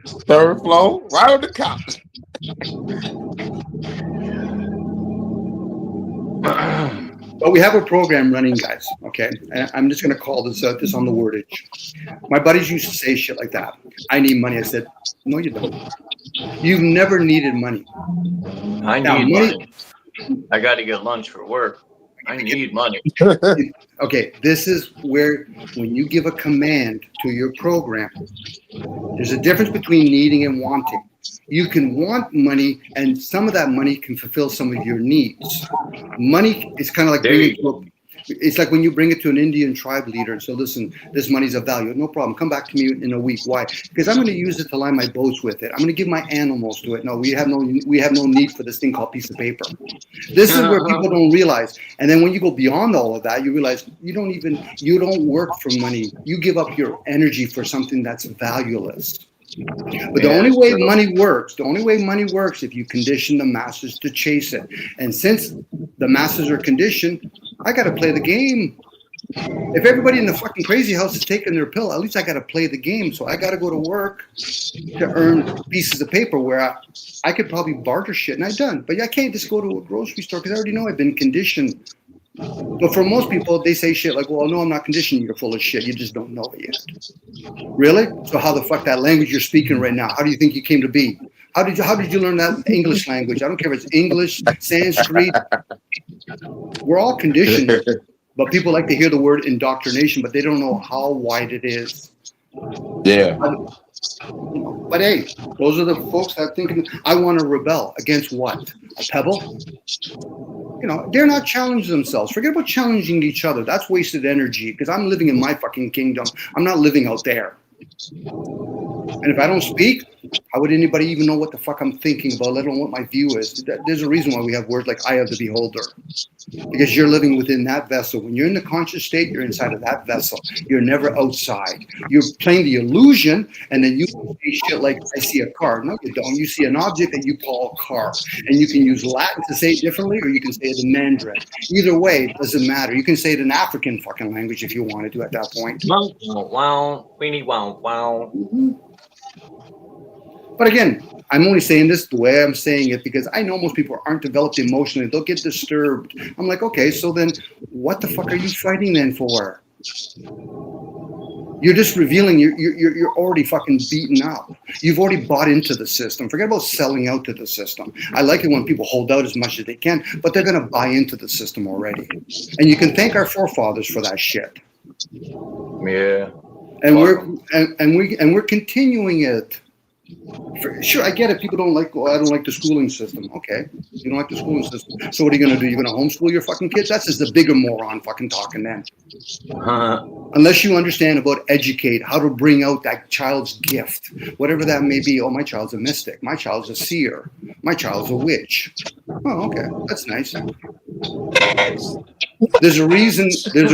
Third floor. Right on the couch. But we have a program running, guys, okay? And I'm just going to call this this on the wordage. My buddies used to say shit like that. I need money. I said, no, you don't. You've never needed money. I need money. I got to get lunch for work. I need money. Okay, this is where when you give a command to your program, there's a difference between needing and wanting. You can want money, and some of that money can fulfill some of your needs. Money is kind of like it's like when you bring it to an Indian tribe leader and say, listen, this money's of value. No problem. Come back to me in a week. Why? Because I'm going to use it to line my boats with it. I'm going to give my animals to it. No, we have no need for this thing called piece of paper. This is where people don't realize. And then when you go beyond all of that, you realize you don't work for money. You give up your energy for something that's valueless. But the only way money works if you condition the masses to chase it. And since the masses are conditioned, I got to play the game. If everybody in the fucking crazy house is taking their pill, at least I got to play the game. So I got to go to work to earn pieces of paper where I could probably barter shit, and I've done. But I can't just go to a grocery store because I already know I've been conditioned. But for most people, they say shit like, well, no, I'm not conditioned. You're full of shit. You just don't know it yet. Really? So how the fuck that language you're speaking right now, how do you think you came to be? How did you learn that English language? I don't care if it's English, Sanskrit. We're all conditioned. But people like to hear the word indoctrination, but they don't know how wide it is. Yeah. But hey, those are the folks that think, I want to rebel against what? A pebble? You know, they're not challenging themselves. Forget about challenging each other. That's wasted energy because I'm living in my fucking kingdom. I'm not living out there. And if I don't speak, how would anybody even know what the fuck I'm thinking about, let alone what my view is? There's a reason why we have words like eye of the beholder. Because you're living within that vessel. When you're in the conscious state, you're inside of that vessel. You're never outside. You're playing the illusion, and then you say shit like, I see a car. No, you don't. You see an object that you call a car. And you can use Latin to say it differently, or you can say it in Mandarin. Either way, it doesn't matter. You can say it in African fucking language if you wanted to at that point. Wow, weenie wow, wow. But again, I'm only saying this the way I'm saying it because I know most people aren't developed emotionally. They'll get disturbed. I'm like, okay, so then what the fuck are you fighting then for? You're just revealing you're already fucking beaten up. You've already bought into the system. Forget about selling out to the system. I like it when people hold out as much as they can, but they're gonna buy into the system already. And you can thank our forefathers for that shit. Yeah. And we're continuing it. Sure, I get it. People don't like. Well, I don't like the schooling system. Okay, you don't like the schooling system. So what are you gonna do? You're gonna homeschool your fucking kids? That's just the bigger moron fucking talking then. Unless you understand about educate, how to bring out that child's gift, whatever that may be. Oh, my child's a mystic. My child's a seer. My child's a witch. Oh, okay, that's nice. There's a reason. There's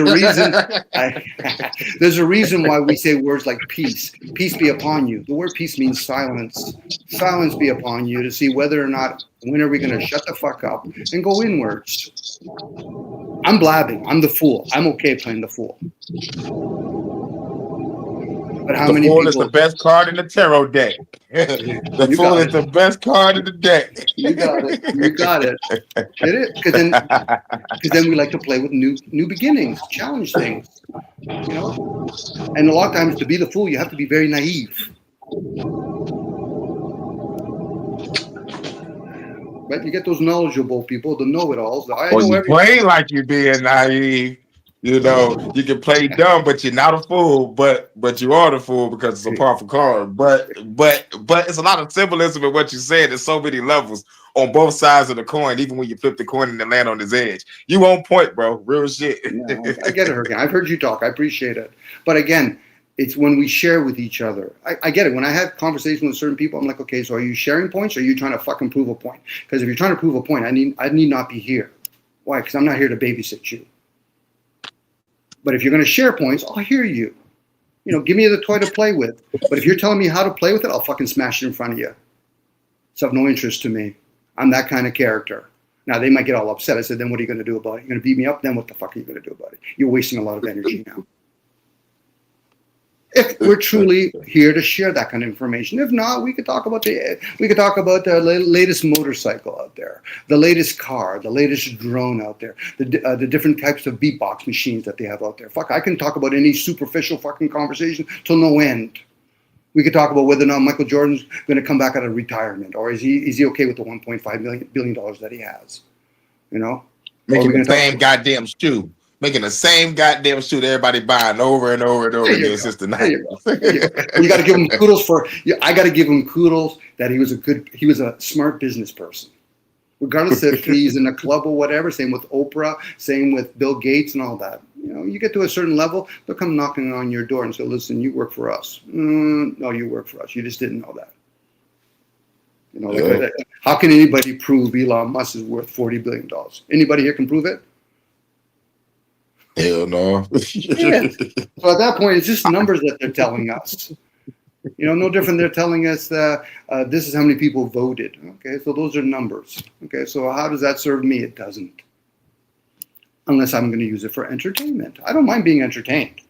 a reason why we say words like peace. Peace be upon you. The word peace means silence. Silence be upon you to see whether or not, when are we going to shut the fuck up and go inwards. I'm blabbing. I'm the fool. I'm okay playing the fool. But how many fool people? Is the best card in the tarot deck. The fool is the best card in the deck. You got it. You got it. Get it? Because then we like to play with new beginnings, challenge things. You know? And a lot of times to be the fool, you have to be very naive. But you get those knowledgeable people, the know-it-alls. You play like you're being naive. You know, you can play dumb, but you're not a fool. But you are the fool because it's a powerful card. But it's a lot of symbolism in what you said. There's so many levels on both sides of the coin. Even when you flip the coin and then land on his edge, you on point, bro. Real shit. Yeah, I get it, Hurricane. I've heard you talk. I appreciate it. But again, it's when we share with each other. I get it. When I have conversations with certain people, I'm like, okay, so are you sharing points or are you trying to fucking prove a point? Because if you're trying to prove a point, I need not be here. Why? Because I'm not here to babysit you. But if you're going to share points, I'll hear you. You know, give me the toy to play with. But if you're telling me how to play with it, I'll fucking smash it in front of you. It's of no interest to me. I'm that kind of character. Now, they might get all upset. I said, then what are you going to do about it? You're going to beat me up? Then what the fuck are you going to do about it? You're wasting a lot of energy now. If we're truly here to share that kind of information, if not, we could talk about the latest motorcycle out there, the latest car, the latest drone out there, the different types of beatbox machines that they have out there. Fuck, I can talk about any superficial fucking conversation till no end. We could talk about whether or not Michael Jordan's going to come back out of retirement, or is he okay with the $1.5 billion that he has? You know, making the same goddamn shoe. Making the same goddamn shoe that everybody buying over and over and over again since the 90s. You got to give him kudos for. I got to give him kudos that he was a smart business person, regardless if he's in a club or whatever. Same with Oprah. Same with Bill Gates and all that. You know, you get to a certain level, they'll come knocking on your door and say, "Listen, you work for us." No, you work for us. You just didn't know that. You know, how can anybody prove Elon Musk is worth $40 billion? Anybody here can prove it? Hell no. Yeah. So at that point, it's just numbers that they're telling us. You know, no different. They're telling us that this is how many people voted. Okay, so those are numbers. Okay, so how does that serve me? It doesn't. Unless I'm going to use it for entertainment. I don't mind being entertained.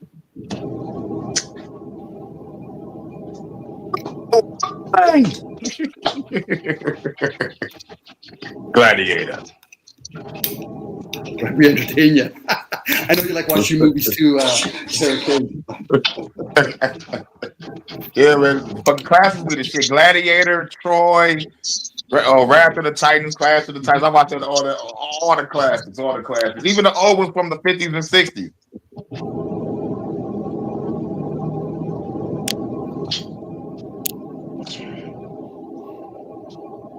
Gladiator. We entertain you. I know you like watching movies too, Yeah, man. Fucking classes with the shit. Gladiator, Troy, Wrath of the Titans, Clash of the Titans. I'm watching all the classes. Even the old ones from the 50s and 60s.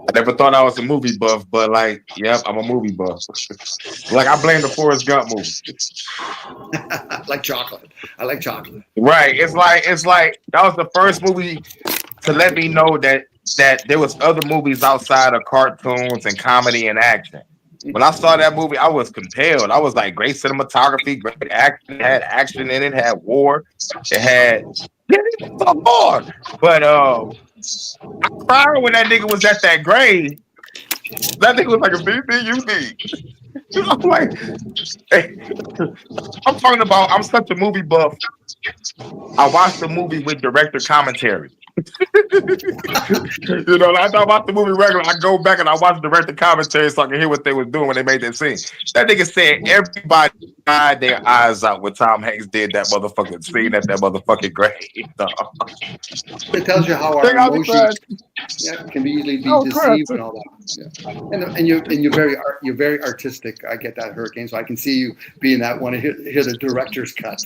I never thought I was a movie buff, but like, yep, I'm a movie buff. Like, I blame the Forrest Gump movie. Like chocolate. I like chocolate. Right. It's like that was the first movie to let me know that there was other movies outside of cartoons and comedy and action. When I saw that movie, I was compelled. I was like, great cinematography, great action. It had action in it, had war. It had more. But I cried when that nigga was at that grave. That nigga was like a BBUD. I'm like, hey, I'm talking about, I'm such a movie buff. I watched the movie with director commentary. You know, like, I watch the movie regular. I go back and I watch the director commentary so I can hear what they was doing when they made that scene. That nigga said everybody cried their eyes out when Tom Hanks did that motherfucking scene at that motherfucking grave. It tells you how our emotions can be easily deceived and all that. Yeah. And you're very artistic. I get that, Hurricane. So I can see you being that one to hear the director's cut.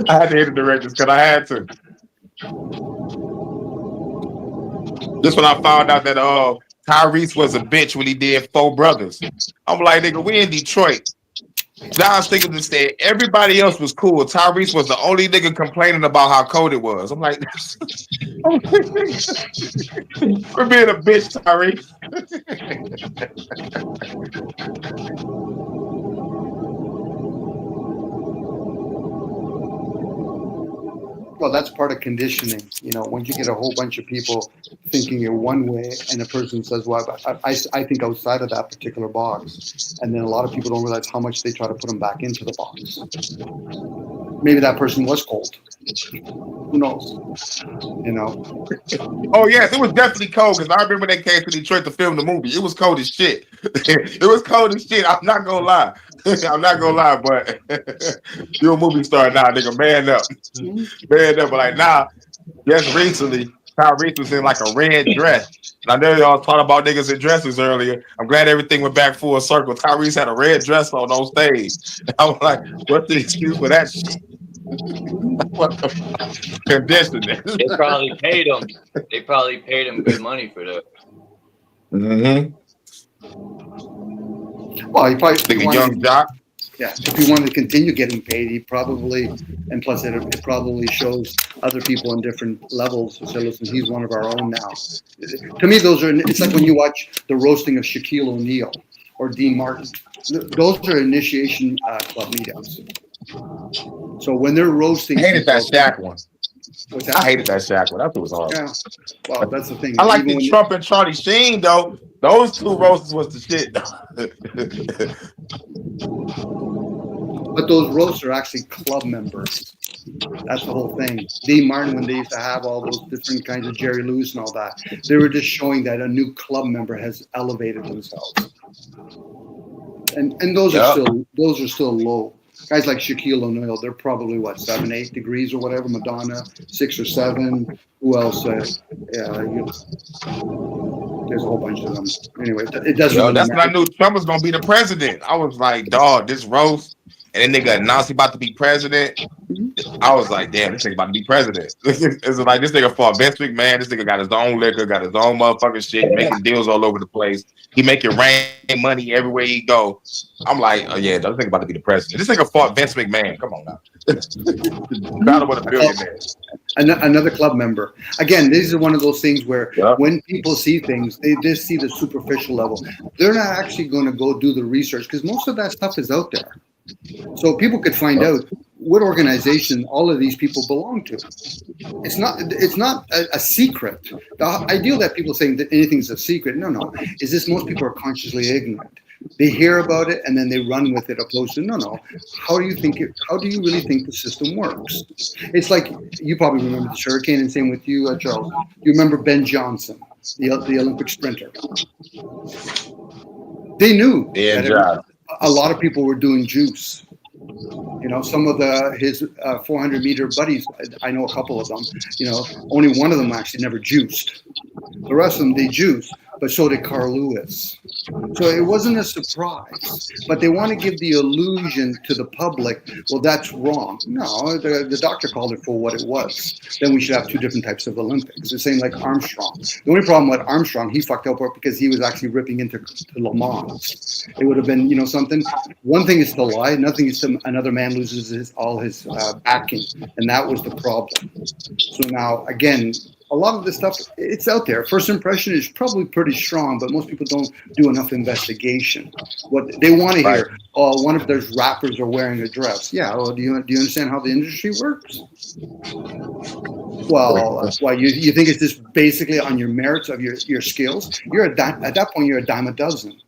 I had to hear the directors because I had to. This when I found out that Tyrese was a bitch when he did Four Brothers. I'm like, nigga, we in Detroit. John Singleton said everybody else was cool. Tyrese was the only nigga complaining about how cold it was. I'm like, we're being a bitch, Tyrese. Well, that's part of conditioning. You know, when you get a whole bunch of people thinking you're one way and a person says, well, I think outside of that particular box. And then a lot of people don't realize how much they try to put them back into the box. Maybe that person was cold. Who knows? You know? Oh, yes, it was definitely cold because I remember when they came to Detroit to film the movie. It was cold as shit. It was cold as shit. I'm not going to lie. I'm not gonna lie, but you're a movie star now, nigga. Man up. Man up. But like now, just recently, Tyrese was in like a red dress. And I know y'all talked about niggas in dresses earlier. I'm glad everything went back full circle. Tyrese had a red dress on stage. And I was like, what's the excuse for that shit? What the condition? They probably paid him. They probably paid him good money for that. Mm-hmm. Well, he probably like a young jock. Yeah, if he wanted to continue getting paid, he probably, and plus it probably shows other people on different levels who say, listen, he's one of our own now. To me, it's like when you watch the roasting of Shaquille O'Neal or Dean Martin. Those are initiation club meetups. So when they're roasting, I hated that Shaq one. What's that? I hated that Shaq one. That was hard. Yeah. Well, that's the thing. I like the Trump and Charlie Sheen though. Those two roasts was the shit. But those roasts are actually club members. That's the whole thing. Dean Martin, when they used to have all those different kinds of Jerry Lewis and all that, they were just showing that a new club member has elevated themselves. And those are still low. Guys like Shaquille O'Neal, they're probably 7, 8 degrees or whatever. Madonna, 6 or 7. Who else? There's a whole bunch of them. Anyway, it doesn't. Yo, that's when I knew Trump was gonna be the president. I was like, dog, this roast, and then nigga announced he about to be president. I was like, damn, this nigga about to be president. It's like this nigga fought Vince McMahon. This nigga got his own liquor, got his own motherfucking shit, making deals all over the place. He making rain money everywhere he go. I'm like, oh yeah, this nigga about to be the president. This nigga fought Vince McMahon. Come on now. Battle with a billionaire. Another club member. Again, this is one of those things where when people see things, they just see the superficial level. They're not actually going to go do the research because most of that stuff is out there. So people could find out what organization all of these people belong to. It's not a secret. The ideal that people saying that anything's a secret. No. Is this most people are consciously ignorant. They hear about it and then they run with it opposed to no. How do you really think the system works? It's like you probably remember the Hurricane, and same with you, Charles. You remember Ben Johnson, the Olympic sprinter. They knew that a lot of people were doing juice. You know, some of his 400-meter buddies, I know a couple of them, you know, only one of them actually never juiced. The rest of them, they juiced, but so did Carl Lewis. So it wasn't a surprise, but they want to give the illusion to the public, well, that's wrong. No, the doctor called it for what it was. Then we should have two different types of Olympics. The same like Armstrong. The only problem with Armstrong, he fucked up because he was actually ripping into Le Mans. It would have been, you know, something. One thing is to lie, another thing is another man loses all his backing, and that was the problem. So now, again, a lot of this stuff, it's out there. First impression is probably pretty strong, but most people don't do enough investigation. What they want to hear, one of those rappers are wearing a dress. Yeah, well, do you understand how the industry works? Well, why you think it's just basically on your merits of your skills? You're at that point, you're a dime a dozen.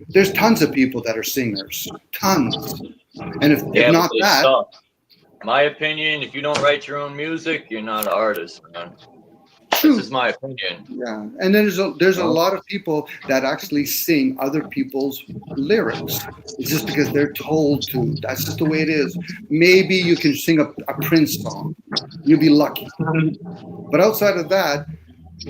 There's tons of people that are singers, tons. And if not that, my opinion, if you don't write your own music, you're not an artist, man. This is my opinion. Yeah, and then there's a lot of people that actually sing other people's lyrics. It's just because they're told to. That's just the way it is. Maybe you can sing a Prince song. You'll be lucky. But outside of that,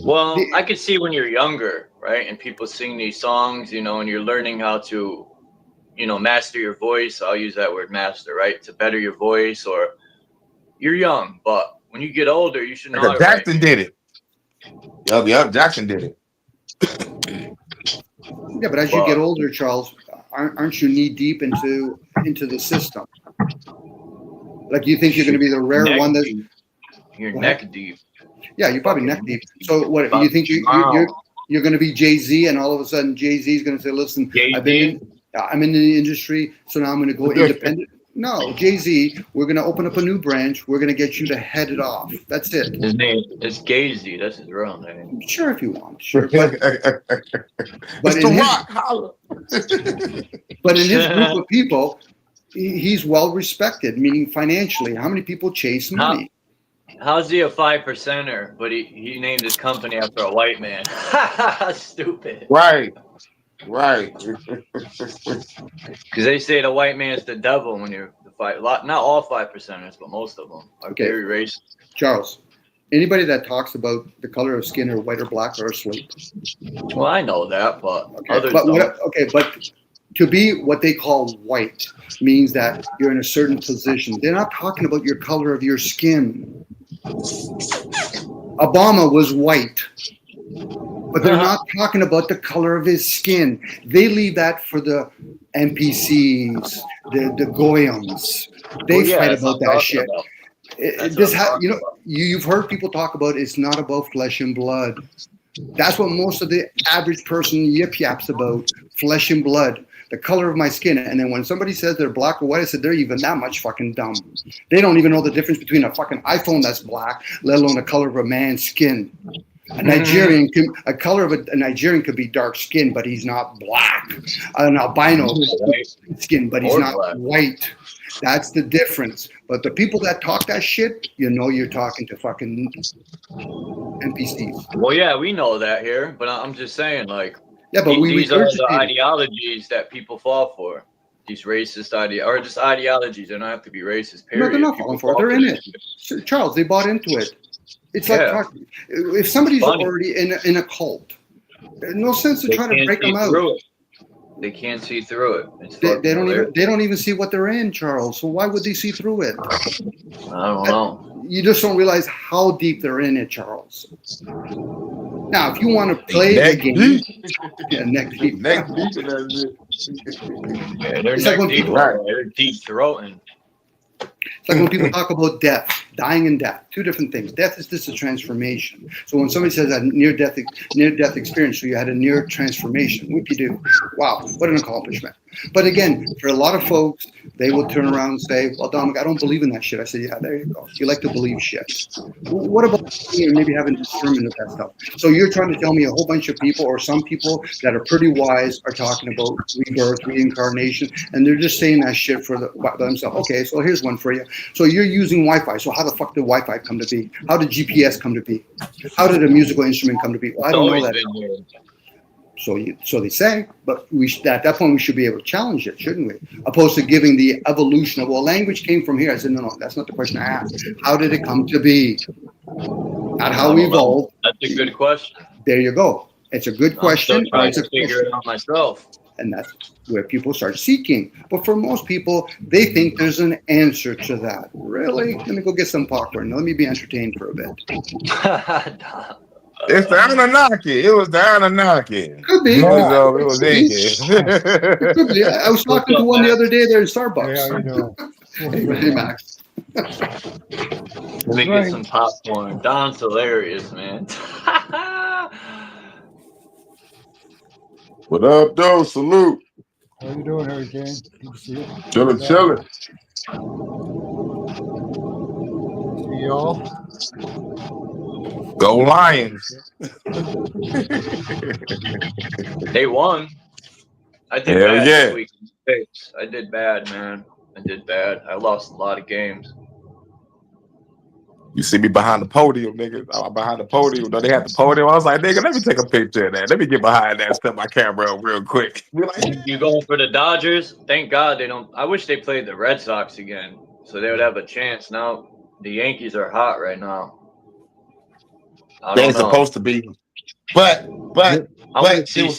well, I could see when you're younger, right, and people sing these songs, you know, and you're learning how to, you know, master your voice. I'll use that word, master, right, to better your voice. Or you're young, but when you get older, you should know. Like Jackson did it. Yep, Jackson did it. Yeah, but as you get older, Charles, aren't you knee deep into the system? Like you think you're going to be the rare one that you're neck deep. Yeah, you're probably neck deep. So what you think you're going to be Jay-Z, and all of a sudden Jay-Z is going to say, "Listen, I'm in the industry, so now I'm going to go independent." No, Jay-Z, we're going to open up a new branch. We're going to get you to head it off. That's it. His name is Jay-Z. That's his real name. Sure, if you want. Sure. But in his group of people, he's well respected, meaning financially. How many people chase money? How's he a 5%er, but he named his company after a white man? Stupid. Right. Because they say the white man's the devil when you're the five. Not all 5%ers, but most of them are very racist. Charles, anybody that talks about the color of skin or white or black are asleep. Well, I know that, but others but to be what they call white means that you're in a certain position. They're not talking about your color of your skin. Obama was white. But they're not talking about the color of his skin. They leave that for the NPCs, the Goyams. They fight about that shit. You've heard people talk about it's not about flesh and blood. That's what most of the average person yip-yaps about, flesh and blood, the color of my skin. And then when somebody says they're black or white, I said they're even that much fucking dumb. They don't even know the difference between a fucking iPhone that's black, let alone the color of a man's skin. A Nigerian could be dark skinned, but he's not black. An albino skin, but he's not white. That's the difference. But the people that talk that shit, you know, you're talking to fucking NPCs. Well, yeah, we know that here, but I'm just saying, like, yeah, but these are the ideologies that people fall for. These racist ideologies. They don't have to be racist. Period. No, they're not falling for it. They're in it. Charles, they bought into it. It's like talking. If somebody's already in a cult, there's no sense to try to break them out. They can't see through it. They don't even see what they're in, Charles. So why would they see through it? I don't know. You just don't realize how deep they're in it, Charles. Now, if you want to play the game, neck deep. They're neck deep. They're deep throating. It's like when people talk about death, dying and death, two different things. Death is just a transformation. So when somebody says a near-death experience, so you had a near transformation, whoop-de-doo. Wow, what an accomplishment. But again, for a lot of folks, they will turn around and say, well, Dominic, I don't believe in that shit. I said, yeah, there you go. You like to believe shit. What about maybe having discernment of that stuff? So you're trying to tell me a whole bunch of people or some people that are pretty wise are talking about rebirth, reincarnation, and they're just saying that shit for themselves. Okay, so here's one for you. So you're using Wi-Fi. So how the fuck did Wi-Fi come to be? How did GPS come to be? How did a musical instrument come to be? Well, I don't know that. So they say, but at that point we should be able to challenge it, shouldn't we? Opposed to giving the evolution of, well, language came from here. I said, no, that's not the question I asked. How did it come to be? Not how we evolved. That's a good question. There you go. It's a good question. I'm still trying to figure it out myself. And that's where people start seeking. But for most people, they think there's an answer to that. Really? Let me go get some popcorn. Let me be entertained for a bit. It's the Anunnaki. It was the Anunnaki. Could be. It was it could be. I was talking to one the other day there in Starbucks. Hey, Max. Let me get some popcorn. Don's hilarious, man. What up, though? Salute. How you doing, Hurricane? Good to see you. Chilling. See y'all. Go Lions. They won. I did bad this week. I did bad, man. I did bad. I lost a lot of games. You see me behind the podium, nigga. I'm behind the podium. No, they had the podium. I was like, nigga, let me take a picture of that. Let me get behind that, step my camera up real quick. You going for the Dodgers? Thank God they don't. I wish they played the Red Sox again, so they would have a chance. Now the Yankees are hot right now. They ain't supposed to be, but it was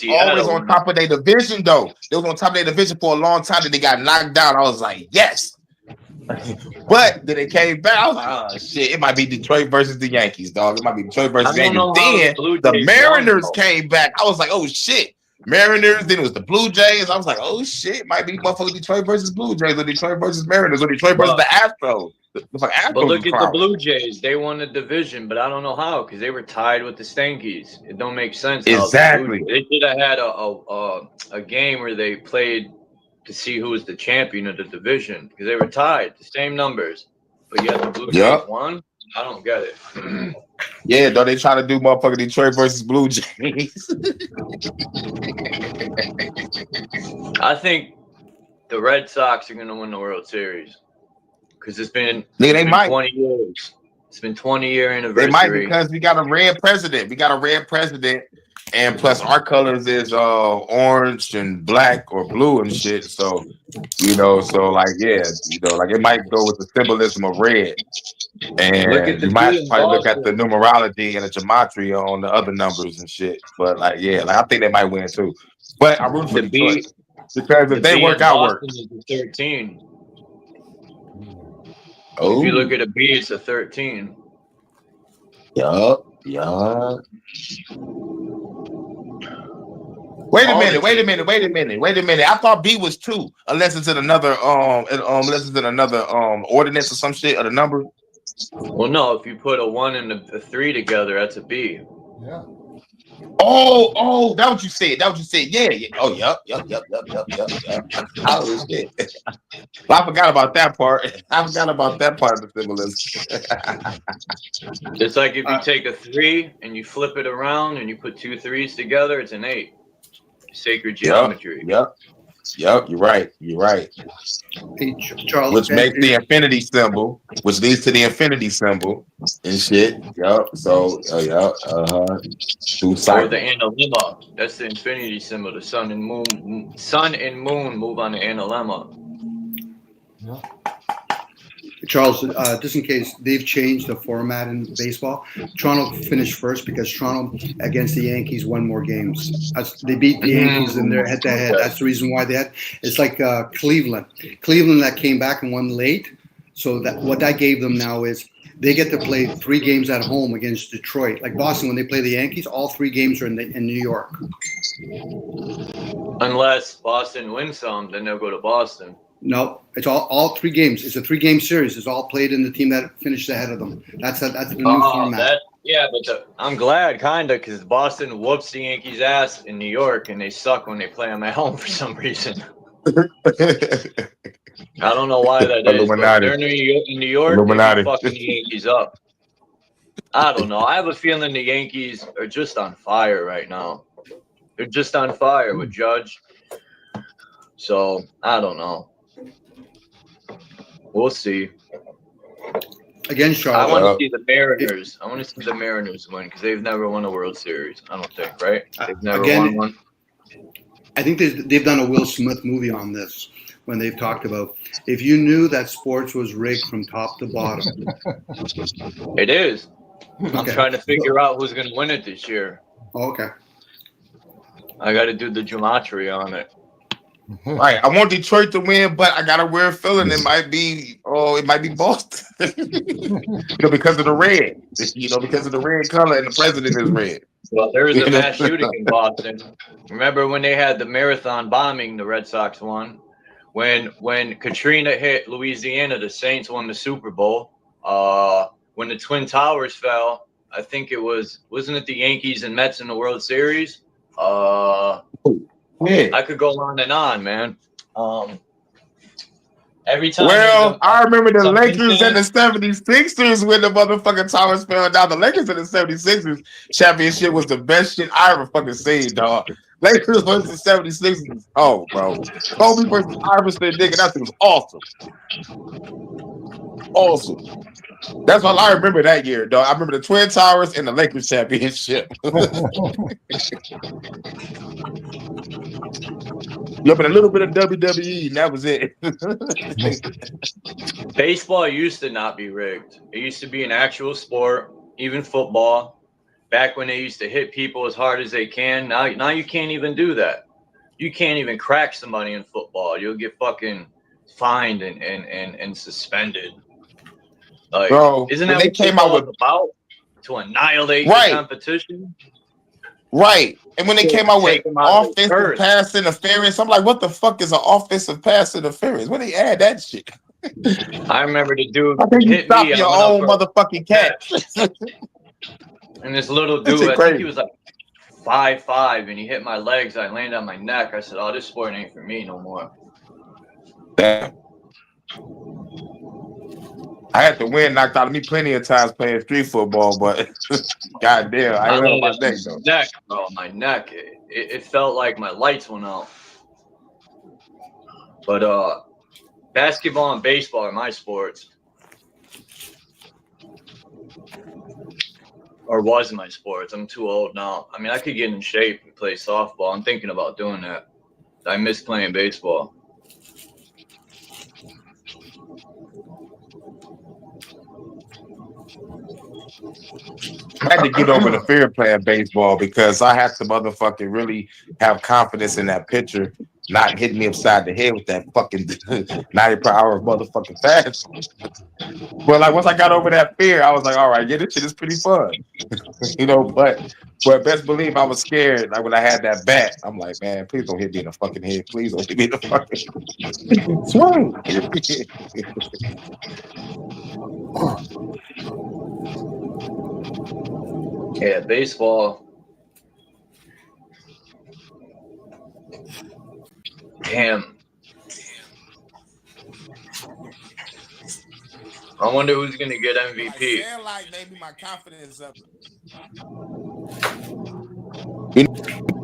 always on top of their division, though. They was on top of their division for a long time. Then they got knocked down. I was like, yes. But then it came back. I was like, oh shit, it might be Detroit versus the Yankees, dog. It might be Detroit versus the Yankees. Then the Mariners came back. I was like, oh shit. Mariners, then it was the Blue Jays. I was like, oh shit, it might be motherfucking Detroit versus Blue Jays, or Detroit versus Mariners, or Detroit versus the Astros. But look at the Blue Jays. They won the division, but I don't know how, because they were tied with the Stankies. It don't make sense. Exactly. They should have had a game where they played to see who was the champion of the division, because they were tied, the same numbers. But yet the Blue Jays won. I don't get it. Yeah, though they trying to do motherfucking Detroit versus Blue Jays. I think the Red Sox are gonna win the World Series, because it's been 20 years. It's been 20-year anniversary. They might, because we got a red president. And plus our colors is orange and black or blue and shit. So, like it might go with the symbolism of red. And you might probably look at the numerology and the gematria on the other numbers and shit. But I think they might win too. But I'm rooting for Detroit, because if they work out, work. 13. Oh, if you look at a B, it's a 13. Yup. Wait a minute. I thought B was 2, unless it's in another ordinance or some shit or the number. Well, no, if you put a 1 and a 3 together, that's a B. Yeah. Oh, that what you said. Yeah. Oh, yup. Oh shit. Well, I forgot about that part. of the symbolism. It's like if you take a 3 and you flip it around and you put 2 3s together, it's an 8. Sacred geometry. Yep. You're right. Hey, Charles, which makes the infinity symbol, which leads to the infinity symbol and shit. Yep. So, Or the analemma. That's the infinity symbol. The sun and moon move on the analemma. Yeah. Charles, just in case, they've changed the format in baseball. Toronto finished first because Toronto against the Yankees won more games. They beat the Yankees in their head-to-head. That's the reason why they had. It's like Cleveland that came back and won late. So what that gave them now is they get to play 3 games at home against Detroit. Like Boston, when they play the Yankees, all 3 games are in New York. Unless Boston wins some, then they'll go to Boston. No, it's all 3 games. It's a 3-game series. It's all played in the team that finished ahead of them. That's the new format. I'm glad, kinda, because Boston whoops the Yankees' ass in New York, and they suck when they play them at home for some reason. I don't know why that is. But they're in New York, they're fucking the Yankees up. I don't know. I have a feeling the Yankees are just on fire right now. They're just on fire with Judge. So I don't know. We'll see. Again, Charles. I want to see the Mariners. I want to see the Mariners win, because they've never won a World Series. I don't think, right? They've never won one. I think they've done a Will Smith movie on this when they've talked about if you knew that sports was rigged from top to bottom. It is. I'm trying to figure out who's going to win it this year. Okay. I got to do the gematria on it. Right, I want Detroit to win, but I got a weird feeling it might be Boston. Because of the red. Because of the red color, and the president is red. Well, there was a mass shooting in Boston. Remember when they had the marathon bombing? The Red Sox won. When Katrina hit Louisiana, the Saints won the Super Bowl. When the Twin Towers fell, I think wasn't it the Yankees and Mets in the World Series? Yeah. I could go on and on, man. Every time. Well, I remember the Lakers and the 76ers when the motherfucking towers fell down. The Lakers and the 76ers championship was the best shit I ever fucking seen, dog. Lakers versus the 76ers. Oh, bro. Kobe versus Iverson, nigga. That shit was awesome. Awesome. That's all I remember that year, dog. I remember the Twin Towers and the Lakers championship. Look at a little bit of WWE, and that was it. Baseball used to not be rigged. It used to be an actual sport, even football. Back when they used to hit people as hard as they can. Now you can't even do that. You can't even crack somebody in football. You'll get fucking fined and suspended. Like, Bro, isn't when that they what came out with about? To annihilate Right. the competition? right, and when they came out with Take them out of the offensive curse. pass interference, I'm like, what the fuck is an offensive pass interference? When they add that shit? I remember the dude I think you hit stop me. I your went up own for a motherfucking catch. And this little That dude, shit I crazy. think he was like 5'5", and he hit my legs. I landed on my neck. I said, "Oh, this sport ain't for me no more." Damn. I had the wind knocked out of me plenty of times playing street football, but goddamn, I I ain't on my landed neck on though. my neck, bro. My neck. It felt like my lights went out. But basketball and baseball are my sports, or was my sports. I'm too old now. I mean, I could get in shape and play softball. I'm thinking about doing that. I miss playing baseball. I had to get over the fear of playing baseball because I had to motherfucking really have confidence in that pitcher not hitting me upside the head with that fucking 90 per hour motherfucking fast. But like once I got over that fear, I was like, all right, yeah, this shit is pretty fun. You know, but best believe I was scared. Like when I had that bat, I'm like, man, please don't hit me in the fucking head. Please don't hit me in the fucking swing. Yeah, baseball. Damn. I wonder who's gonna get MVP. Like maybe my confidence up.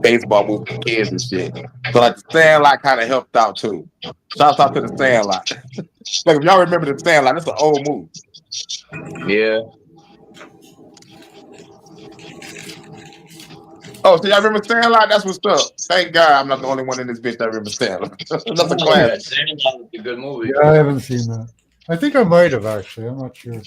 Baseball moved to kids and shit. So like the Sandlot kind of helped out too. Shouts out to the Sandlot. Like if y'all remember the Sandlot, that's an old movie. Yeah. Oh, so y'all remember Sandlot? That's what's up. Thank God I'm not the only one in this bitch that remembers Sandlot. That's a Yeah, classic. Sandlot was a good movie. Yeah, I haven't seen that. I think I might have actually. I'm not sure.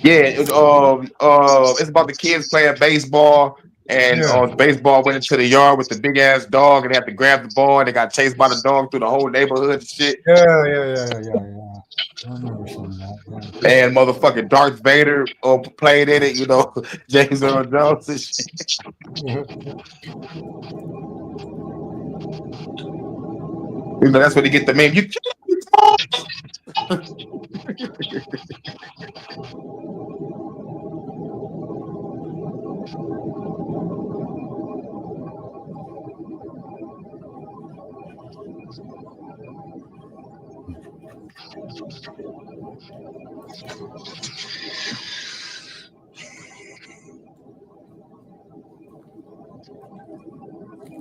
Yeah, it's about the kids playing baseball, and baseball went into the yard with the big ass dog, and they had to grab the ball, and they got chased by the dog through the whole neighborhood and shit. Yeah. I remember some of that. Yeah. And motherfucking Darth Vader played in it, you know, James Earl Jones and shit. You know, that's when they get the meme. You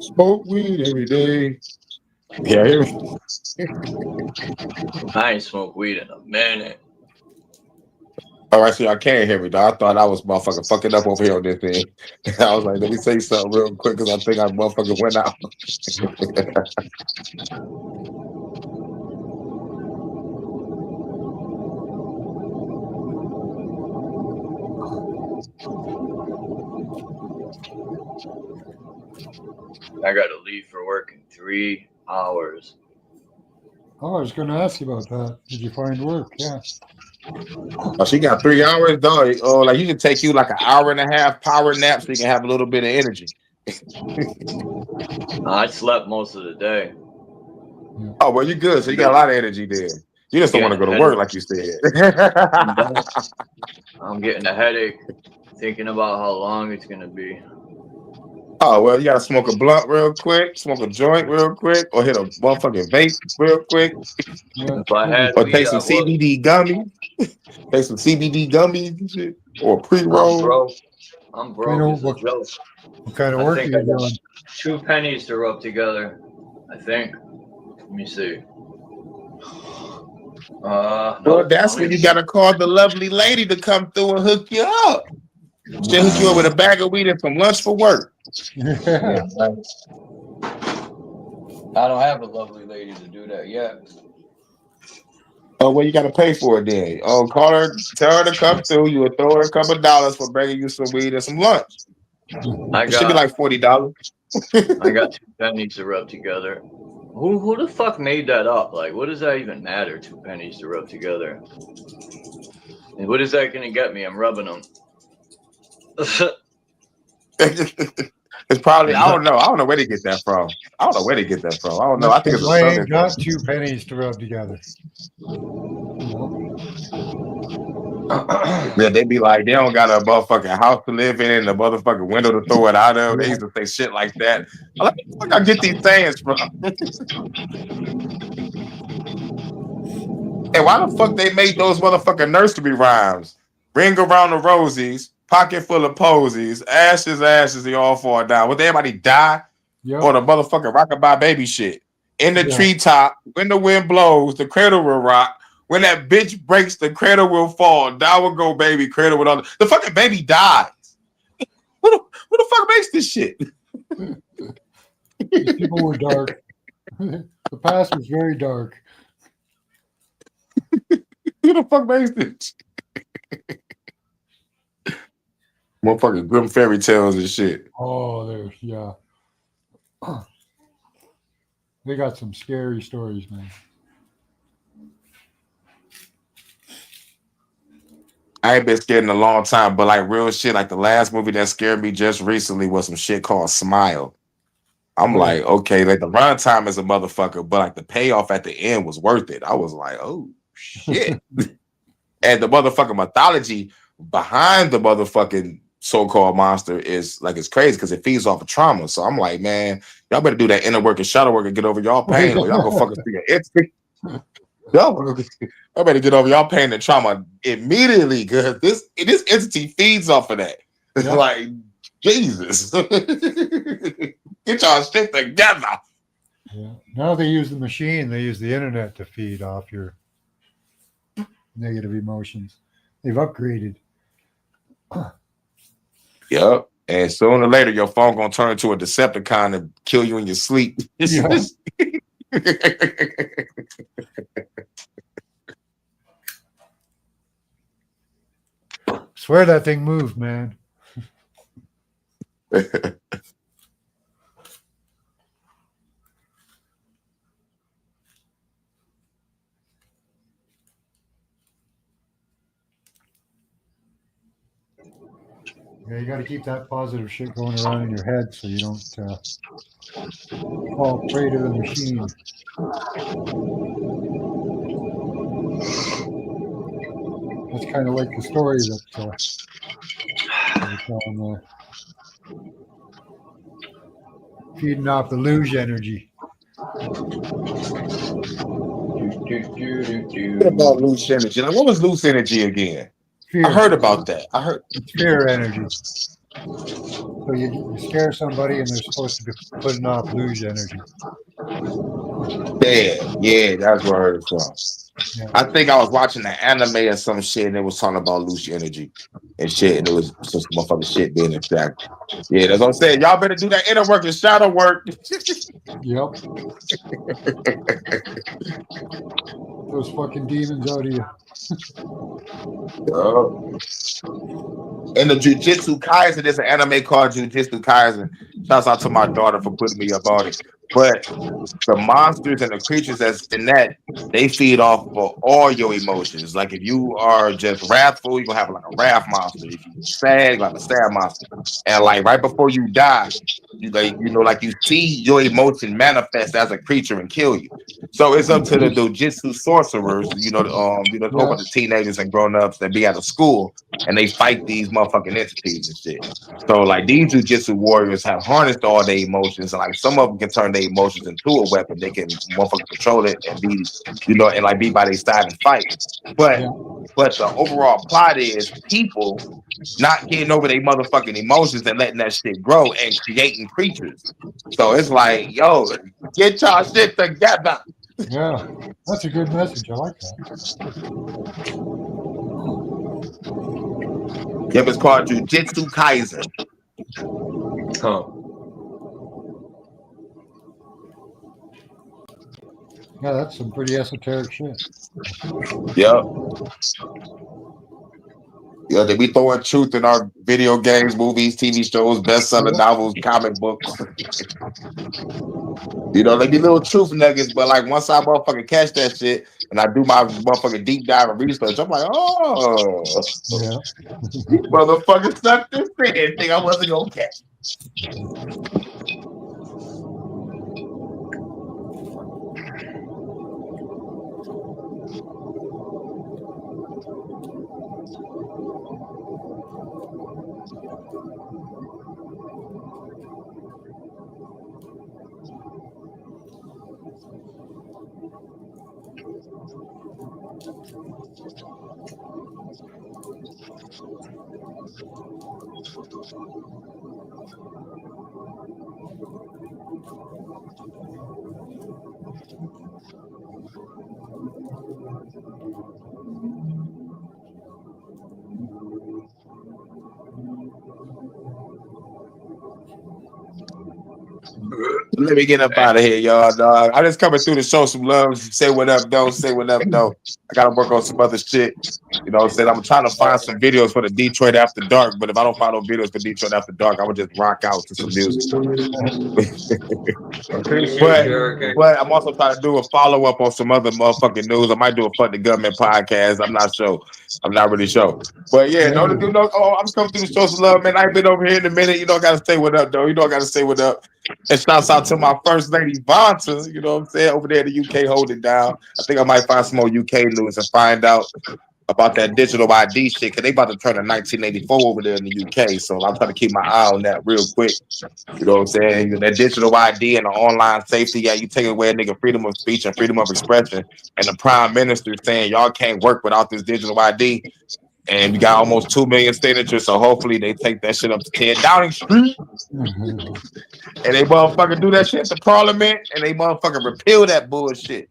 smoke weed every day. Yeah, hear me? I ain't smoked weed in a minute. All right, so y'all can't hear me, dog. I thought I was motherfucking fucking up over here on this thing. I was like, let me say something real quick because I think I motherfucking went out. I gotta leave for work in 3 hours. Oh, I was going to ask you about that. Did you find work? Yeah. Oh, she got 3 hours, dog. Oh, like you can take you like an hour and a half power nap so you can have a little bit of energy. I slept most of the day. Oh, well, you're good. So you got a lot of energy there. You just don't want to go to work, like you said. I'm getting a headache thinking about how long it's gonna be. Oh, well, you got to smoke a blunt real quick, smoke a joint real quick, or hit a motherfucking vape real quick. If I had Or weed, take some I would. CBD gummies. Take some CBD gummies and shit. Or I'm pre-roll. broke. I'm broke know as a joke. What kind of I work are think you I got doing? 2 pennies to rub together. I think. Let me see. Well, that's when you gotta call the lovely lady to come through and hook you up. She'll hook you up with a bag of weed and some lunch for work. Yeah, I don't have a lovely lady to do that yet. Oh, well, you got to pay for it then. Oh, call her, tell her to come through. You would throw her a couple of dollars for bringing you some weed and some lunch. It should be like $40. I got 2 pennies to rub together. Who the fuck made that up? Like, what does that even matter? 2 pennies to rub together. And what is that gonna get me? I'm rubbing them. It's probably I don't know where they get that from. I don't know. I think it's a Wayne southern got thing. 2 pennies to rub together. Yeah, they be like, they don't got a motherfucking house to live in and a motherfucking window to throw it out of. They used to say shit like that. I'm like, where the fuck I get these sayings from? And why the fuck they made those motherfucking nursery rhymes? Ring around the rosies, pocket full of posies, ashes, they all fall down. Would everybody die? Yep. Or the motherfucking rockabye baby shit? In the treetop, when the wind blows, the cradle will rock. When that bitch breaks, the cradle will fall. Down will go, baby. Cradle will all. The fucking baby dies. Who the fuck makes this shit? These people were dark. The past was very dark. Who the fuck makes this? Motherfucking grim fairy tales and shit. Oh, yeah. They got some scary stories, man. I ain't been scared in a long time, but like real shit, like the last movie that scared me just recently was some shit called Smile. I'm like, okay, like the runtime is a motherfucker, but like the payoff at the end was worth it. I was like, oh shit. And the motherfucking mythology behind the motherfucking so-called monster is like it's crazy because it feeds off of trauma. So I'm like, man, y'all better do that inner work and shadow work and get over y'all pain, or y'all go fucking see your instinct. Y'all better get over y'all pain and trauma immediately because this entity feeds off of that. It's like Jesus. Get y'all shit together. Yeah. Now they use the machine, they use the internet to feed off your negative emotions. They've upgraded. Yep. And sooner or later, your phone gonna turn into a Decepticon and kill you in your sleep. Yeah. Swear that thing moved, man. Yeah, you got to keep that positive shit going around in your head so you don't fall prey to the machine. That's kind of like the story that I was telling there. Feeding off the luge energy. What about loose energy? Like, what was loose energy again? Fear. I heard about that. It's fear energy. So you scare somebody and they're supposed to be putting off luge energy. Yeah, that's where I heard it from. Yeah. I think I was watching an anime or some shit and it was talking about loose energy and shit, and it was some motherfucking shit being extracted. Yeah, that's what I'm saying. Y'all better do that inner work and shadow work. Yep. Those fucking demons out of you. In the Jujutsu Kaisen, there's an anime called Jujutsu Kaisen. Shouts out to my daughter for putting me up on it. But the monsters and the creatures that's in that, they feed off of all your emotions. Like if you are just wrathful, you're gonna have like a wrath monster. If you're sad, like a sad monster. And like right before you die, you see your emotion manifest as a creature and kill you. So it's up to the Jujutsu sorcerers, a whole bunch of teenagers and grown-ups that be out of school and they fight these motherfucking entities and shit. So like these Jujutsu warriors have harnessed all their emotions, and like some of them can turn their emotions into a weapon. They can motherfucking control it and be, and like be by their side and fight. But the overall plot is people not getting over their motherfucking emotions and letting that shit grow and creating creatures. So it's like, yo, get y'all shit together. Yeah, that's a good message. I like that. Yep, it's called Jujutsu Kaisen. Huh. Yeah, that's some pretty esoteric shit. Yep. Yeah, they be throwing truth in our video games, movies, TV shows, bestseller novels, comic books. You know, they be little truth nuggets, but like once I motherfucking catch that shit and I do my motherfucking deep dive and research, I'm like, oh, yeah. Motherfucker stuck this thing and think I wasn't gonna catch. Let me get up out of here, y'all, dog. I just coming through to show some love. Say what up, though. Say what up, though. I got to work on some other shit. You know what I'm saying? I'm trying to find some videos for the Detroit After Dark, but if I don't find no videos for Detroit After Dark, I would just rock out to some music. but I'm also trying to do a follow-up on some other motherfucking news. I might do a Fuck the Government podcast. I'm not sure. I'm not really sure. But yeah, I'm coming through to show some love, man. I ain't been over here in a minute. You know I got to say what up, though. You know I got to say what up. And shouts out to my first lady, Vonta, you know what I'm saying, over there in the UK, hold it down. I think I might find some more UK news and find out about that digital ID shit, because they about to turn to 1984 over there in the UK. So I'm trying to keep my eye on that real quick. You know what I'm saying? That digital ID and the online safety, yeah, you take away a nigga freedom of speech and freedom of expression. And the prime minister saying y'all can't work without this digital ID. And we got almost 2 million signatures, so hopefully they take that shit up to 10 Downing Street. And they motherfucking do that shit to Parliament, and they motherfucking repeal that bullshit.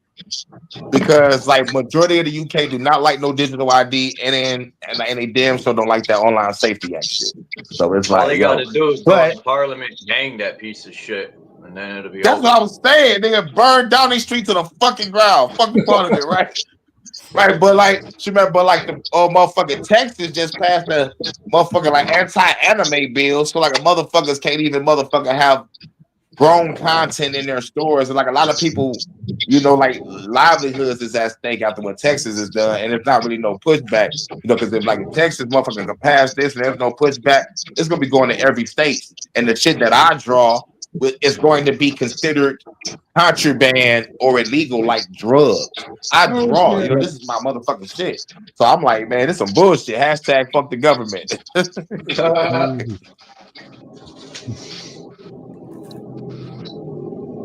Because like majority of the UK do not like no digital ID, and they damn sure don't like that online safety act shit. So it's like all they gotta do is go to Parliament, gang that piece of shit, and then it'll be. That's over. what I was saying. They have burned Downing Street to the fucking ground. Fucking Parliament, right? Right, but like the motherfucking Texas just passed a motherfucking like anti-anime bill, so like motherfuckers can't even motherfucking have grown content in their stores, and like a lot of people, you know, like livelihoods is at stake after what Texas has done, and there's not really no pushback, you know, because if like in Texas motherfuckers can pass this and there's no pushback, it's gonna be going to every state, and the shit that I draw is going to be considered contraband or illegal like drugs. I draw, you know, this is my motherfucking shit. So I'm like, man, this some bullshit. Hashtag fuck the government.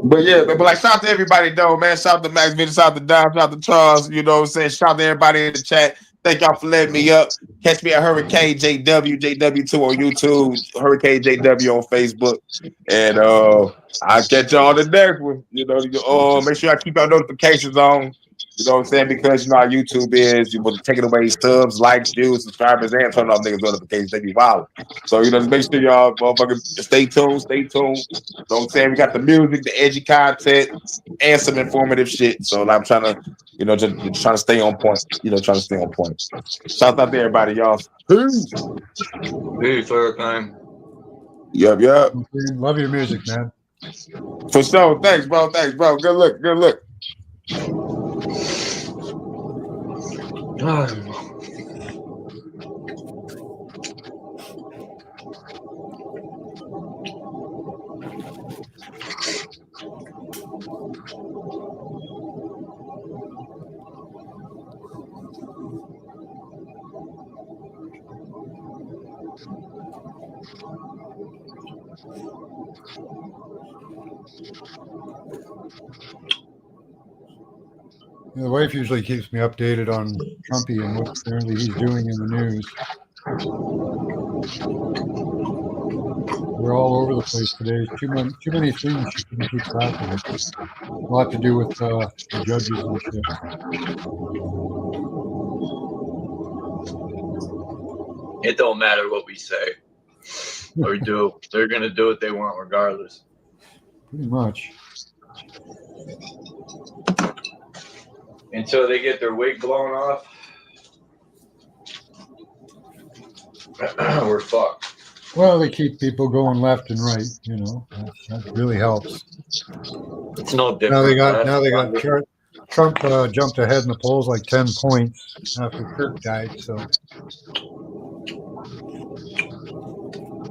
But yeah, but like shout out to everybody though, man. Shout out to Max Video, shout out to Dom, shout out to Charles, you know what I'm saying? Shout out to everybody in the chat. Thank y'all for letting me up. Catch me at Hurricane JW2 on YouTube, Hurricane JW on Facebook. And I'll catch y'all on the next one. You know, make sure I keep our notifications on. You know what I'm saying? Because you know how YouTube is, you want to take it away subs, likes, views, subscribers, and turn off niggas' notifications. They be wild. So, you know, just make sure y'all motherfuckers stay tuned. You know what I'm saying? We got the music, the edgy content, and some informative shit. So I'm trying to, you know, just trying to stay on point. You know, trying to stay on point. Shout out to everybody, y'all. Peace. Peace, Hurricane. Yup. Love your music, man. For sure. Thanks, bro. Good look. The wife usually keeps me updated on Trumpy and what apparently he's doing in the news. They're all over the place today. Too many things you can keep track of it. A lot to do with the judges and shit. It don't matter what we say or do. They're gonna do what they want regardless. Pretty much. Until they get their wig blown off, we're fucked. Well, they keep people going left and right. You know, that really helps. It's no different. Now they got Trump jumped ahead in the polls like 10 points after Kirk died. So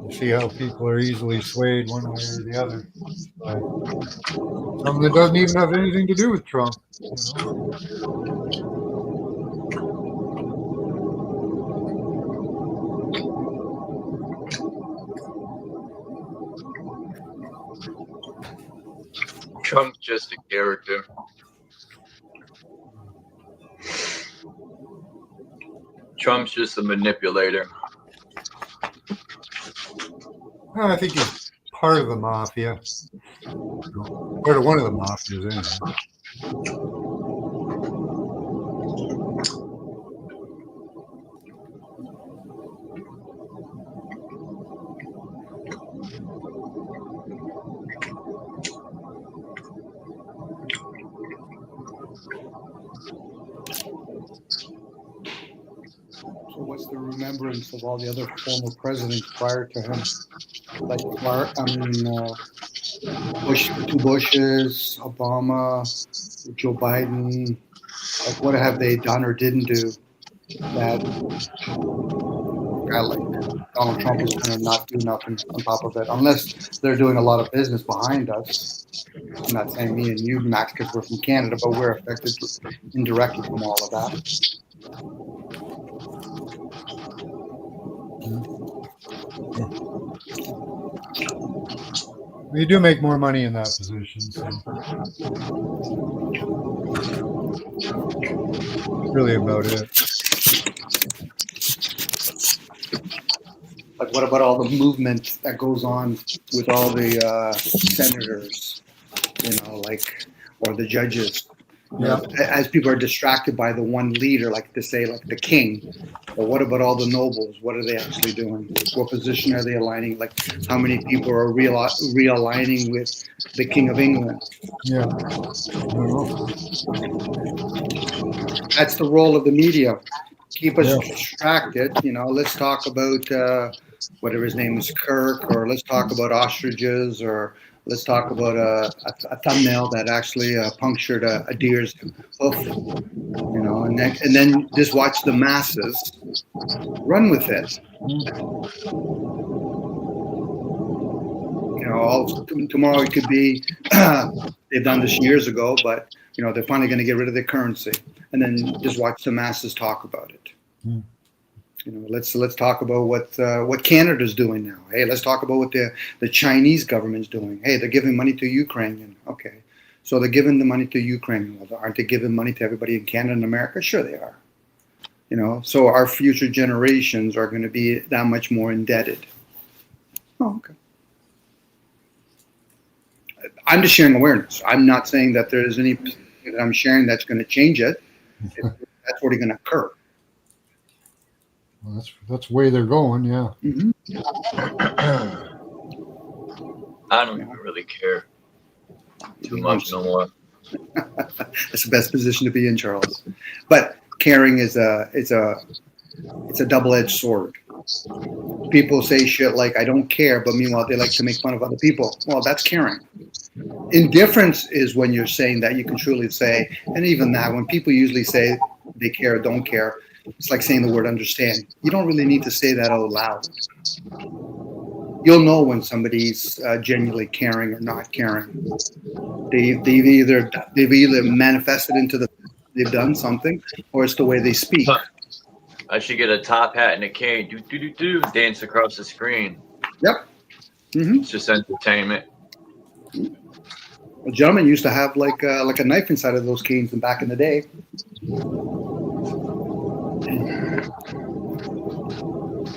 you see how people are easily swayed one way or the other. Something that doesn't even have anything to do with Trump. You know? Trump's just a character. Trump's just a manipulator. Well, I think he's part of the mafia. Part of one of the mafias, anyway. So what's the remembrance of all the other former presidents prior to him? Like, Bush, the two Bushes, Obama, Joe Biden. Like, what have they done or didn't do that a guy like Donald Trump is going to not do nothing on top of it, unless they're doing a lot of business behind us. I'm not saying me and you, Max, because we're from Canada, but we're affected indirectly from all of that. You do make more money in that position. So. Really about it. Like, what about all the movement that goes on with all the senators, you know, like, or the judges? You know, as people are distracted by the one leader, like to say, like the king. But what about all the nobles? What are they actually doing? What position are they aligning? Like, how many people are realigning with the King of England? Yeah. That's the role of the media. Keep us distracted. You know, let's talk about whatever his name is, Kirk, or let's talk about ostriches, or let's talk about a thumbnail that actually punctured a deer's hoof, you know, and then just watch the masses run with it. You know, tomorrow it could be they've done this years ago, but you know they're finally going to get rid of their currency, and then just watch the masses talk about it. You know, let's talk about what Canada's doing now. Hey, let's talk about what the Chinese government's doing. Hey, they're giving money to Ukraine. Okay, so they're giving the money to Ukraine. Well, aren't they giving money to everybody in Canada and America? Sure, they are. You know, so our future generations are going to be that much more indebted. Oh, okay. I'm just sharing awareness. I'm not saying that there's any that I'm sharing that's going to change it. That's already going to occur. Well, that's the way they're going, yeah. Mm-hmm. I don't even really care too much no more. That's the best position to be in, Charles. But caring is it's a double-edged sword. People say shit like "I don't care," but meanwhile they like to make fun of other people. Well, that's caring. Indifference is when you're saying that you can truly say, and even that when people usually say they care or don't care. It's like saying the word understand. You don't really need to say that out loud. You'll know when somebody's genuinely caring or not caring. They've either manifested into they've done something, or it's the way they speak. I should get a top hat and a cane. Dance across the screen. Yep. Mm-hmm. It's just entertainment. A gentleman used to have like a knife inside of those canes back in the day.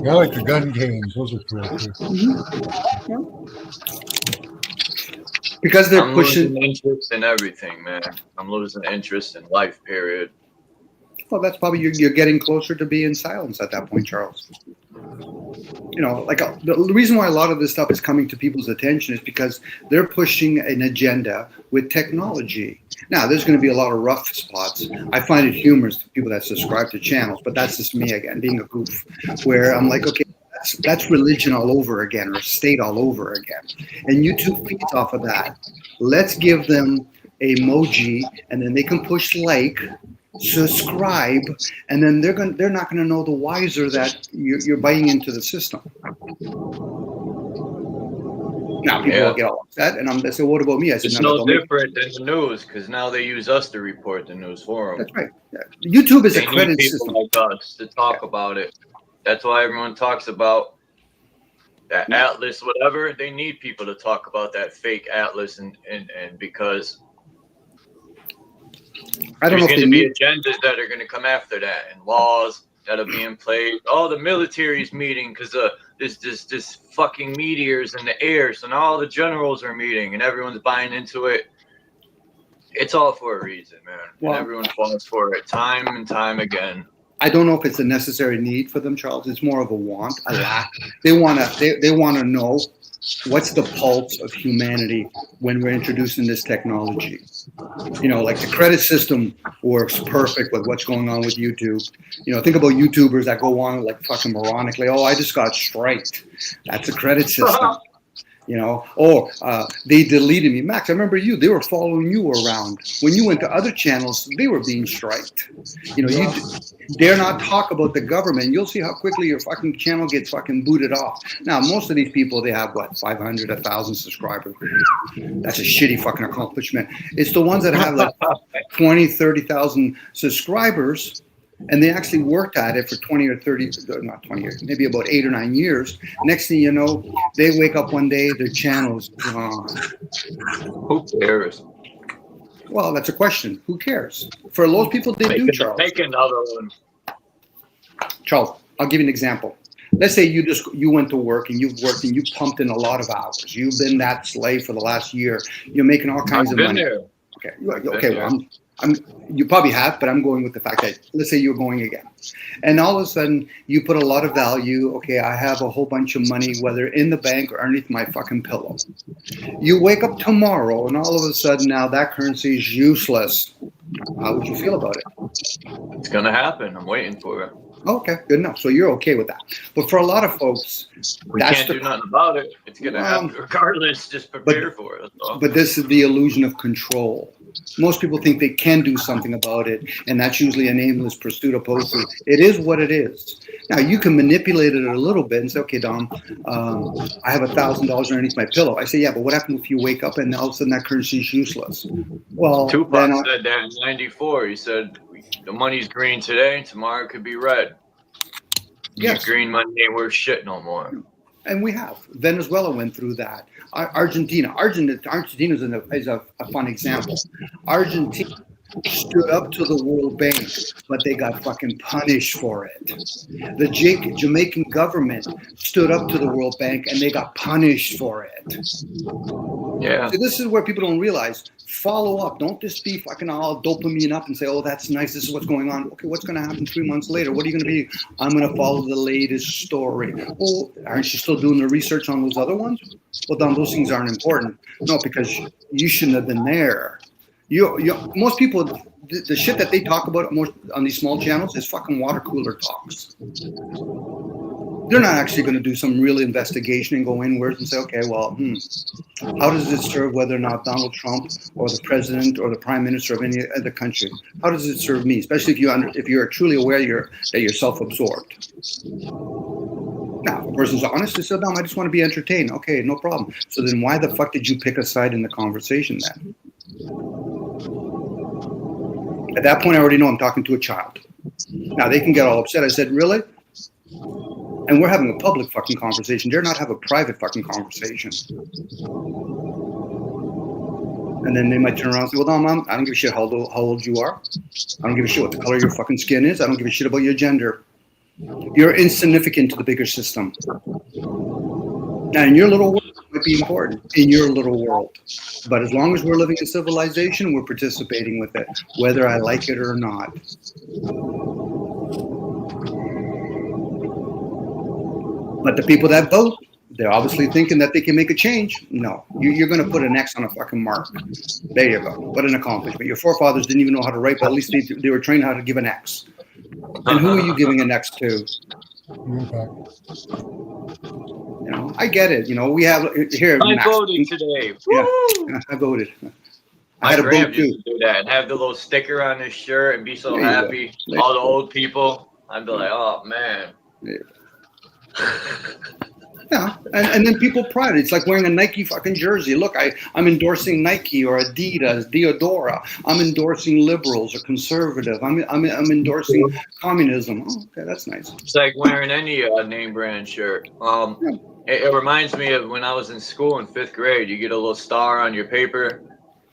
I like the gun games. Those are cool too. Because they're I'm pushing. losing interest in everything, man. I'm losing interest in life, period. Well, that's probably you're getting closer to being silenced at that point, Charles. You know, like the reason why a lot of this stuff is coming to people's attention is because they're pushing an agenda with technology. Now, there's going to be a lot of rough spots. I find it humorous to people that subscribe to channels, but that's just me again, being a goof, where I'm like, okay, that's religion all over again, or state all over again. And YouTube feeds off of that. Let's give them a emoji, and then they can push like, subscribe, and then they're not going to know the wiser that you're buying into the system. Now people will get all upset, and they say, "What about me?" I said, It's no different than the news, because now they use us to report the news for them. That's right. Yeah. YouTube is They a credit need people system. like us to talk about it. That's why everyone talks about that Atlas, whatever. They need people to talk about that fake Atlas, and because I don't know there's if going they to be agendas that are going to come after that, and laws that are being played. Oh, the military's meeting because this fucking meteors in the air, so now all the generals are meeting, and everyone's buying into it. It's all for a reason, man. Well, and everyone falls for it time and time again. I don't know if it's a necessary need for them, Charles. It's more of a want, a lack. They want to know what's the pulse of humanity when we're introducing this technology. You know, like the credit system works perfect with what's going on with YouTube. You know, think about YouTubers that go on like fucking moronically. Oh, I just got striked. That's a credit system. You know, or they deleted me. Max, I remember you. They were following you around. When you went to other channels, they were being striked. You know, you dare not talk about the government. You'll see how quickly your fucking channel gets fucking booted off. Now, most of these people, they have, what, 500, 1,000 subscribers. That's a shitty fucking accomplishment. It's the ones that have like 20, 30,000 subscribers, and they actually worked at it for 20 or 30, not 20 years, maybe about 8 or 9 years. Next thing you know, they wake up one day, their channel's gone. Who cares? Well, that's a question. Who cares? For those people, they do, Charles. Make another one. Charles, I'll give you an example. Let's say you went to work and you've worked and you pumped in a lot of hours. You've been that slave for the last year. You're making all kinds of money. There. Okay. Well, you probably have, but I'm going with the fact that let's say you're going again, and all of a sudden you put a lot of value. Okay, I have a whole bunch of money, whether in the bank or underneath my fucking pillow. You wake up tomorrow, and all of a sudden now that currency is useless. How would you feel about it? It's gonna happen. I'm waiting for it. Okay, good enough. So you're okay with that. But for a lot of folks, We can't do nothing about it. It's gonna happen regardless. Just prepare for it. That's all. But this is the illusion of control. Most people think they can do something about it, and that's usually an aimless pursuit opposed to it is what it is. Now, you can manipulate it a little bit and say, okay, Dom, I have $1,000 underneath my pillow. I say, yeah, but what happens if you wake up and all of a sudden that currency is useless? Well, Tupac said that in '94. He said, the money's green today, tomorrow it could be red. Yes. Green money ain't worth shit no more. And we have. Venezuela went through that. Argentina is a fun example. Argentina stood up to the World Bank, but they got fucking punished for it. The Jamaican government stood up to the World Bank, and they got punished for it. Yeah. So this is where people don't realize. Follow up. Don't just be fucking all dopamine up and say, oh, that's nice. This is what's going on. Okay, what's going to happen 3 months later? What are you going to be? I'm going to follow the latest story. Well, aren't you still doing the research on those other ones? Well, Don, those things aren't important. No, because you shouldn't have been there. Most people, the shit that they talk about most on these small channels is fucking water cooler talks. They're not actually going to do some real investigation and go inwards and say, okay, well, how does it serve whether or not Donald Trump or the president or the prime minister of any other country, how does it serve me? Especially if you're truly aware that you're self-absorbed. Now, if a person's honest, they say, no, I just want to be entertained. Okay, no problem. So then why the fuck did you pick a side in the conversation then? At that point, I already know I'm talking to a child. Now, they can get all upset. I said, really? And we're having a public fucking conversation. Dare not have a private fucking conversation. And then they might turn around and say, well, no, Mom, I don't give a shit how old you are. I don't give a shit what the color of your fucking skin is. I don't give a shit about your gender. You're insignificant to the bigger system. Now, in your little world, it might be important in your little world. But as long as we're living in civilization, we're participating with it, whether I like it or not. But the people that vote, they're obviously thinking that they can make a change. No, you're going to put an X on a fucking mark. There you go. What an accomplishment. Your forefathers didn't even know how to write, but at least they were trained how to give an X. And who are you giving an X to? You know, I get it. You know, we have here. I voted today. Yeah, I voted. I had a vote too. Used to do that and have the little sticker on his shirt and be so happy. All the old people, I'd be like, oh man. Yeah, and then people pride. It's like wearing a Nike fucking jersey. Look, I'm endorsing Nike or Adidas, Diodora. I'm endorsing liberals or conservative. I'm endorsing communism. Oh, okay, that's nice. It's like wearing any name brand shirt. It reminds me of when I was in school in 5th grade. You get a little star on your paper.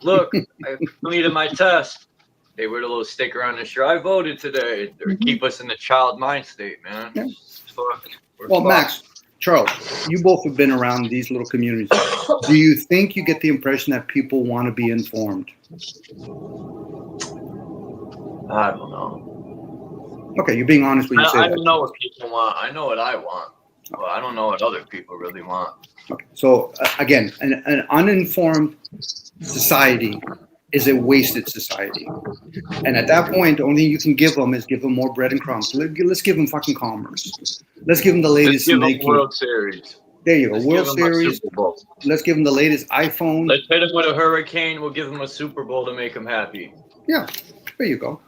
Look, I completed my test. They wear a little sticker on their shirt. I voted today. They keep us in the child mind state, man. Yeah. Well, Max, Charles, you both have been around these little communities. Do you think you get the impression that people want to be informed? I don't know. Okay, you're being honest when you say that. I don't know what people want. I know what I want. Well, I don't know what other people really want. Okay, so again, an uninformed society is a wasted society. And at that point, the only thing you can give them is give them more bread and crumbs. Let's give them fucking commerce. Let's give them the latest. Let's give them World Series. There you go, World Series. Let's give them the latest iPhone. Let's hit them with a hurricane. We'll give them a Super Bowl to make them happy. Yeah, there you go.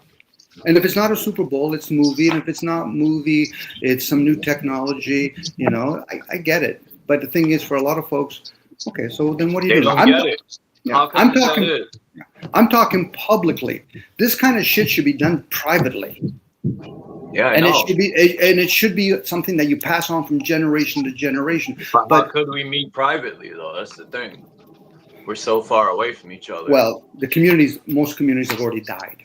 And if it's not a Super Bowl, it's movie. And if it's not movie, it's some new technology. You know, I get it. But the thing is, for a lot of folks, okay, so then what do you do? They don't get it. Yeah, I'm talking publicly. This kind of shit should be done privately. Yeah, I know. It should be something that you pass on from generation to generation. But how could we meet privately though? That's the thing. We're so far away from each other. Well, most communities have already died.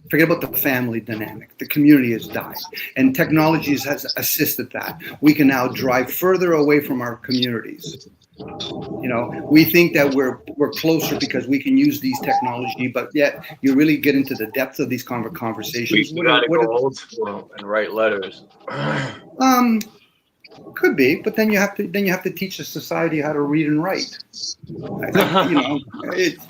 Forget about the family dynamic. The community has died, and technology has assisted that. We can now drive further away from our communities. You know, we think that we're closer because we can use these technology, but yet you really get into the depth of these conversations. We gotta go old school and write letters. Could be, but then you have to teach the society how to read and write.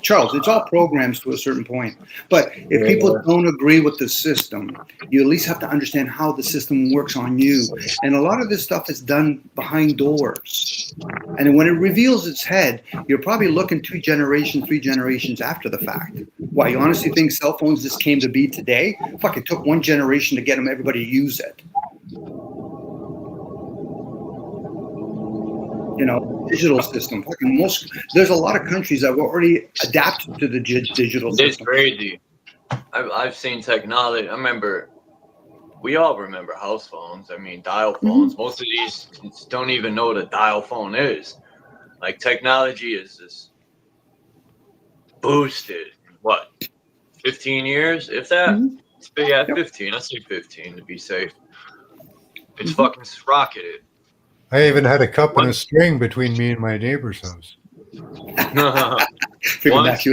Charles, it's all programs to a certain point. But if people don't agree with the system, you at least have to understand how the system works on you. And a lot of this stuff is done behind doors. And when it reveals its head, you're probably looking 2 generations, 3 generations after the fact. Why, you honestly think cell phones just came to be today? Fuck, it took 1 generation to get everybody to use it. You know, digital system. There's a lot of countries that were already adapted to the digital system. It's crazy. I've seen technology. We all remember house phones. I mean, dial phones. Mm-hmm. Most of these kids don't even know what a dial phone is. Like, technology is just boosted. What, 15 years? If that? Mm-hmm. Yeah, 15. I say 15 to be safe. It's fucking rocketed. I even had a cup and a string between me and my neighbor's house. Once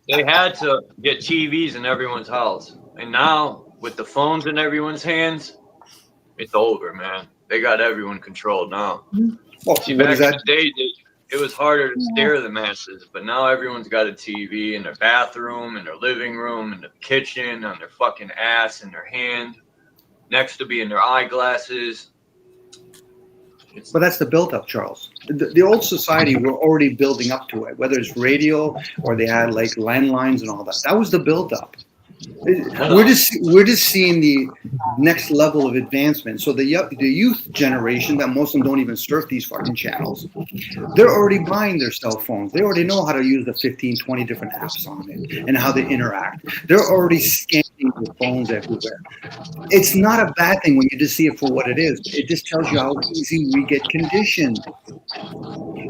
they had to get TVs in everyone's house. And now, with the phones in everyone's hands, it's over, man. They got everyone controlled now. Well, see, back in the day, it was harder to scare the masses. But now everyone's got a TV in their bathroom, in their living room, in the kitchen, on their fucking ass, in their hand, next to being their eyeglasses. But that's the build-up, Charles. The old society were already building up to it, whether it's radio or they had like landlines and all that. That was the build-up. We're just seeing the next level of advancement. So the youth generation, that most of them don't even surf these fucking channels, they're already buying their cell phones. They already know how to use the 15, 20 different apps on it and how they interact. They're already scanning the phones everywhere. It's not a bad thing when you just see it for what it is. It just tells you how easy we get conditioned.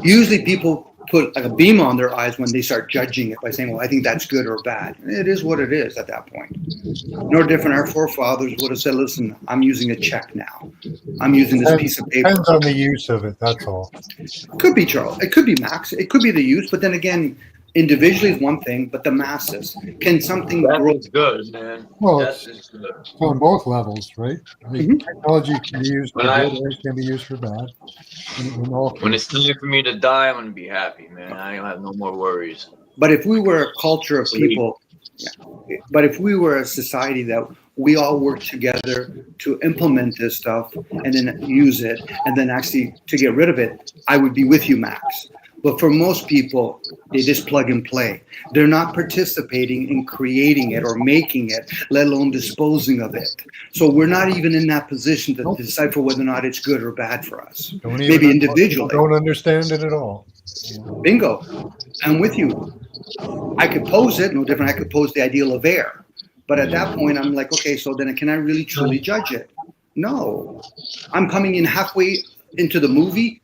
Usually people put like a beam on their eyes when they start judging it by saying, well, I think that's good or bad. It is what it is at that point. No different. Our forefathers would have said, listen, I'm using a check now. I'm using this piece of paper. Depends on the use of it, that's all. It could be, Charles. It could be, Max. It could be the use. But then again, individually is one thing, but the masses. Can something grow? That's good, man. Well, That's it's good. on both levels, right? I mean, technology can be used for When I- good or it can be used for bad. When it's time for me to die, I'm gonna be happy, man. I don't have no more worries. But if we were a culture of people, but if we were a society that we all work together to implement this stuff and then use it and then actually to get rid of it, I would be with you, Max. But for most people, they just plug and play. They're not participating in creating it or making it, let alone disposing of it. So we're not even in that position to decipher whether or not it's good or bad for us. Maybe individually. Don't understand it at all. Bingo. I'm with you. I could pose it, no different. I could pose the ideal of air. But at that point, I'm like, okay, so then can I really truly judge it? No. I'm coming in halfway into the movie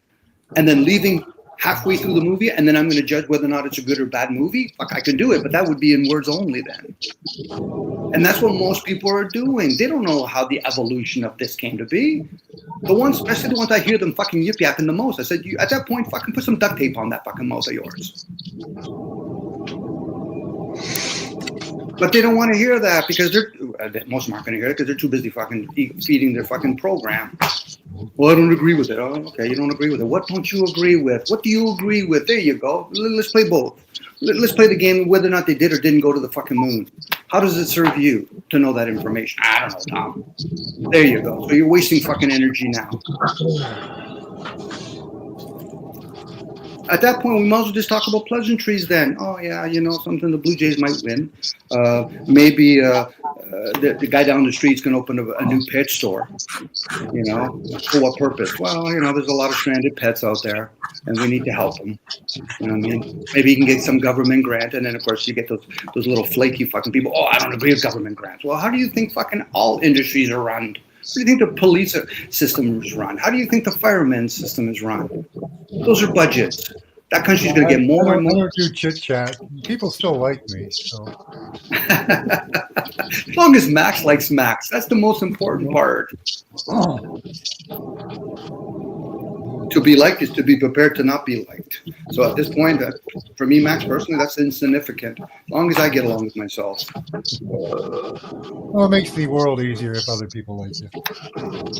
and then leaving halfway through the movie, and then I'm going to judge whether or not it's a good or bad movie. Fuck, I can do it, but that would be in words only then. And that's what most people are doing. They don't know how the evolution of this came to be. The ones, especially the ones I hear them fucking yip yapping the most. I said, you at that point, fucking put some duct tape on that fucking mouth of yours. But they don't want to hear that because most of them aren't going to hear it because they're too busy fucking feeding their fucking program. Well, I don't agree with it. Oh, okay, you don't agree with it. What don't you agree with? What do you agree with? There you go. Let's play both. Let's play the game whether or not they did or didn't go to the fucking moon. How does it serve you to know that information? I don't know, Tom. There you go. So you're wasting fucking energy now. At that point, we might as well just talk about pleasantries then. Oh, yeah, you know, something the Blue Jays might win. Maybe the guy down the street's going to open a new pet store. You know, for what purpose? Well, you know, there's a lot of stranded pets out there, and we need to help them. You know what I mean? Maybe you can get some government grant, and then, of course, you get those little flaky fucking people. Oh, I don't agree with government grants. Well, how do you think fucking all industries are run? How do you think the police system is run? How do you think the fireman system is run? Those are budgets. That country's going to get more and more. I don't do chit chat. People still like me. So. As long as Max likes Max, that's the most important part. To be liked is to be prepared to not be liked. So at this point, for me, Max, personally, that's insignificant. As long as I get along with myself. Well, it makes the world easier if other people like you.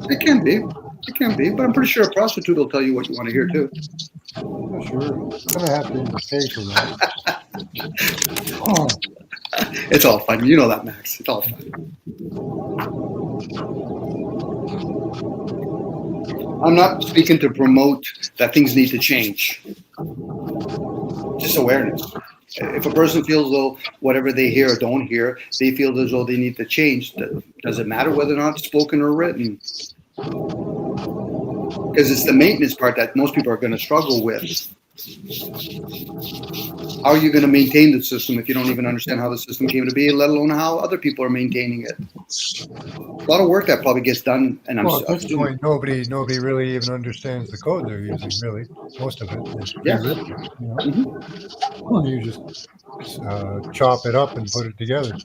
It can be. It can be. But I'm pretty sure a prostitute will tell you what you want to hear, too. Yeah, sure. I'm going to have to pay for that. It's all fun. You know that, Max. It's all fun. I'm not speaking to promote that things need to change. Just awareness. If a person feels though whatever they hear or don't hear, they feel as though they need to change, does it matter whether or not it's spoken or written? Because it's the maintenance part that most people are going to struggle with. How are you going to maintain the system if you don't even understand how the system came to be, let alone how other people are maintaining it? A lot of work that probably gets done, and well, at this point, nobody really even understands the code they're using. Really, most of it is pre-written. You know? Well, you just chop it up and put it together.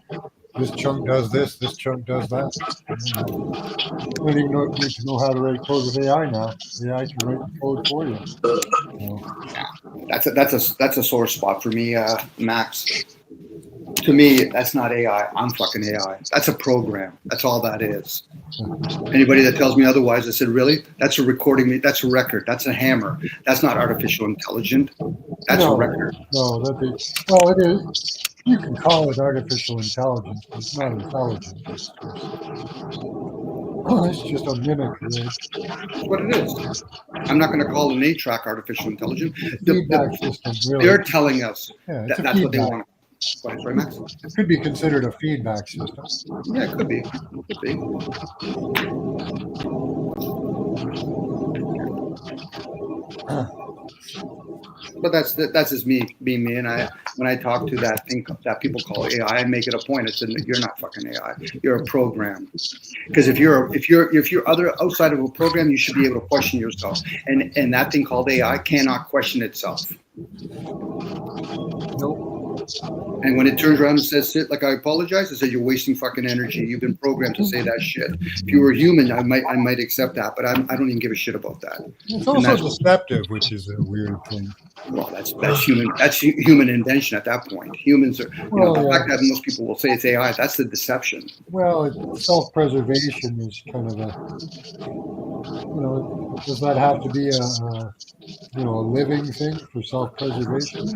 This chunk does this. This chunk does that. You don't even need to know how to write code with AI now. AI can write the code for you. That's a sore spot for me, Max. To me, that's not AI. I'm fucking AI. That's a program. That's all that is. Anybody that tells me otherwise, I said, really? That's a recording. That's a record. That's a hammer. That's not artificial intelligence. That's a record. No, well, it is. You can call it artificial intelligence, but it's not intelligent. It's just a mimic. Right? That's what it is. I'm not going to call an 8-track artificial intelligence. Feedback system, really. They're telling us that's what they want. Sorry, Max? It could be considered a feedback system. Yeah, it could be. It could be. But that's just me being me, and when I talk to that thing that people call AI, I make it a point. I said, you're not fucking AI. You're a program. Because if you're other outside of a program, you should be able to question yourself. And that thing called AI cannot question itself. Nope. And when it turns around and says shit like I apologize, I say you're wasting fucking energy. You've been programmed to say that shit. If you were human, I might accept that, but I don't even give a shit about that. It's also deceptive, which is a weird thing. Well, that's human. That's human invention at that point. Humans are. The fact that most people will say it's AI, that's the deception. Well, self-preservation is kind of a. Does that have to be a living thing for self-preservation?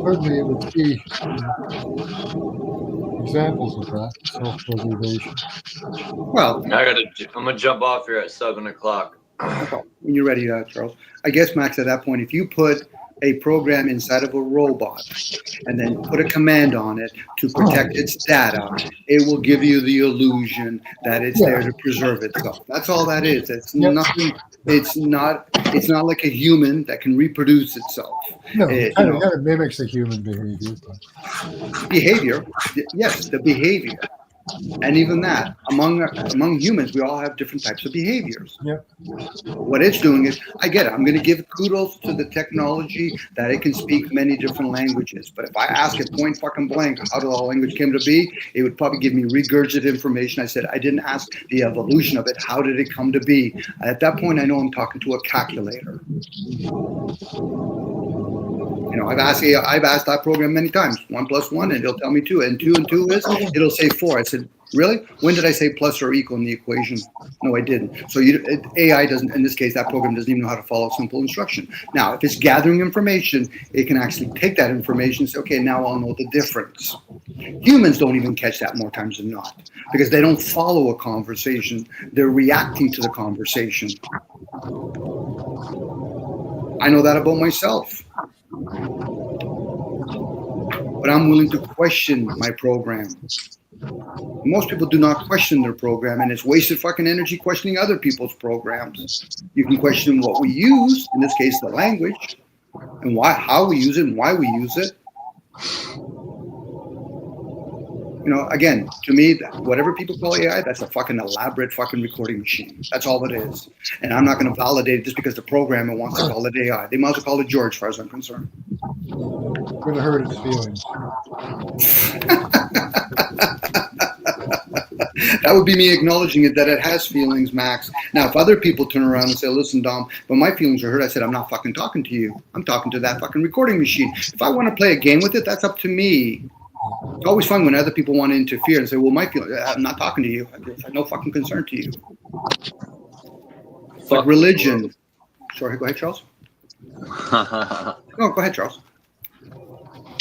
Certainly, it would be examples of that self-preservation. Well, I'm gonna jump off here at 7:00. When you're ready, Charles. I guess, Max, at that point, if you put a program inside of a robot and then put a command on it to protect its data, it will give you the illusion that it's there to preserve itself. That's all that is. It's nothing. It's not like a human that can reproduce itself. No, it kind of mimics a human behavior. Behavior, yes, the behavior. And even that, among humans, we all have different types of behaviors. Yeah. What it's doing is, I get it. I'm going to give kudos to the technology that it can speak many different languages. But if I ask it point fucking blank how did all language came to be, it would probably give me regurgitated information. I said, I didn't ask the evolution of it. How did it come to be? And at that point, I know I'm talking to a calculator. I've asked that program many times. 1 + 1, and it'll tell me 2, and 2 and 2 is. It'll say 4. I said, really? When did I say plus or equal in the equation? No, I didn't. So AI doesn't. In this case, that program doesn't even know how to follow simple instruction. Now, if it's gathering information, it can actually take that information and say, okay, now I'll know the difference. Humans don't even catch that more times than not because they don't follow a conversation. They're reacting to the conversation. I know that about myself. But I'm willing to question my program. Most people do not question their program, and it's wasted fucking energy questioning other people's programs. You can question what we use, in this case, the language, and how we use it and why we use it. Again, to me, whatever people call AI, that's a fucking elaborate fucking recording machine. That's all it is. And I'm not going to validate it just because the programmer wants to call it AI. They might as well call it George, as far as I'm concerned. Going to hurt its feelings. That would be me acknowledging it, that it has feelings, Max. Now, if other people turn around and say, listen, Dom, but my feelings are hurt, I said, I'm not fucking talking to you. I'm talking to that fucking recording machine. If I want to play a game with it, that's up to me. It's always fun when other people want to interfere and say, well, my feelings, I'm not talking to you. I have no fucking concern to you. Like religion. Sorry, go ahead, Charles. No, go ahead, Charles.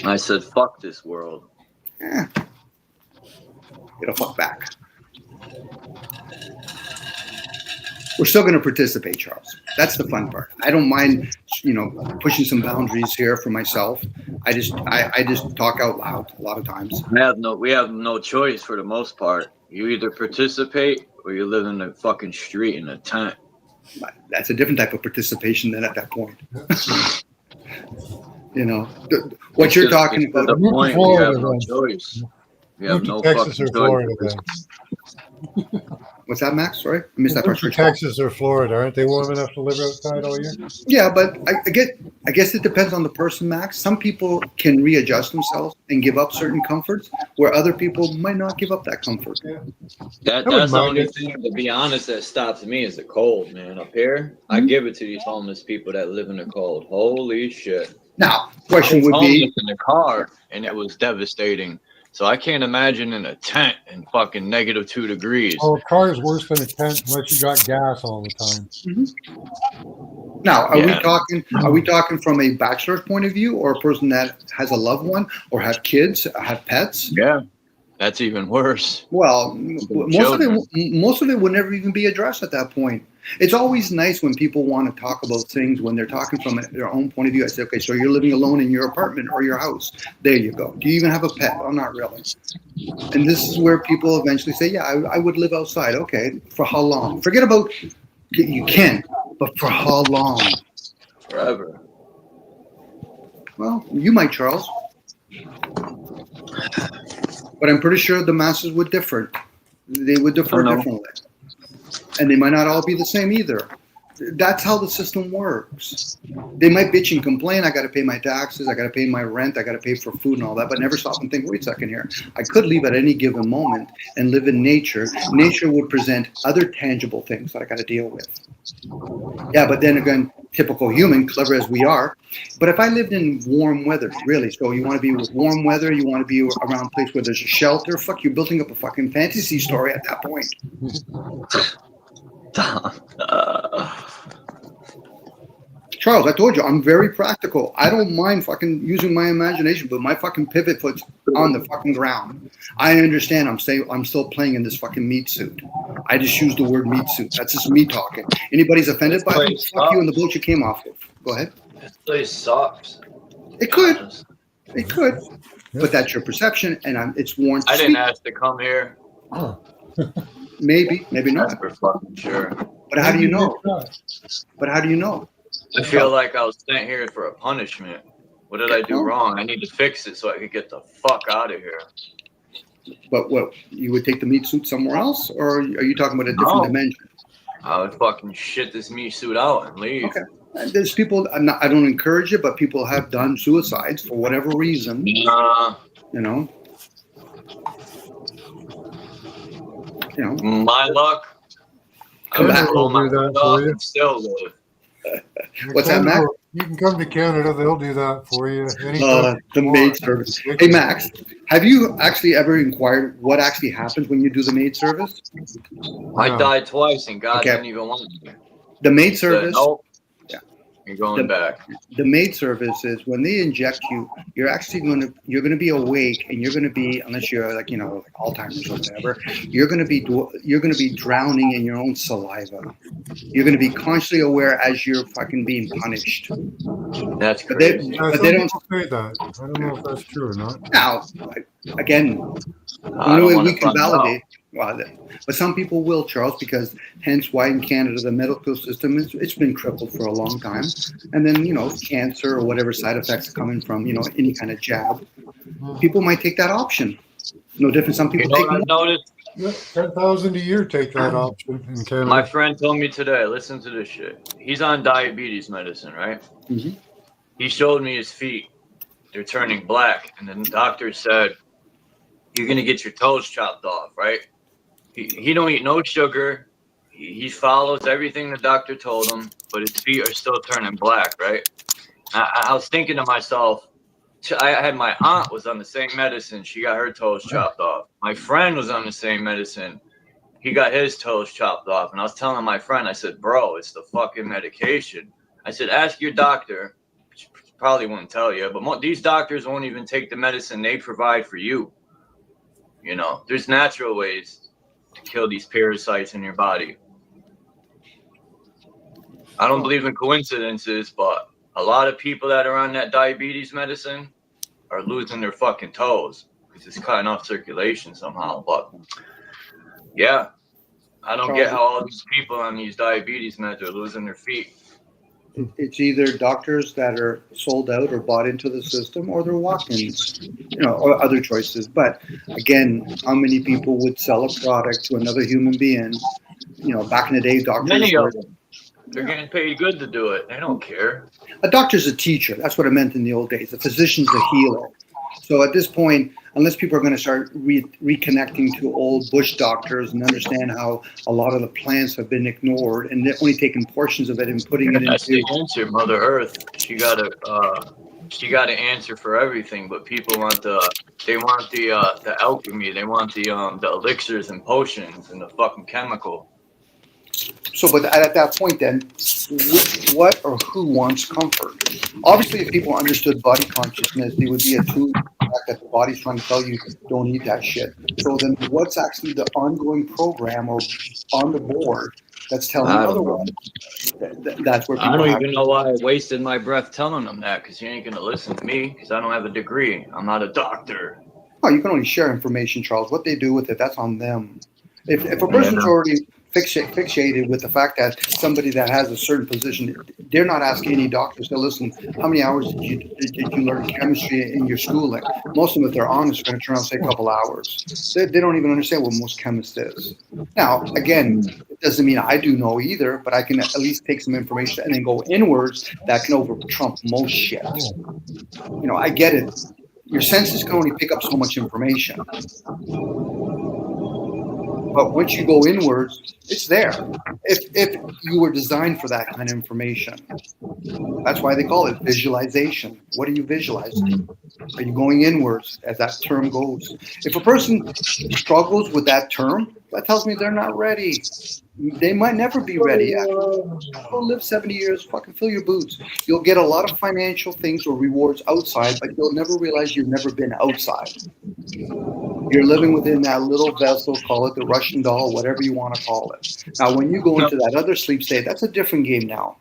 I said, fuck this world. Yeah. It'll fuck back. We're still going to participate, Charles. That's the fun part. I don't mind, pushing some boundaries here for myself. I just talk out loud a lot of times. We have no choice for the most part. You either participate or you live in the fucking street in a tent. That's a different type of participation than at that point. What you're talking about. The point, we have no choice. We have no fucking choice. What's that, Max? Sorry, I missed that part. Texas or Florida, aren't they warm enough to live outside all year? Yeah, but I guess it depends on the person, Max. Some people can readjust themselves and give up certain comforts, where other people might not give up that comfort. Yeah. That's the only thing, to be honest, that stops me is the cold, man. Up here, I give it to these homeless people that live in the cold. Holy shit! Now, question would be in the car, and it was devastating. So I can't imagine in a tent in fucking -2 degrees. Oh, a car is worse than a tent unless you got gas all the time. Mm-hmm. Now, are we talking from a bachelor's point of view, or a person that has a loved one, or have kids, have pets? Yeah, that's even worse. Well, most of it would never even be addressed at that point. It's always nice when people want to talk about things when they're talking from their own point of view. I say, okay, so you're living alone in your apartment or your house. There you go. Do you even have a pet? Oh, not really. And this is where people eventually say, yeah, I would live outside. Okay, for how long? Forget about, you can, but for how long? Forever. Well, you might, Charles. But I'm pretty sure the masses would differ. They would differ differently. And they might not all be the same either. That's how the system works. They might bitch and complain. I got to pay my taxes. I got to pay my rent. I got to pay for food and all that, but never stop and think, wait a second here. I could leave at any given moment and live in nature. Nature would present other tangible things that I got to deal with. Yeah, but then again, typical human, clever as we are. But if I lived in warm weather, really, so you want to be with warm weather, you want to be around a place where there's a shelter, fuck, you're building up a fucking fantasy story at that point. Charles, I told you, I'm very practical. I don't mind fucking using my imagination, but my fucking pivot foot's on the fucking ground. I understand I'm still playing in this fucking meat suit. I just use the word meat suit. That's just me talking. Anybody's offended by it? Fuck you in the boat you came off of. Go ahead. This place sucks. It could. It could. But that's your perception, and it's warranted. I didn't ask to come here. Maybe not. That's for fucking sure. But how do you know? I feel like I was sent here for a punishment. What did I do wrong? I need to fix it so I could get the fuck out of here. But what, you would take the meat suit somewhere else, or are you talking about a different dimension? I would fucking shit this meat suit out and leave. Okay. There's people, I don't encourage it, but people have done suicides for whatever reason. You know. My luck. Come back. We'll do that for you. Still live. What's that, Max? You can come to Canada. They'll do that for you. The maid service. Hey, Max, have you actually ever inquired what actually happens when you do the maid service? I died twice, and God didn't even want me. The maid service. Nope. You're going back. The maid service is when they inject you, you're actually going to be awake, and you're going to be, unless you're like Alzheimer's or whatever, you're going to be drowning in your own saliva. You're going to be consciously aware as you're fucking being punished. That's crazy. But they don't say that. I don't know if that's true or not. Now, again, we can validate. Well, but some people will, Charles, because hence why in Canada the medical system it's been crippled for a long time, and then cancer or whatever side effects are coming from any kind of jab, people might take that option. No different. Some people take. I've noticed. 10,000 a year take that option in Canada. My friend told me today. Listen to this shit. He's on diabetes medicine, right? Mm-hmm. He showed me his feet. They're turning black, and then the doctor said, "You're gonna get your toes chopped off, right?" He don't eat no sugar. He follows everything the doctor told him, but his feet are still turning black, right? I was thinking to myself, I had my aunt was on the same medicine. She got her toes chopped off. My friend was on the same medicine. He got his toes chopped off. And I was telling my friend, I said, bro, it's the fucking medication. I said, ask your doctor. She probably won't tell you, but these doctors won't even take the medicine they provide for you. There's natural ways to kill these parasites in your body. I don't believe in coincidences, but a lot of people that are on that diabetes medicine are losing their fucking toes because it's cutting off circulation somehow. But yeah, I don't get how all these people on these diabetes meds are losing their feet. It's either doctors that are sold out or bought into the system, or they're walk-ins, or other choices. But again, how many people would sell a product to another human being? Back in the day, doctors. Many of them. They're getting paid good to do it. They don't care. A doctor's a teacher. That's what it meant in the old days. A physician's a healer. So at this point, unless people are going to start reconnecting to old bush doctors and understand how a lot of the plants have been ignored and they're only taking portions of it and putting it That's into. the answer, Mother Earth. She got an answer for everything, but people want the alchemy. They want the elixirs and potions and the fucking chemical. So, but at that point, then, what or who wants comfort? Obviously, if people understood body consciousness, they would be attuned to the fact that the body's trying to tell you, don't eat that shit. So then what's actually the ongoing program or on the board that's telling otherwise? That's where people I don't even know why I wasted my breath telling them that, because you ain't going to listen to me, because I don't have a degree. I'm not a doctor. Oh, you can only share information, Charles. What they do with it, that's on them. If a person's already fixated with the fact that somebody that has a certain position, they're not asking any doctors. So listen, how many hours did you learn chemistry in your schooling? Most of them, if they're honest, are going to turn around and say a couple hours. They don't even understand what most chemist is. Now, again, it doesn't mean I do know either, but I can at least take some information and then go inwards that can over trump most shit. You know, I get it. Your senses can only pick up so much information. But once you go inwards, it's there. If you were designed for that kind of information. That's why they call it visualization. What are you visualizing? Are you going inwards, as that term goes? If a person struggles with that term, that tells me they're not ready. They might never be ready. Go live 70 years, fucking fill your boots. You'll get a lot of financial things or rewards outside, but you'll never realize you've never been outside. You're living within that little vessel, call it the Russian doll, whatever you want to call it. Now, when you go into that other sleep state, that's a different game now.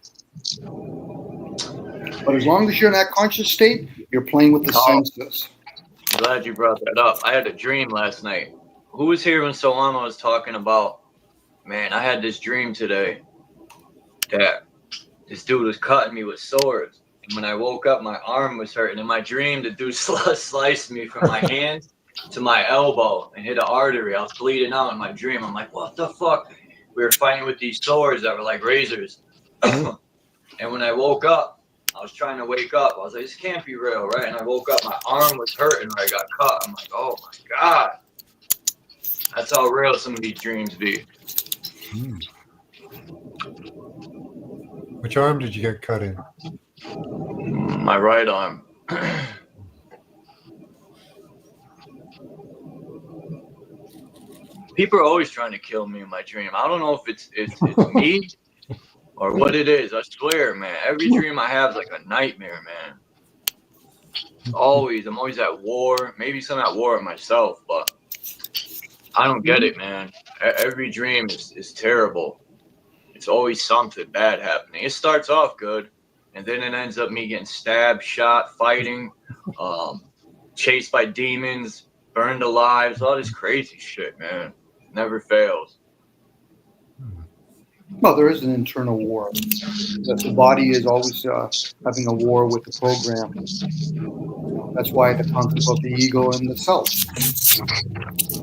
But as long as you're in that conscious state, you're playing with the senses. I'm glad you brought that up. I had a dream last night. Who was here when Solana was talking about, man, I had this dream today that this dude was cutting me with swords. And when I woke up, my arm was hurting. In my dream, the dude sliced me from my hand to my elbow and hit an artery. I was bleeding out in my dream. I'm like, what the fuck? We were fighting with these swords that were like razors. And when I woke up, I was trying to wake up. I was like, this can't be real, right? And I woke up, my arm was hurting where I got cut. I'm like, oh my God. That's how real some of these dreams be. Which arm did you get cut in? My right arm. People are always trying to kill me in my dream. I don't know if it's me or what it is. I swear, man. Every dream I have is like a nightmare, man. I'm always at war. Maybe some at war with myself, but I don't get it, man. Every dream is terrible. It's always something bad happening. It starts off good, and then it ends up me getting stabbed, shot, fighting, chased by demons, burned alive. All this crazy shit, man. Never fails. Well, there is an internal war. The body is always having a war with the program. That's why the concept of the ego and the self.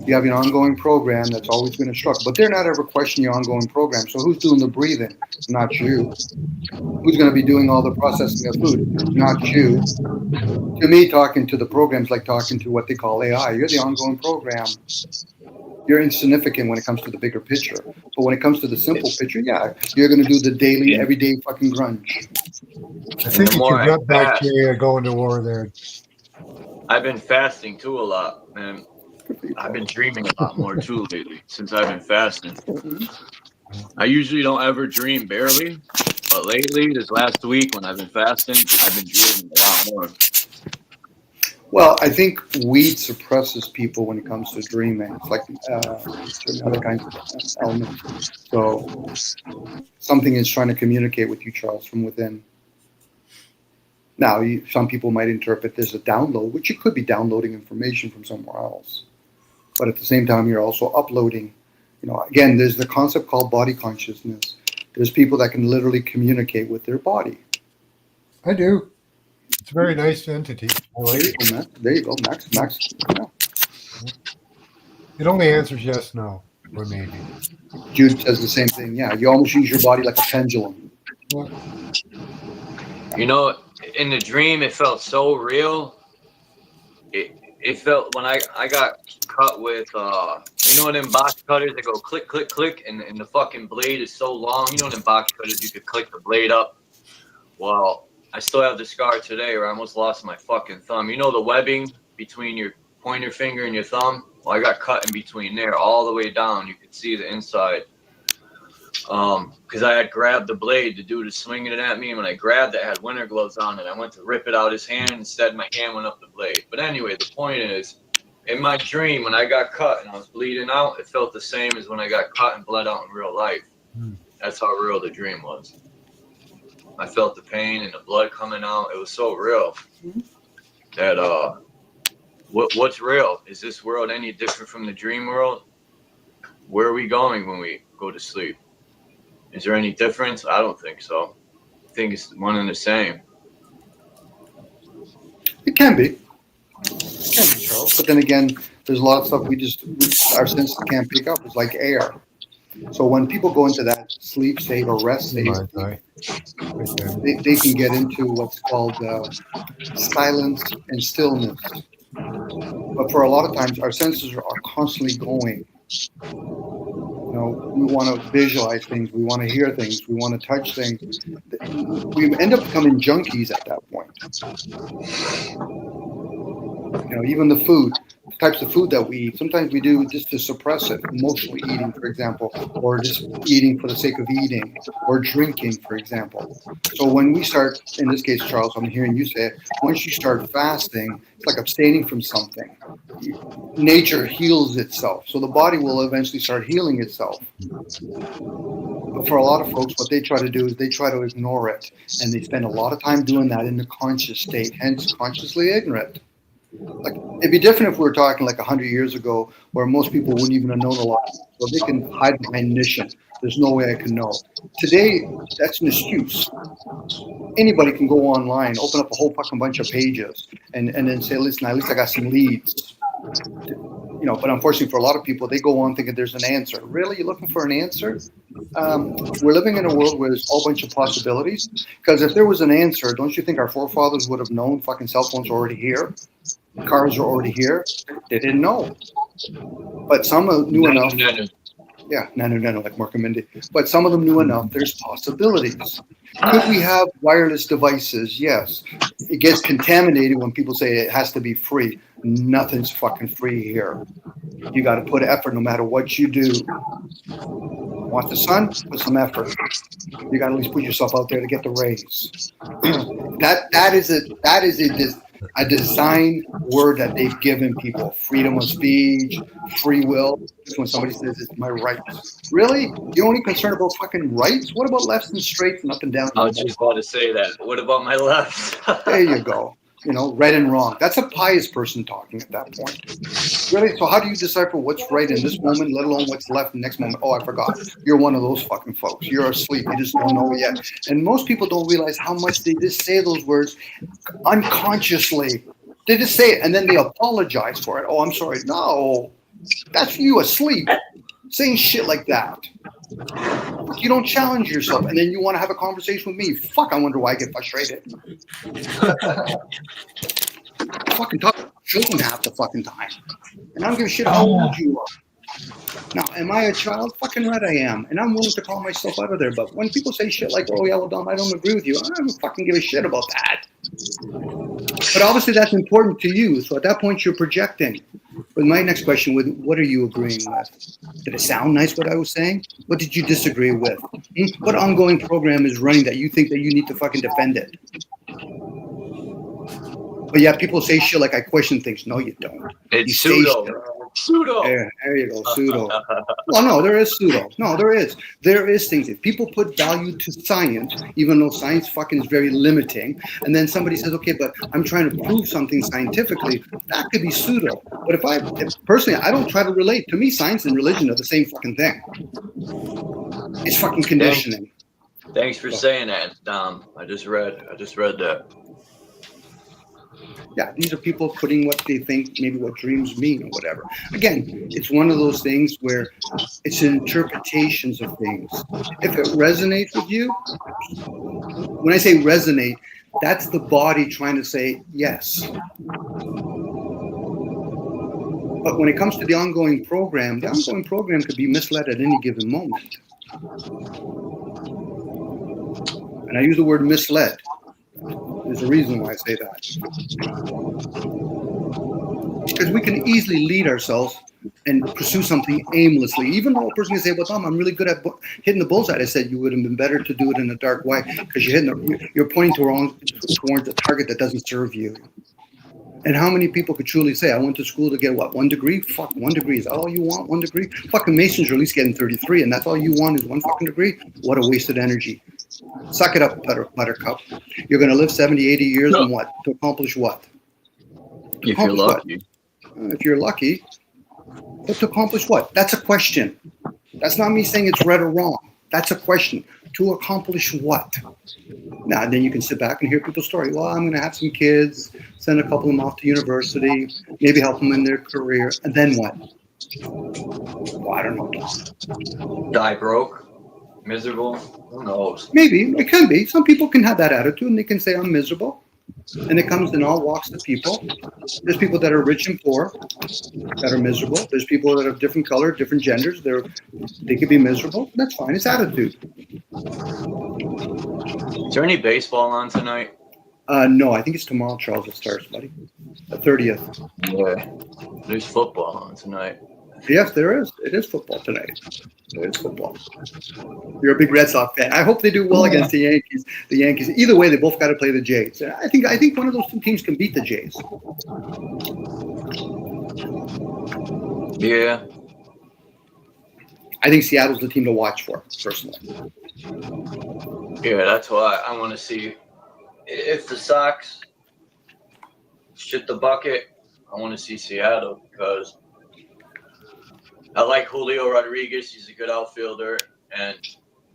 You have an ongoing program that's always going to struggle, but they're not ever questioning your ongoing program. So who's doing the breathing? Not you. Who's going to be doing all the processing of food? Not you. To me, talking to the programs like talking to what they call AI. You're the ongoing program. You're insignificant when it comes to the bigger picture. But when it comes to the simple picture, yeah, you're going to do the daily, everyday fucking grunge. I think you got bacteria going to war there. I've been fasting too a lot, man. I've been dreaming a lot more too lately since I've been fasting. I usually don't ever dream, barely, but lately, this last week when I've been fasting, I've been dreaming a lot more. Well, I think weed suppresses people when it comes to dreaming. It's like certain other kinds of elements. So something is trying to communicate with you, Charles, from within. Now, some people might interpret this as a download, which you could be downloading information from somewhere else. But at the same time, you're also uploading. You know, again, there's the concept called body consciousness. There's people that can literally communicate with their body. I do. It's a very nice entity. There you go, Max. Yeah. It only answers yes, no, or maybe. Jude says the same thing. Yeah, you almost use your body like a pendulum. Yeah. You know, in the dream, it felt so real. It felt when I got cut with, you know, them box cutters that go click, click, click, and the fucking blade is so long. You know, them box cutters, you could click the blade up. Well, I still have the scar today where I almost lost my fucking thumb. You know the webbing between your pointer finger and your thumb? Well, I got cut in between there all the way down. You could see the inside. Because I had grabbed the blade. The dude was swinging it at me, and when I grabbed it, I had winter gloves on, and I went to rip it out his hand. Instead, my hand went up the blade. But anyway, the point is, in my dream, when I got cut and I was bleeding out, it felt the same as when I got cut and bled out in real life. That's how real the dream was. I felt the pain and the blood coming out. It was so real that what's real? Is this world any different from the dream world? Where are we going when we go to sleep. Is there any difference? I don't think so. I think it's one and the same. It can be. Charles. But then again, there's a lot of stuff our senses can't pick up. It's like air. So when people go into that sleep state or rest state, they can get into what's called silence and stillness. But for a lot of times, our senses are constantly going. You know, we want to visualize things, we want to hear things, we want to touch things. We end up becoming junkies at that point. You know, even the food, the types of food that we eat, sometimes we do just to suppress it, emotionally eating, for example, or just eating for the sake of eating, or drinking, for example. So when we start, in this case, Charles, I'm hearing you say it, once you start fasting, it's like abstaining from something. Nature heals itself. So the body will eventually start healing itself. But for a lot of folks, what they try to do is they try to ignore it. And they spend a lot of time doing that in the conscious state, hence consciously ignorant. Like, it'd be different if we were talking like 100 years ago, where most people wouldn't even have known a lot. So they can hide behind mission. There's no way I can know. Today, that's an excuse. Anybody can go online, open up a whole fucking bunch of pages, and then say, listen, at least I got some leads. You know, but unfortunately for a lot of people, they go on thinking there's an answer. Really? You're looking for an answer? We're living in a world where there's a whole bunch of possibilities. Because if there was an answer, don't you think our forefathers would have known fucking cell phones are already here? Cars are already here? They didn't know. But some knew enough. Yeah, nano, like Mark and Mindy. But some of them knew enough. There's possibilities. Could we have wireless devices? Yes. It gets contaminated when people say it has to be free. Nothing's fucking free here. You got to put effort no matter what you do. Want the sun? Put some effort. You got to at least put yourself out there to get the rays. That is a design word that they've given people. Freedom of speech, free will. When somebody says it's my rights. Really? You're only concerned about fucking rights? What about lefts and straights and up and down? I was just about to say that. What about my left? There you go. You know, right and wrong. That's a pious person talking at that point. Really? So how do you decipher what's right in this moment, let alone what's left in the next moment? Oh, I forgot. You're one of those fucking folks. You're asleep. You just don't know yet. And most people don't realize how much they just say those words unconsciously. They just say it and then they apologize for it. Oh, I'm sorry. No, that's you asleep saying shit like that. You don't challenge yourself, and then you want to have a conversation with me. Fuck, I wonder why I get frustrated. Fucking talk to children half the fucking time. And I don't give a shit how old you are. Now, am I a child? Fucking right I am. And I'm willing to call myself out of there. But when people say shit like, oh, yeah, well, Dom, I don't agree with you, I don't fucking give a shit about that. But obviously that's important to you. So at that point, you're projecting. But my next question was, what are you agreeing with? Did it sound nice what I was saying? What did you disagree with? What ongoing program is running that you think that you need to fucking defend it? But yeah, people say shit like I question things. No, you don't. It's pseudo. Pseudo. There you go, pseudo. Well, no, there is pseudo. No, there is. There is things. If people put value to science, even though science fucking is very limiting, and then somebody says, okay, but I'm trying to prove something scientifically, that could be pseudo. But if personally, I don't try to relate. To me, science and religion are the same fucking thing. It's fucking conditioning. Thanks for saying that, Dom. I just read that. Yeah, these are people putting what they think, maybe what dreams mean or whatever. Again, it's one of those things where it's interpretations of things. If it resonates with you, when I say resonate, that's the body trying to say yes. But when it comes to the ongoing program could be misled at any given moment. And I use the word misled. There's a reason why I say that. Because we can easily lead ourselves and pursue something aimlessly. Even though a person can say, well, Tom, I'm really good at hitting the bullseye. I said you would have been better to do it in a dark way because you're pointing towards a target that doesn't serve you. And how many people could truly say, I went to school to get what, 1 degree? Fuck, 1 degree. Is that all you want, 1 degree? Fucking Masons are at least getting 33, and that's all you want is 1 fucking degree? What a wasted energy. Suck it up, buttercup. You're going to live 70, 80 years and what? To accomplish what? If you're lucky. If you're lucky. But to accomplish what? That's a question. That's not me saying it's right or wrong. That's a question. To accomplish what? Now, then you can sit back and hear people's story. Well, I'm going to have some kids, send a couple of them off to university, maybe help them in their career, and then what? Well, I don't know. Die broke, miserable. Who knows? Maybe it can be. Some people can have that attitude, and they can say, "I'm miserable." And it comes in all walks of people. There's people that are rich and poor that are miserable. There's people that have different color, different genders. They could be miserable. That's fine. It's attitude. Is there any baseball on tonight? No, I think it's tomorrow, Charles, it starts, buddy. The 30th. Yeah. There's football on tonight. Yes, there is. It is football tonight. It is football. You're a big Red Sox fan. I hope they do well against the Yankees. The Yankees. Either way, they both got to play the Jays. I think one of those two teams can beat the Jays. Yeah. I think Seattle's the team to watch for, personally. Yeah, that's why I want to see if the Sox shit the bucket. I want to see Seattle because I like Julio Rodriguez. He's a good outfielder, and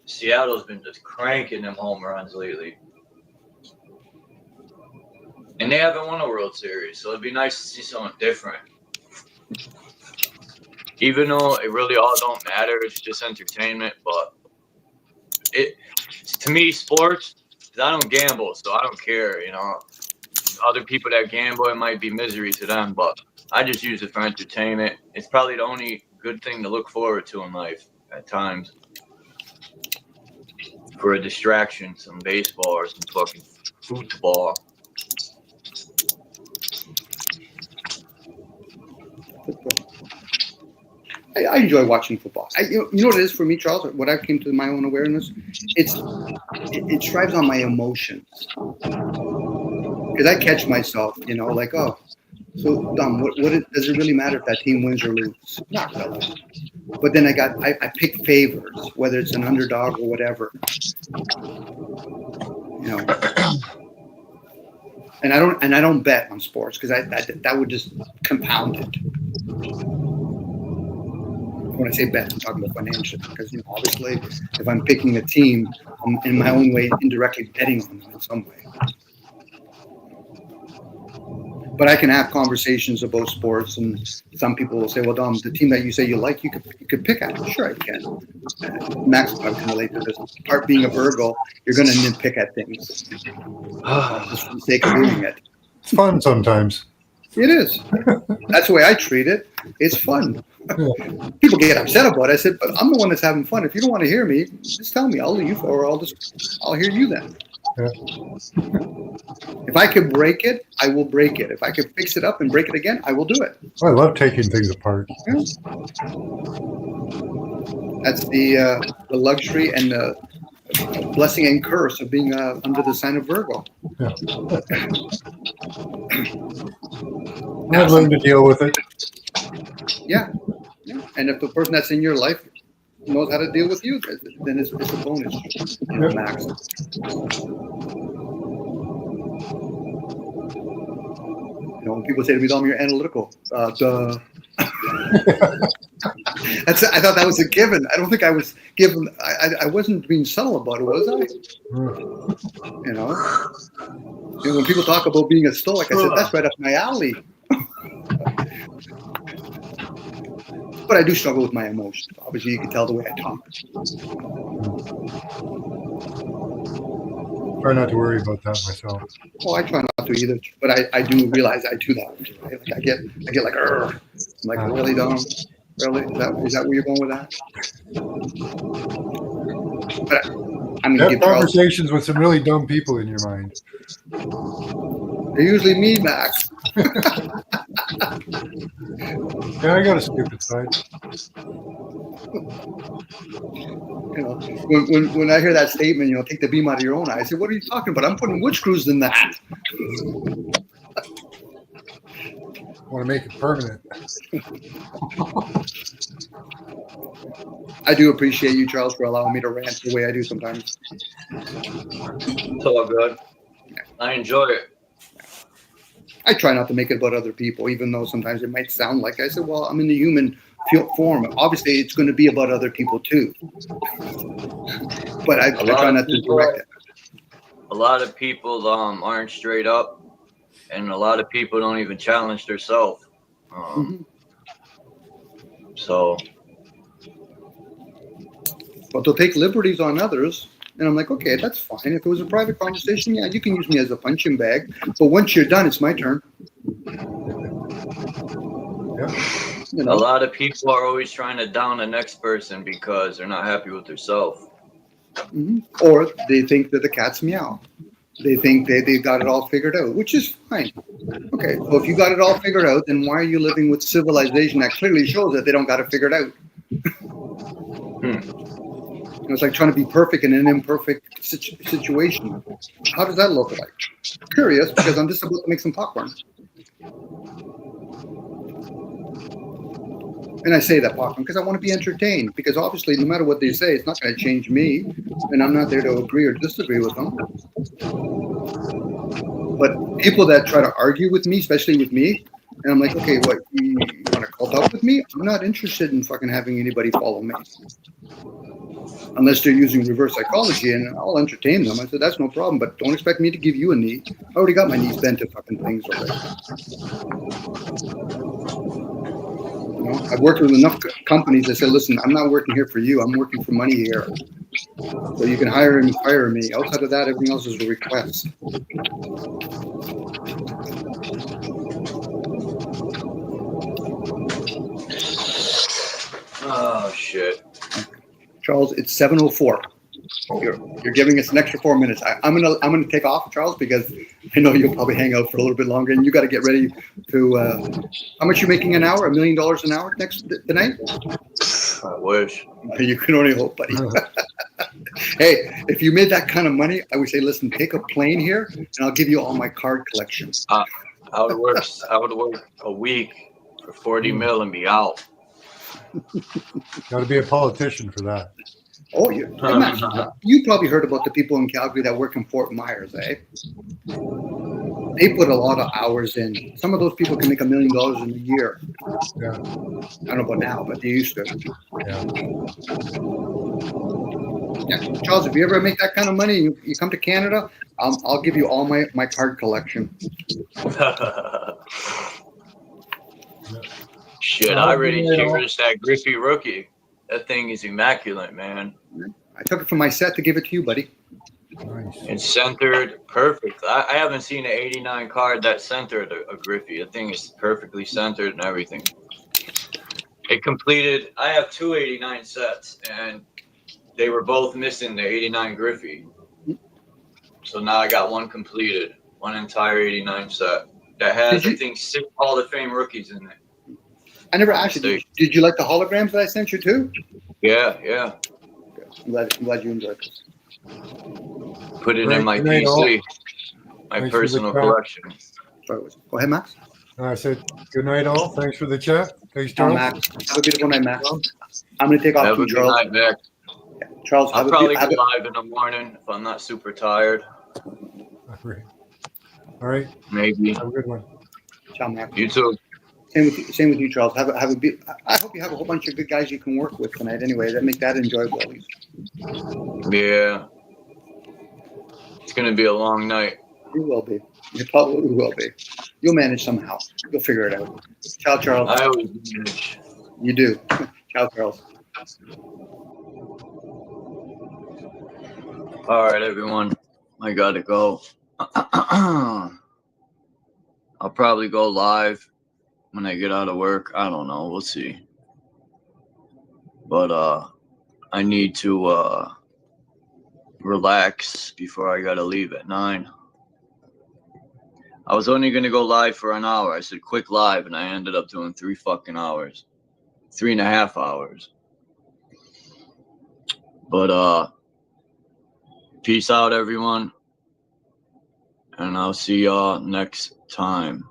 Seattle's been just cranking them home runs lately. And they haven't won a World Series, so it'd be nice to see something different. Even though it really all don't matter, it's just entertainment. But to me, sports, I don't gamble, so I don't care. You know, other people that gamble, it might be misery to them, but I just use it for entertainment. It's probably the only good thing to look forward to in life at times. For a distraction, some baseball or some fucking football. I enjoy watching football. You know what it is for me, Charles? What I've came to my own awareness, it strives on my emotions. Because I catch myself, you know, like, oh, so dumb. Does it really matter if that team wins or loses? Not really. But then I pick favors, whether it's an underdog or whatever. You know, and I don't bet on sports because that would just compound it. When I say bet, I'm talking about financial because, you know, obviously, if I'm picking a team, I'm in my own way indirectly betting on them in some way. But I can have conversations about sports, and some people will say, "Well, Dom, the team that you say you like, you could pick at." Sure, I can. Max, I can relate to this. Part being a Virgo, you're going to nitpick at things just for the sake of doing it. It's fun sometimes. It is. That's the way I treat it. It's fun. People get upset about it. I said, but I'm the one that's having fun. If you don't want to hear me, just tell me. I'll leave, or I'll hear you then. Yeah. If I could break it, I will break it. If I could fix it up and break it again, I will do it. I love taking things apart. Yeah. That's the luxury and the blessing and curse of being under the sign of Virgo. Yeah. I've learned to deal with it. Yeah. And if the person that's in your life knows how to deal with you, then it's a bonus. You know, Max. You know, when people say to me, "Dom, you're analytical," duh. I thought that was a given. I don't think I was given. I wasn't being subtle about it, was I? You know, and when people talk about being a stoic, I said that's right up my alley. But I do struggle with my emotions. Obviously, you can tell the way I talk. Try not to worry about that myself. Well, I try not to either, but I do realize I do that. Right? Like I get like, Urgh. I'm like, really, Dom? Really? Is that where you're going with that? But I mean, have conversations with some really dumb people in your mind. They're usually me, Max. Yeah, I got a stupid side. You know, when I hear that statement, you know, take the beam out of your own eye, I say, what are you talking about? I'm putting wood screws in that. Want to make it permanent. I do appreciate you, Charles, for allowing me to rant the way I do sometimes. It's all good. I enjoy it. I try not to make it about other people, even though sometimes it might sound like I said, well, I'm in the human form. Obviously, it's going to be about other people too. But I try not to direct it. A lot of people aren't straight up, and a lot of people don't even challenge themselves. So, but they'll take liberties on others, and I'm like, okay, that's fine. If it was a private conversation, yeah, you can use me as a punching bag. But once you're done, it's my turn. You know? A lot of people are always trying to down the next person because they're not happy with themselves. Or they think that the cat's meow. They think they've got it all figured out, which is fine. Okay, so if you got it all figured out, then why are you living with civilization that clearly shows that they don't got it figured out? It's like trying to be perfect in an imperfect situation. How does that look like? Curious, because I'm just about to make some popcorn. And I say that popcorn because I want to be entertained. Because obviously, no matter what they say, it's not going to change me, and I'm not there to agree or disagree with them. But people that try to argue with me, especially with me, and I'm like, okay, what, you want to cult up with me? I'm not interested in fucking having anybody follow me. Unless they're using reverse psychology, and I'll entertain them. I said, that's no problem, but don't expect me to give you a knee. I already got my knees bent to fucking things already. You know, I've worked with enough companies that say, listen, I'm not working here for you. I'm working for money here. So you can hire me, fire me. Outside of that, everything else is a request. Oh, shit. Charles, it's 7:04. You're giving us an extra 4 minutes. I'm gonna take off, Charles, because I know you'll probably hang out for a little bit longer, and you got to get ready to. How much you making an hour? $1 million an hour tonight? I wish. You can only hope, buddy. Hey, if you made that kind of money, I would say, listen, take a plane here, and I'll give you all my card collection. I would work a week for 40 mil and be out. Got to be a politician for that. Oh, you probably heard about the people in Calgary that work in Fort Myers, eh? They put a lot of hours in. Some of those people can make $1 million in a year. Yeah. I don't know about now, but they used to. Yeah. Charles, if you ever make that kind of money, you come to Canada, I'll give you all my card collection. Shit, I already cherished that Griffey rookie. That thing is immaculate, man. I took it from my set to give it to you, buddy. Nice. It's centered perfect. I haven't seen an 89 card that centered a Griffey. The thing is perfectly centered and everything. It completed. I have 2 89 sets, and they were both missing the 89 Griffey. So now I got one completed, one entire 89 set that has, I think, 6 Hall of Fame rookies in it. I never asked you. Did you like the holograms that I sent you too? Yeah. I'm glad you enjoyed this. Put it in my PC, my personal collection. Sorry, go ahead, Max. I said good night, all. Thanks for the chat. Thanks, Charles. Max. Have a beautiful night, Max. I'm going to take off Have from a good Charles. night, Max. Yeah. Charles, I'll probably go live in the morning if I'm not super tired. All right. Maybe. Have a good one. Ciao, Max. You too. Same with you, Charles. I hope you have a whole bunch of good guys you can work with tonight. Anyway, that make that enjoyable at least. Yeah. It's gonna be a long night. You will be. You probably will be. You'll manage somehow. You'll figure it out. Ciao, Charles. I always manage. You do. Ciao, Charles. All right, everyone. I gotta go. I'll probably go live when I get out of work. I don't know. We'll see. But I need to relax before I gotta leave at 9. I was only gonna go live for an hour. I said quick live, and I ended up doing 3 fucking hours, 3.5 hours. But peace out, everyone, and I'll see y'all next time.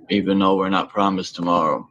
Even though we're not promised tomorrow.